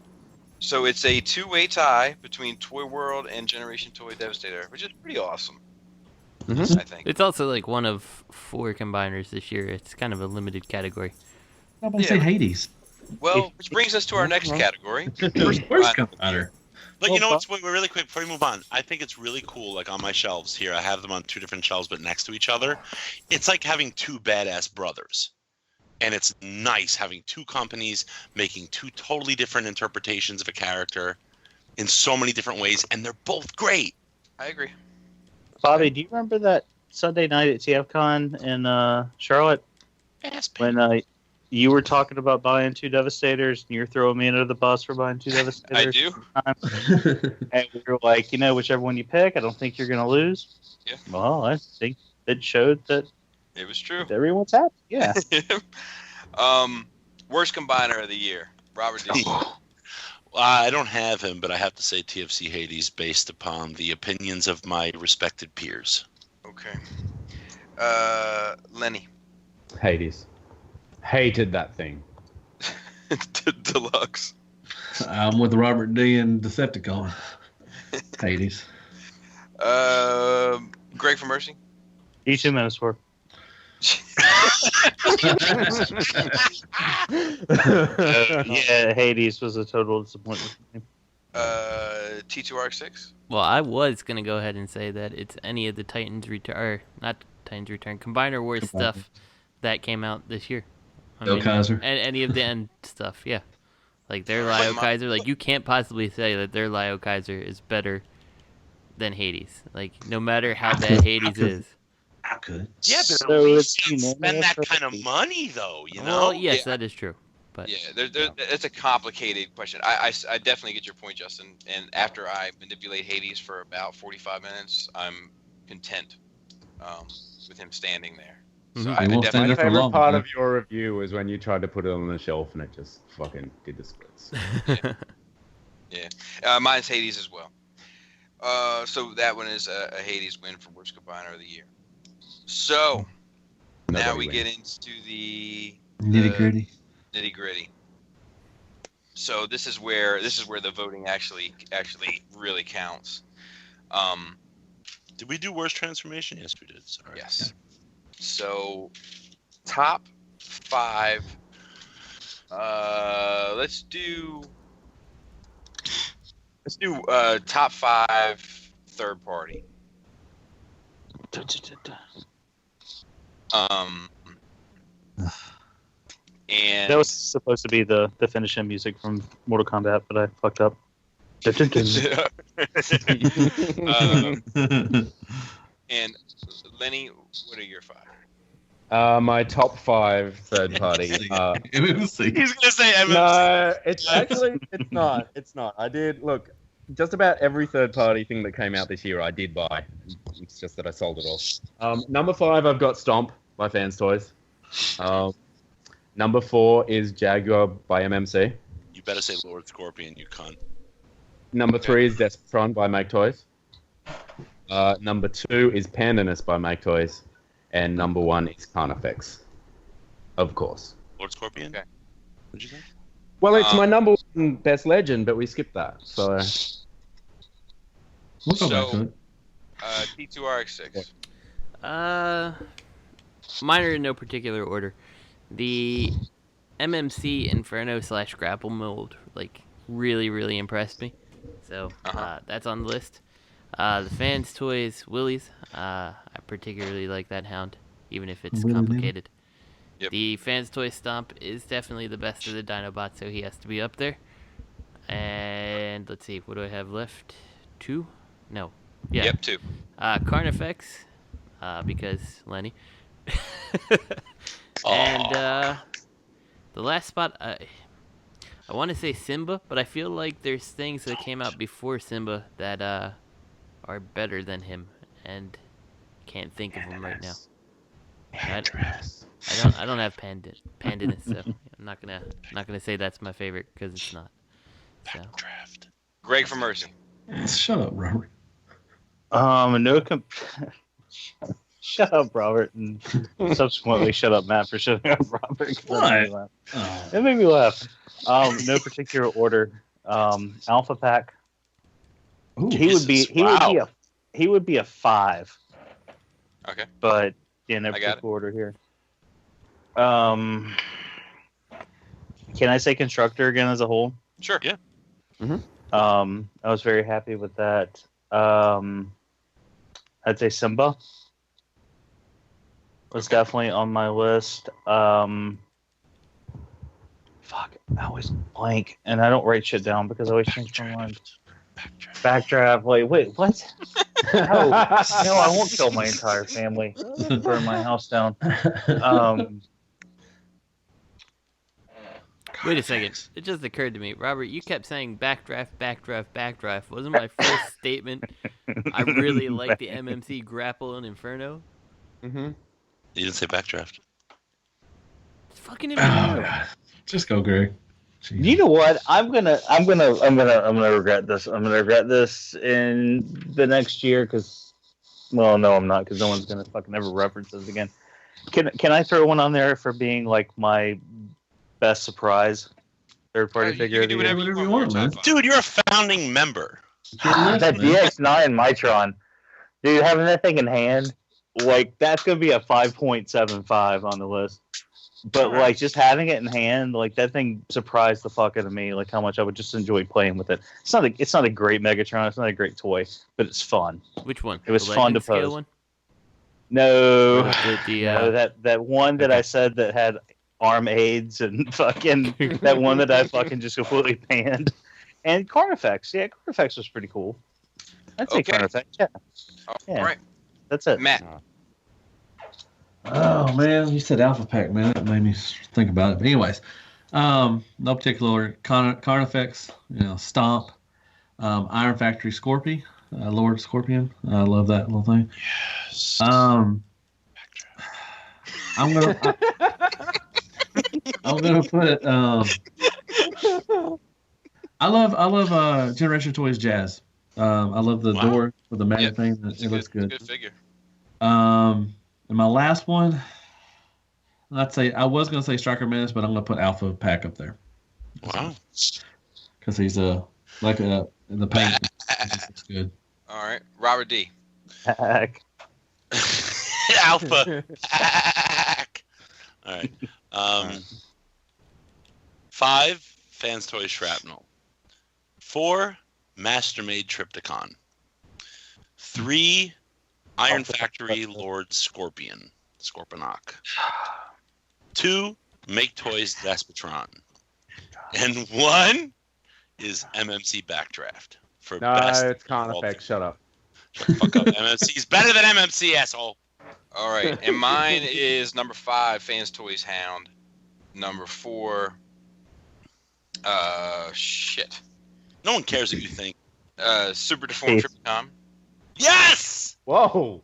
So it's a 2-way tie between ToyWorld and Generation Toy Devastator, which is pretty awesome. Mm-hmm. I think it's also one of 4 combiners this year. It's kind of a limited category. How about say Hades? Well, which brings us to our next category. Where's combiner? But you know what's really quick before we move on? I think it's really cool. On my shelves here, I have them on 2 different shelves, but next to each other. It's like having 2 badass brothers, and it's nice having 2 companies making 2 totally different interpretations of a character in so many different ways, and they're both great. I agree. Bobby, do you remember that Sunday night at TFCon in Charlotte when you were talking about buying 2 Devastators and you're throwing me under the bus for buying 2 Devastators? I do. And we were like, whichever one you pick, I don't think you're going to lose. Yeah. Well, I think it showed that it was true. Everyone's happy. Yeah. Worst combiner of the year, Robert D. I don't have him, but I have to say TFC Hades based upon the opinions of my respected peers. Okay. Lenny. Hades. Hated that thing. Deluxe. I'm with Robert D and Decepticon. Hades. Greg for Mercy. G2 Venusaur. Yeah, Hades was a total disappointment. T2RX6. Well, I was gonna go ahead and say that it's any of the Titans Return, or not Titans Return, Combiner Wars stuff that came out this year. Kaiser. And any of the end stuff, yeah. Their Lio Kaiser, you can't possibly say that their Lio Kaiser is better than Hades. No matter how bad Hades is. I could. Yeah, but at least you spend that kind of money, though, Well, yes, that is true. But yeah, it's a complicated question. I definitely get your point, Justin. And after I manipulate Hades for about 45 minutes, I'm content with him standing there. So My favorite part of your review was when you tried to put it on the shelf and it just fucking did the splits. Yeah. Mine's Hades as well. So that one is a Hades win for worst combiner of the year. So now we get into the nitty gritty. So this is where the voting actually really counts. Did we do worst transformation? Yes, we did. Sorry. Yes. So top 5. Let's do top 5 third party. And That was supposed to be the finishing music from Mortal Kombat, but I fucked up. And Lenny, what are your 5? My top 5 third party. MMC. He's gonna say MMC. No, it's not. It's not. I did look. Just about every third party thing that came out this year, I did buy. It's just that I sold it all. Number 5, I've got Stomp by Fanstoys. Number 4 is Jaguar by MMC. You better say Lord Scorpion, you cunt. Number 3 is Deceptron by Make Toys. Number 2 is Pandanus by Make Toys. And number 1 is Carnifex. Of course. Lord Scorpion? Okay. What'd you say? Well, it's my number 1 best legend, but we skipped that. So. We'll go back to it. T2RX6. Mine are in no particular order. The MMC Inferno / Grapple mold, like, really impressed me. So, that's on the list. The Fanstoys Willies, I particularly like that hound, even if it's complicated. Yep. The Fanstoys Stomp is definitely the best of the Dinobots, so he has to be up there. And let's see, what do I have left? 2? No. Yeah. Yep, 2. Carnifex, because Lenny. And the last spot, I want to say Simba, but I feel like there's things that came out before Simba that are better than him, and can't think of them right now. I don't have Pandanus, so I'm not gonna say that's my favorite because it's not. So. Backdraft. Greg for Mercy. Shut up, Robert. Shut up, Robert, and subsequently shut up, Matt, for shutting up, Robert. What? It made me laugh. No particular order. Alpha Pack. Ooh, he would be a 5. Okay. But yeah, no particular order here. Can I say Constructor again as a whole? Sure. Yeah. Mm-hmm. I was very happy with that. I'd say Simba was definitely on my list. Fuck, I always blank, and I don't write shit down because I always change my mind. Backdraft. Wait, what? No, I won't kill my entire family. Burn my house down. Wait a second. It just occurred to me. Robert, you kept saying backdraft. Wasn't my first statement I really like the MMC Grapple and Inferno? Mm-hmm. You didn't say backdraft. It's fucking Inferno. Just go, Greg. Jeez. You know what? I'm gonna regret this. I'm gonna regret this in the next year because, well, no, I'm not because no one's gonna fucking ever reference this again. Can I throw one on there for being like my best surprise third party figure? You can do whatever you want, man. Dude, you're a founding member. That DX9 Mitron, dude, having that thing in hand, like that's gonna be a 5.75 on the list. But like just having it in hand, like that thing surprised the fuck out of me. Like how much I would just enjoy playing with it. It's not a great Megatron. It's not a great toy, but it's fun. Which one? It was the fun to Legend scale pose. One? No, No, that one that I said that had arm aids and fucking that one that I fucking just completely panned. And Carnifex, yeah, Carnifex was pretty cool. I'd say Carnifex, yeah. All right, that's it. Matt. Oh man, you said Alpha Pack, man. That made me think about it. But anyways, no particular order. Carnifex, Stomp, Iron Factory Scorpion, Lord Scorpion. I love that little thing. Yes. I'm gonna put. I love Generation Toys Jazz. I love the door with the magnet thing. It looks good. It's a good figure. And my last one, I was gonna say Striker Menace, but I'm gonna put Alpha Pack up there. Wow. Because he's in the paint. It's good. All right, Robert D. Pack. Alpha Pack. All right. 5 Fanstoys Shrapnel. 4 Mastermade Triptychon. 3 Iron Factory Lord Scorpion. Scorponok. 2, Make Toys Despotron. And 1 is MMC Backdraft for best. No, it's Carnifex. Shut up. Shut the fuck up. MMC's better than MMC, asshole. All right, and mine is number 5, Fanstoys Hound. Number 4, shit. No one cares what you think. Super Deformed Tripticon. Yes! Whoa.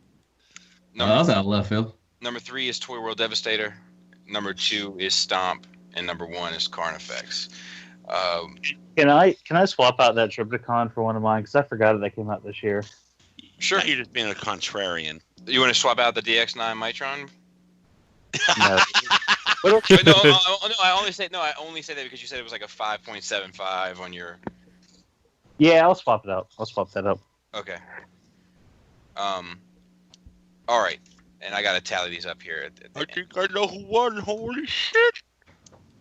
That was out of left field. Number 3 is ToyWorld Devastator. Number 2 is Stomp, and number 1 is Carnifex. Can I swap out that Tripticon for one of mine? Because I forgot that came out this year. Sure. You're just being a contrarian. You want to swap out the DX9 Mitron? No. Wait, no, I only say that because you said it was like a 5.75 on your. Yeah, I'll swap it out. I'll swap that up. Okay. All right, and I gotta tally these up here. I think I know who won. Holy shit!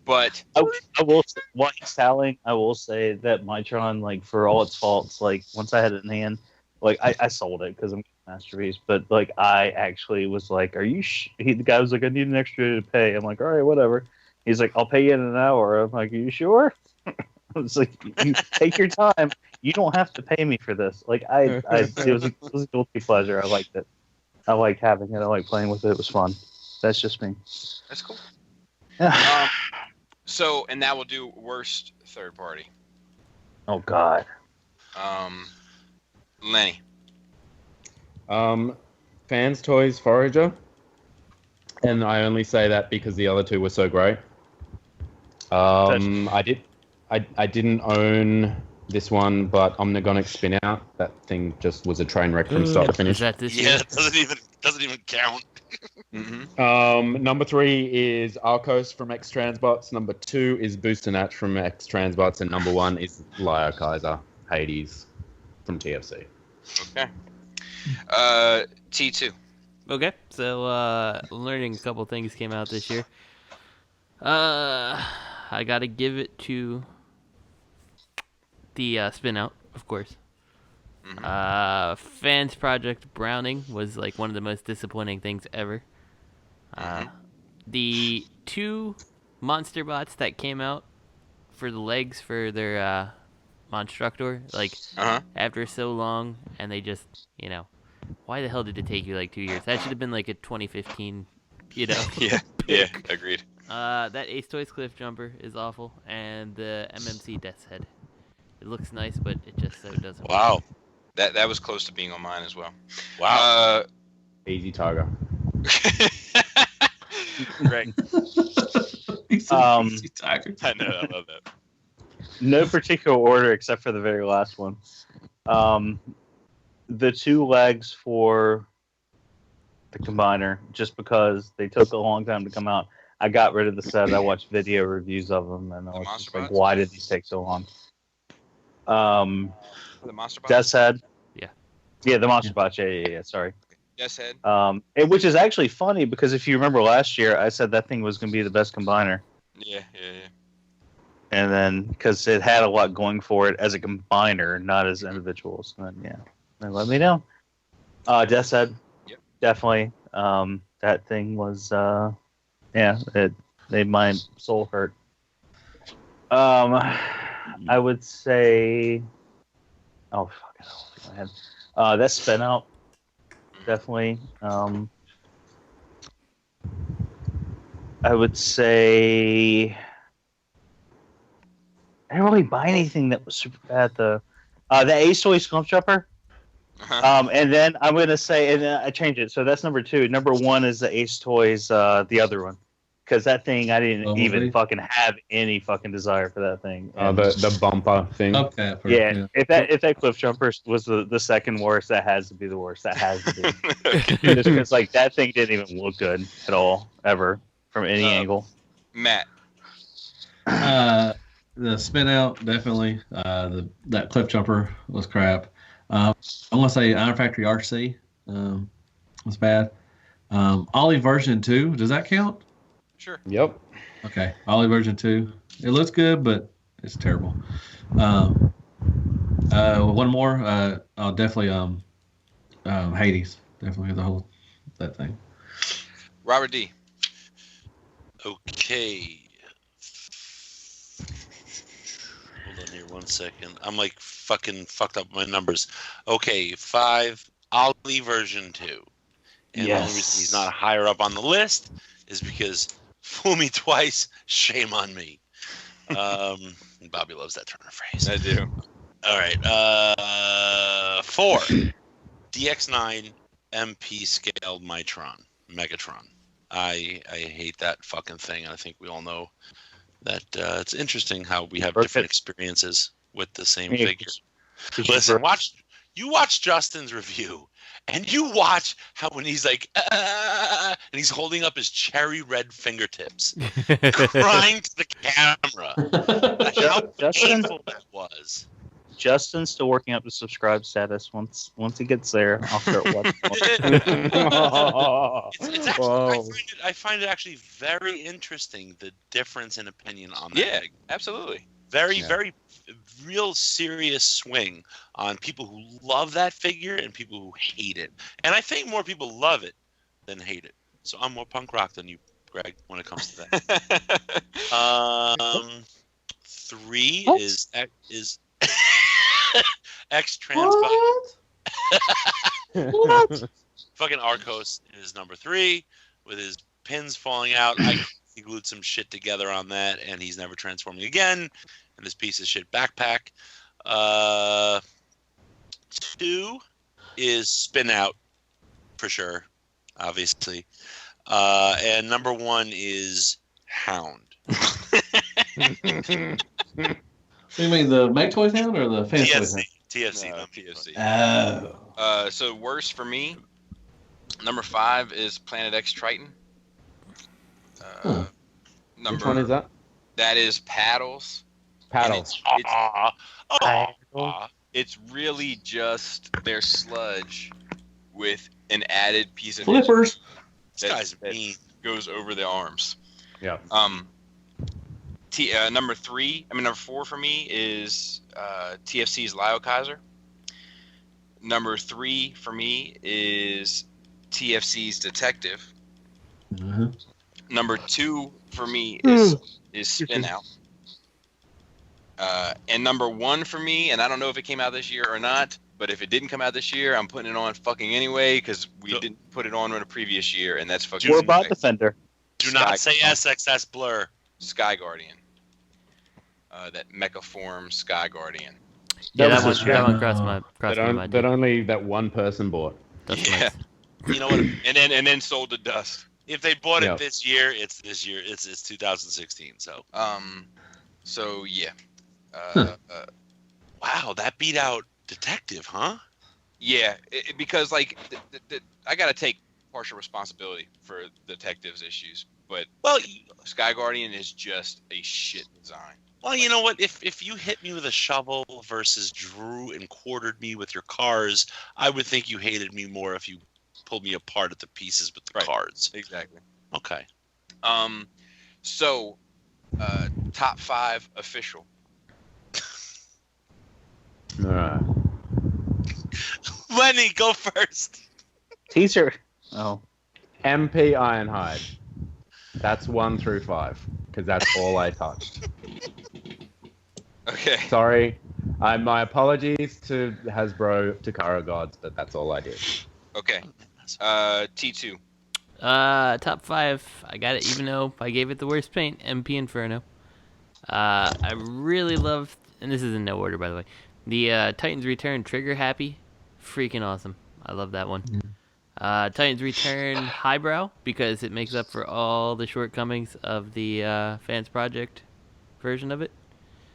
But I will, while he's tallying, I will say that Mitron, like, for all its faults, like, once I had it in hand, like, I sold it because I'm a masterpiece, but, like, I actually was like, are you the guy was like, I need an extra day to pay. I'm like, all right, whatever. He's like, I'll pay you in an hour. I'm like, are you sure? I was like, you take your time. You don't have to pay me for this. Like, it was a guilty pleasure. I liked it. I like having it. I like playing with it. It was fun. That's just me. That's cool. So, and that will do worst third party. Oh God. Lenny. Fanstoys Forager, and I only say that because the other two were so great. I didn't own this one, but Omnigonic Spin Out. That thing just was a train wreck from start to finish. Is that this year? Yeah, it doesn't even count. Number 3 is Arcos from X Transbots. Number 2 is Boosternatch from X Transbots, and number 1 is Lio Kaiser Hades from TFC. Okay. T2. Okay, so learning a couple things came out this year. I gotta give it to the Spin Out, of course. Fans Project Browning was like one of the most disappointing things ever. The 2 monster bots that came out for the legs for their Constructor, like after so long, and they just, why the hell did it take you like 2 years? That should have been like a 2015, Yeah, agreed. That Ace Toys Cliff Jumper is awful, and the MMC Death's Head. It looks nice, but it just so doesn't. Wow. Work. That was close to being on mine as well. Wow. Easy Tiger. Greg. Easy Tiger. I know, I love that. No particular order except for the very last one. The 2 legs for the combiner, just because they took a long time to come out. I got rid of the set. I watched video reviews of them, and I was just like, why did these take so long? The Monster Bots? Death's Head. Yeah. Yeah, the Monster Bots. Yeah, sorry. Death's Head. Which is actually funny, because if you remember last year, I said that thing was going to be the best combiner. Yeah. And then, because it had a lot going for it as a combiner, not as individuals. And then, they let me down. Death's Head. Yep. Definitely. That thing was, it made my soul hurt. I would say, fucking hell, that Spin Out, definitely. I would say I didn't really buy anything that was super bad. The Ace Toys Slump Jumper. And then I'm going to say, and I changed it. So that's number 2. Number 1 is the Ace Toys, the other one. Because that thing, I didn't even fucking have any fucking desire for that thing. The bumper thing. Okay. Yeah. If that Cliff Jumper was the second worst, that has to be the worst. That has to be. Just because like that thing didn't even look good at all, ever, from any angle. Matt. The Spin Out, definitely. That Cliff Jumper was crap. I want to say Iron Factory RC was bad. Ollie version 2, does that count? Sure. Yep. Okay. Ollie version 2. It looks good, but it's terrible. One more. Definitely Hades. Definitely that thing. Robert D. Okay. Hold on here 1 second. I'm like fucking fucked up my numbers. Okay, 5. Ollie version 2. And the only reason he's not higher up on the list is because fool me twice, shame on me. Bobby loves that turn of phrase. I do. All right. 4. DX9 MP scaled Megatron. I hate that fucking thing, and I think we all know that it's interesting how we have different experiences with the same figure. Listen, you watch Justin's review, and you watch how when he's like, and he's holding up his cherry red fingertips, crying to the camera. How painful that was. Justin's still working up to subscribe status. Once he gets there, I'll start watching. It's actually, I find it actually very interesting, the difference in opinion on that. Yeah, absolutely. Very real serious swing on people who love that figure and people who hate it. And I think more people love it than hate it. So I'm more punk rock than you, Greg, when it comes to that. 3 is X Transbot. What? Fucking Arcos is number 3 with his pins falling out. He glued some shit together on that, and he's never transforming again. And this piece of shit backpack. 2 is Spin Out, for sure, obviously. And number 1 is Hound. You mean the Make Toys Hound or the Fanstoys Hound? TFC. No, TFC. Oh. So worst for me, number 5 is Planet X Triton. Which one is that? That is Paddles. Paddles. It's really just their sludge with an added piece of flippers. This guy's mean. Goes over the arms. Yeah. Number 4 for me is TFC's Lyle Kaiser. Number 3 for me is TFC's Detective. Mm-hmm. Number 2 for me is Spin Out. And number 1 for me, and I don't know if it came out this year or not, but if it didn't come out this year, I'm putting it on fucking anyway because we didn't put it on in a previous year, and that's fucking. Warbot Defender. Do not say SXS Blur. Sky Guardian. That mecha form Sky Guardian. Yeah, that one crossed my mind. That only that one person bought. That's Yeah. nice. You know what? and then sold to dust. If they bought it this year, it's this year. It's 2016. So. So yeah. Wow, that beat out Detective, huh? Yeah, because like I gotta take partial responsibility for Detective's issues, but Sky Guardian is just a shit design. Well, you know what? If you hit me with a shovel versus drew and quartered me with your cars, I would think you hated me more if you pulled me apart at the pieces with the cards. Exactly. Okay. So, top 5 official. All right. Lenny, go first. Teaser. Oh. MP Ironhide. That's 1 through 5 because that's all I touched. Okay. Sorry. My apologies to Hasbro, Takara Gods, but that's all I did. Okay. T2. Top 5. I got it, even though I gave it the worst paint. MP Inferno. I really loved, and this is in no order, by the way. The Titans Return Trigger Happy. Freaking awesome. I love that one. Titans Return Highbrow because it makes up for all the shortcomings of the Fans Project version of it.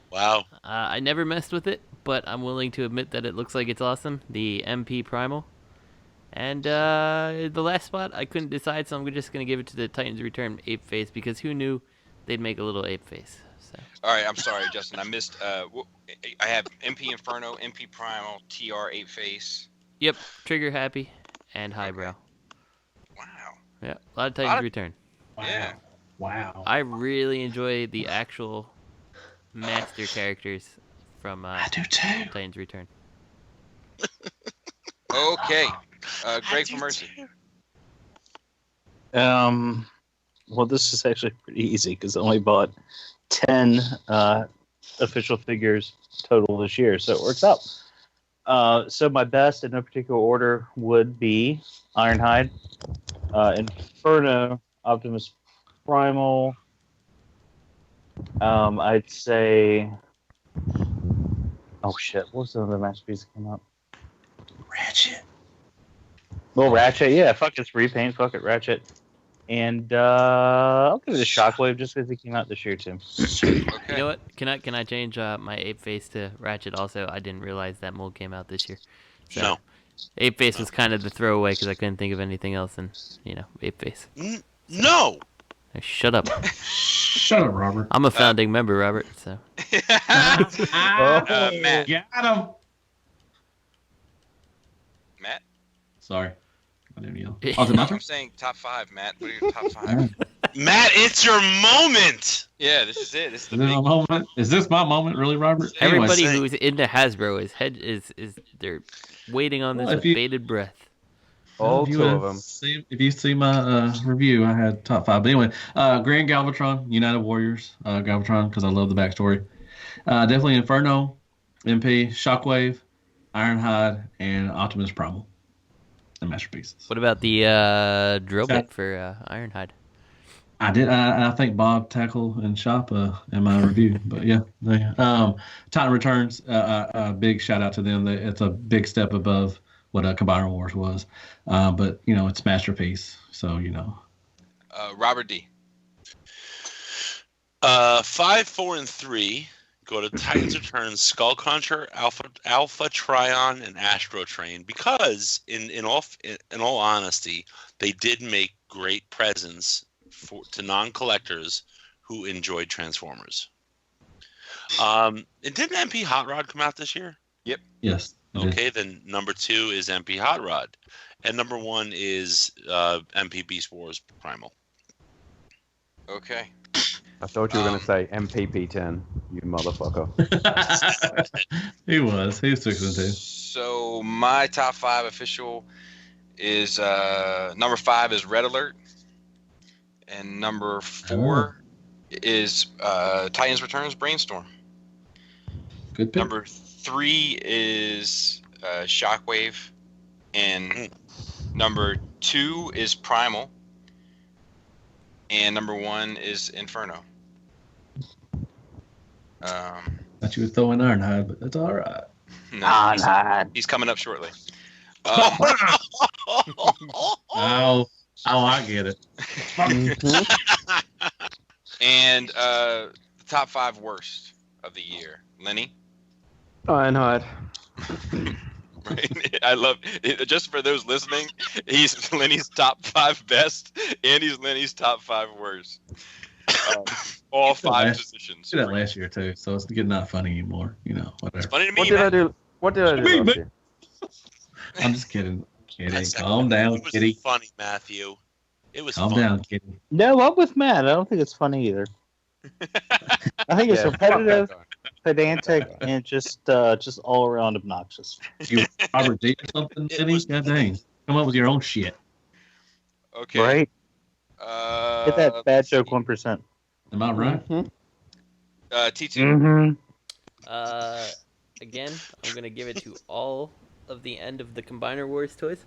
Wow. I never messed with it, but I'm willing to admit that it looks like it's awesome. The MP Primal. And the last spot, I couldn't decide, so I'm just going to give it to the Titans Return Ape Face because who knew they'd make a little ape face. So. All right, I'm sorry, Justin. I missed. I have MP Inferno, MP Primal, TR 8 Face. Yep, Trigger Happy and Highbrow. Wow. Yeah, a lot of Titans Return. Wow. Yeah. Wow. I really enjoy the actual master characters from I do too. Titans Return. Okay. Greg for Mercy. Well, this is actually pretty easy because I only bought 10 official figures total this year, so it works out. So my best, in no particular order, would be Ironhide, Inferno, Optimus Primal. I'd say... Oh, shit. What was the other masterpiece that came out? Ratchet. Well, Ratchet, yeah. Fuck it's repaint. Fuck it, Ratchet. And I'll give it a Shockwave just because it came out this year too. Okay. You know what? Can I change my Ape Face to Ratchet also? I didn't realize that mold came out this year. So No. Ape Face was kind of the throwaway because I couldn't think of anything else, and Ape Face. No. Shut up. Shut up, Robert. I'm a founding member, Robert. So. Matt. Got him. Matt? Sorry. I didn't yell. Oh, is it my turn? I'm saying top 5, Matt. What are your top 5? Matt, it's your moment. Yeah, this is it. This is the Is this big my moment? Is this my moment, really, Robert? Everybody Anyways. who's into Hasbro is they're waiting on this Well, with bated breath. All If you two would of them. If you see my review, I had top 5. But anyway, Grand Galvatron, United Warriors, Galvatron, because I love the backstory. Definitely Inferno, MP, Shockwave, Ironhide, and Optimus Primal. And masterpieces. What about the drill bit for Ironhide? I did. I think Bob Tackle and Shop in my review, but yeah, Titan Returns. A big shout out to them. It's a big step above what Combiner Wars was, but it's masterpiece. So Robert D. 5, 4, and 3 go to Titans Returns, Skullcruncher, Alpha Trion, and Astro Train because, in all honesty, they did make great presents to non-collectors who enjoyed Transformers. And didn't MP Hot Rod come out this year? Yep. Yes. Okay, then number 2 is MP Hot Rod, and number 1 is MP Beast Wars Primal. Okay. I thought you were going to say MPP10, you motherfucker. He was 6 and 2. So my top 5 official is number 5 is Red Alert, and number 4 is Titans Returns Brainstorm. Good pick. Number 3 is Shockwave, and number 2 is Primal, and number 1 is Inferno. Thought you were throwing Ironhide, but that's all right. No, he's coming up shortly. Oh, I get it. And the top 5 worst of the year. Lenny? Ironhide. Right. I love it. Just for those listening, he's Lenny's top 5 best, and he's Lenny's top 5 worst. All 5 positions. Did that last year too, so it's getting not funny anymore. Whatever. It's funny to me. What did I do? What did I do last year? I'm just kidding. Calm down, It was kitty. funny, Matthew. It was Calm fun. down, kitty. No, I'm with Matt. I don't think it's funny either. I think it's repetitive, pedantic, and just all around obnoxious. You Robert D or something, Lenny? God dang. Come up with your own shit. Okay. Right? Get that bad joke 1%. Am I right? T2. Again, I'm gonna give it to all of the end of the Combiner Wars toys.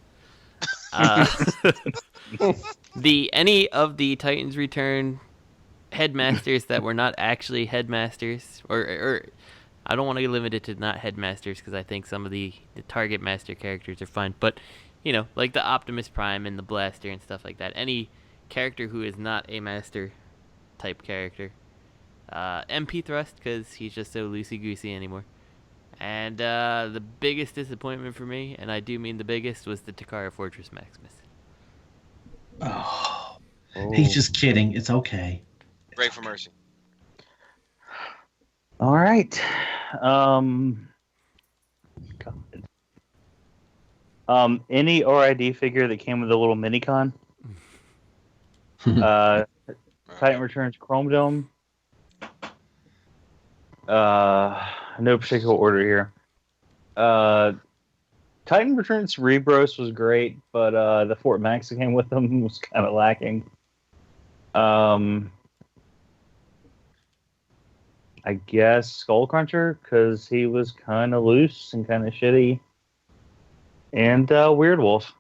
Any of the Titans Return headmasters that were not actually headmasters, or I don't want to limit it to not headmasters because I think some of the target master characters are fine, but like the Optimus Prime and the Blaster and stuff like that. Any character who is not a master type character. MP Thrust because he's just so loosey-goosey anymore. And the biggest disappointment for me, and I do mean the biggest, was the Takara Fortress Maximus. Oh. He's just kidding. It's okay. Brave for Mercy. All right. Any RID figure that came with a little mini-con. Titan Returns Chrome Dome. No particular order here. Titan Returns Rebros was great, but the Fort Max that came with them was kind of lacking. I guess Skull Cruncher, because he was kind of loose and kind of shitty. And Weird Wolf,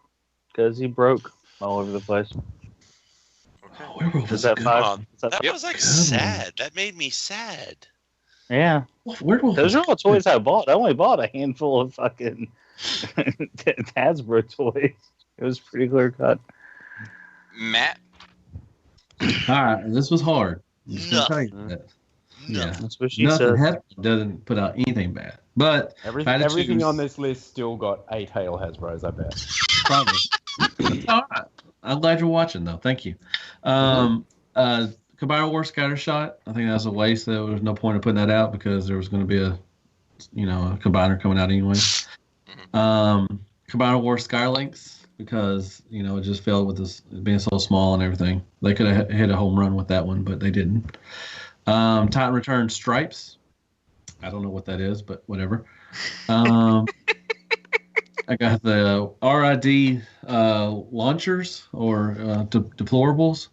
because he broke all over the place. Okay. Is that five? That was like sad. That made me sad. Yeah. Those are all toys I bought. I only bought a handful of fucking Hasbro toys. It was pretty clear cut. Matt? All right, this was hard. Yeah, that's what she said. Hasbro doesn't put out anything bad, but everything on this list still got 8 Hail Hasbros, I bet. Probably. All right. I'm glad you're watching, though. Thank you. Gigapower War Scattershot. I think that's a waste. There was no point in putting that out because there was going to be a combiner coming out anyway. Gigapower War Skylinks because it just failed with this being so small and everything. They could have hit a home run with that one, but they didn't. Titan Return Stripes. I don't know what that is, but whatever. I got the RID launchers or deplorables.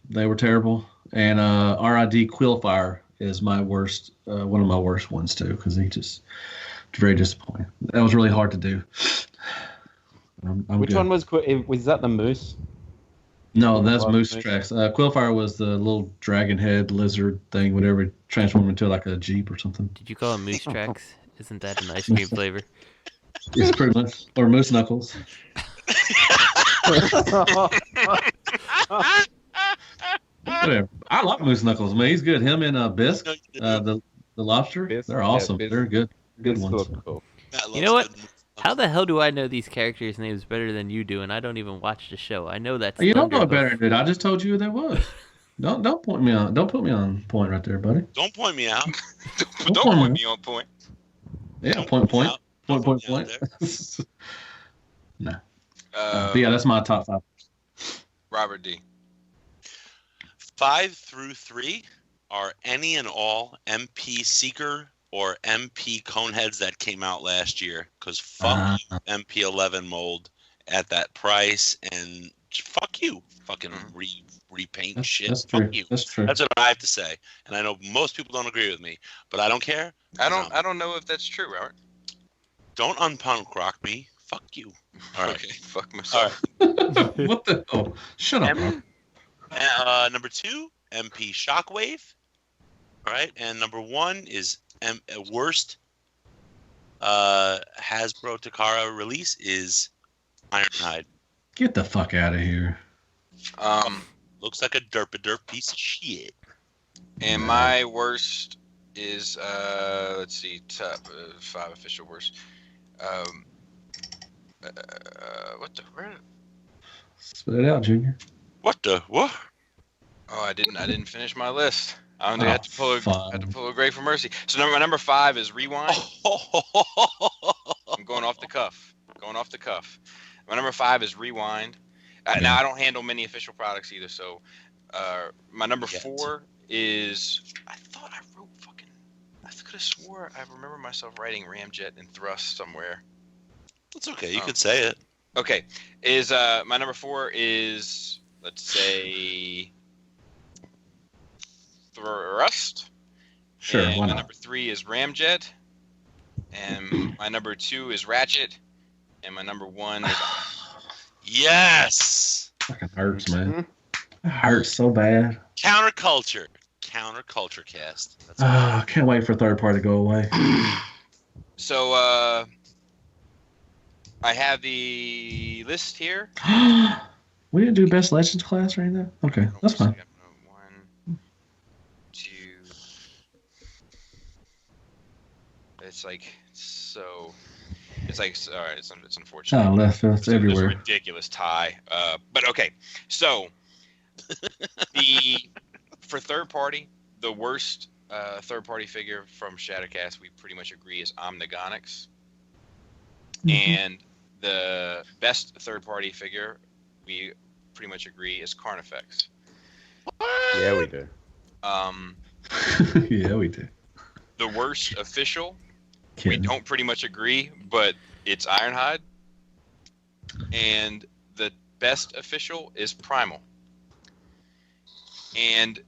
They were terrible. And RID Quillfire is my worst, one of my worst ones too, because he just very disappointing. That was really hard to do. Which one was that the Moose? No, that's Moose Tracks. Quillfire was the little dragon head lizard thing, whatever, it transformed into like a Jeep or something. Did you call it Moose Tracks? Isn't that an ice cream flavor? It's pretty much, or Moose Knuckles. Whatever. I like Moose Knuckles, man. He's good. Him and Bisque, the lobster, they're awesome. They're good ones. Cool. You know what? How the hell do I know these characters' names better than you do, and I don't even watch the show? I know that's you don't know it better than I just told you who that was. Don't point me on. Don't put me on point right there, buddy. Don't point me out. Don't point me on point. Yeah, point. No. But yeah, that's my top 5. Robert D. 5 through 3 are any and all MP Seeker or MP Coneheads that came out last year. Because fuck you, MP11 mold at that price, and fuck you, fucking repaint shit. That's fuck true. you. That's true. That's what I have to say. And I know most people don't agree with me, but I don't care. I don't know if that's true, Robert. Don't unpunk rock me. Fuck you. All right. Okay, fuck myself. What the? Oh, shut up. Number 2, MP Shockwave. All right, and number 1 is worst Hasbro Takara release is Ironhide. Get the fuck out of here. Looks like a derp piece of shit. And my worst is let's see, top 5 official worst. What the? Where? Spit it out, Junior. What the? What? Oh, I didn't finish my list. I only had to pull a Grave for Mercy. So my number 5 is Rewind. I'm going off the cuff. My number 5 is Rewind. Now I don't handle many official products either. So my number 4 is. I thought I wrote fucking. I could have swore I remember myself writing Ramjet and Thrust somewhere. That's okay. You could say it. Okay. Is my number 4 is, let's say, Thrust. Sure. And Why my not? number 3 is Ramjet. And my number 2 is Ratchet. And my number 1 is. Yes. Fucking hurts, man. It hurts so bad. Counterculture cast. That's I can't wait for third party to go away. So I have the list here. We didn't do best legends class right now. Okay, that's fine. 1, 2. It's like so. It's like all right. It's unfortunate. Oh, left. It's everywhere. There's a ridiculous tie. But okay. So for third party, the worst third party figure from Shadowcast, we pretty much agree, is Omnigonics. And the best third party figure, we pretty much agree, is Carnifex. Yeah, we do. Yeah, we do. The worst official, we don't pretty much agree, but it's Ironhide, and the best official is Primal. And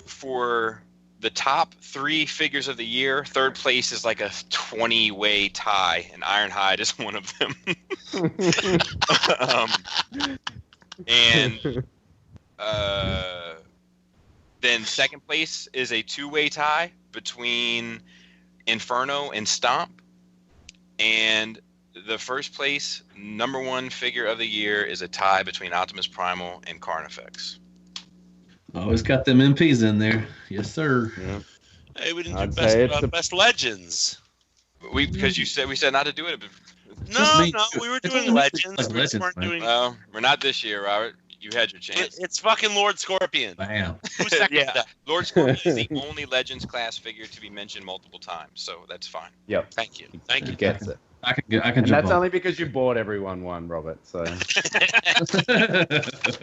for the top 3 figures of the year, third place is like a 20-way tie, and Ironhide is one of them. And then second place is a 2-way tie between Inferno and Stomp. And the first place, number 1 figure of the year, is a tie between Optimus Primal and Carnifex. Always got them MPs in there. Yes, sir. Yeah. Hey, we didn't do best legends. Because we said not to do it. No, we were doing legends. We just weren't doing. Well, we're not this year, Robert. You had your chance. It's fucking Lord Scorpion. Bam. Yeah. Lord Scorpion is the only Legends class figure to be mentioned multiple times, so that's fine. Yep. Thank you. He gets it. I can And jump that's on. only because you bought everyone one, Robert. So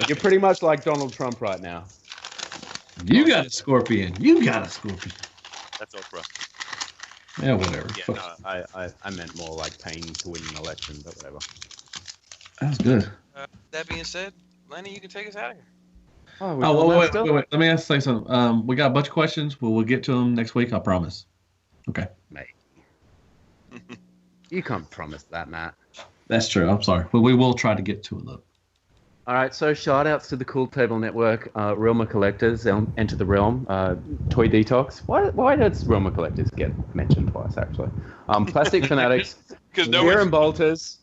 you're pretty much like Donald Trump right now. You got a Scorpion. That's Oprah. Yeah, whatever. Yeah, no, I meant more like paying to win an election, but whatever. That was good. That being said, Lenny, you can take us out of here. Wait. Let me say something. We got a bunch of questions, but we'll get to them next week, I promise. Okay. Mate. You can't promise that, Matt. That's true. I'm sorry. But we will try to get to it, though. All right, so shout-outs to the Cool Table Network, Realm of Collectors, Enter the Realm, Toy Detox. Why does Realm of Collectors get mentioned twice, actually? Plastic Fanatics, Beer and Bolters,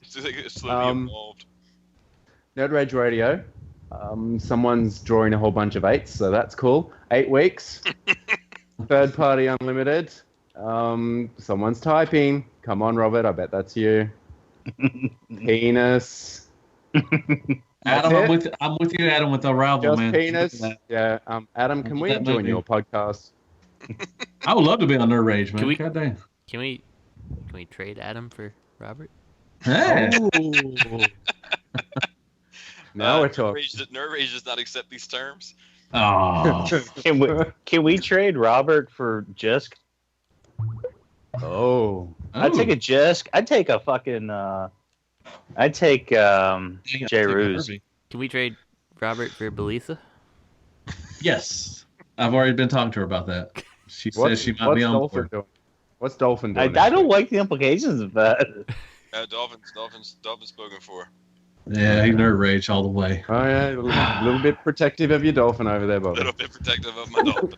Nerd Rage Radio. Someone's drawing a whole bunch of 8s, so that's cool. 8 weeks. Third Party Unlimited. Someone's typing. Come on, Robert, I bet that's you. Penis. Adam, I'm with you, Adam, with the rival, Just man. penis. Yeah. Adam, can we join your podcast? I would love to be on Nerd Rage, man. Can God damn. Can we trade Adam for Robert? Hey. Now we're talking. Nerd Rage does not accept these terms. Oh. Can we trade Robert for Jisk? Oh. I'd take a Jisk. I'd take a fucking. I'd take J. Ruse. Can we trade Robert for Belisa? Yes. I've already been talking to her about that. She says she might be on board. What's Dolphin doing? I don't like the implications of that. Dolphin's spoken for. Yeah, he Nerd Rage all the way. Oh yeah, a little bit protective of your Dolphin over there, Bobby. A little bit protective of my Dolphin.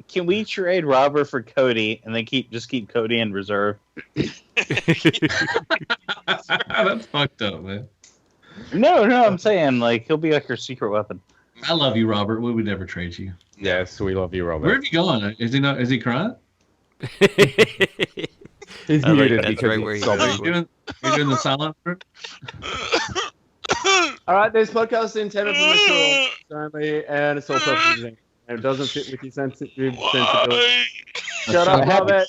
Can we trade Robert for Cody and then keep Cody in reserve? That's fucked up, man. No, I'm saying like he'll be like your secret weapon. I love you, Robert. We would never trade you. Yes, we love you, Robert. Where have you gone? Is he crying? He's muted because he's sobbing. You're doing the silent group? All right, this podcast is intended for mature only, and it's all purposes, and it doesn't fit with your sensibility. Shut up, Robert.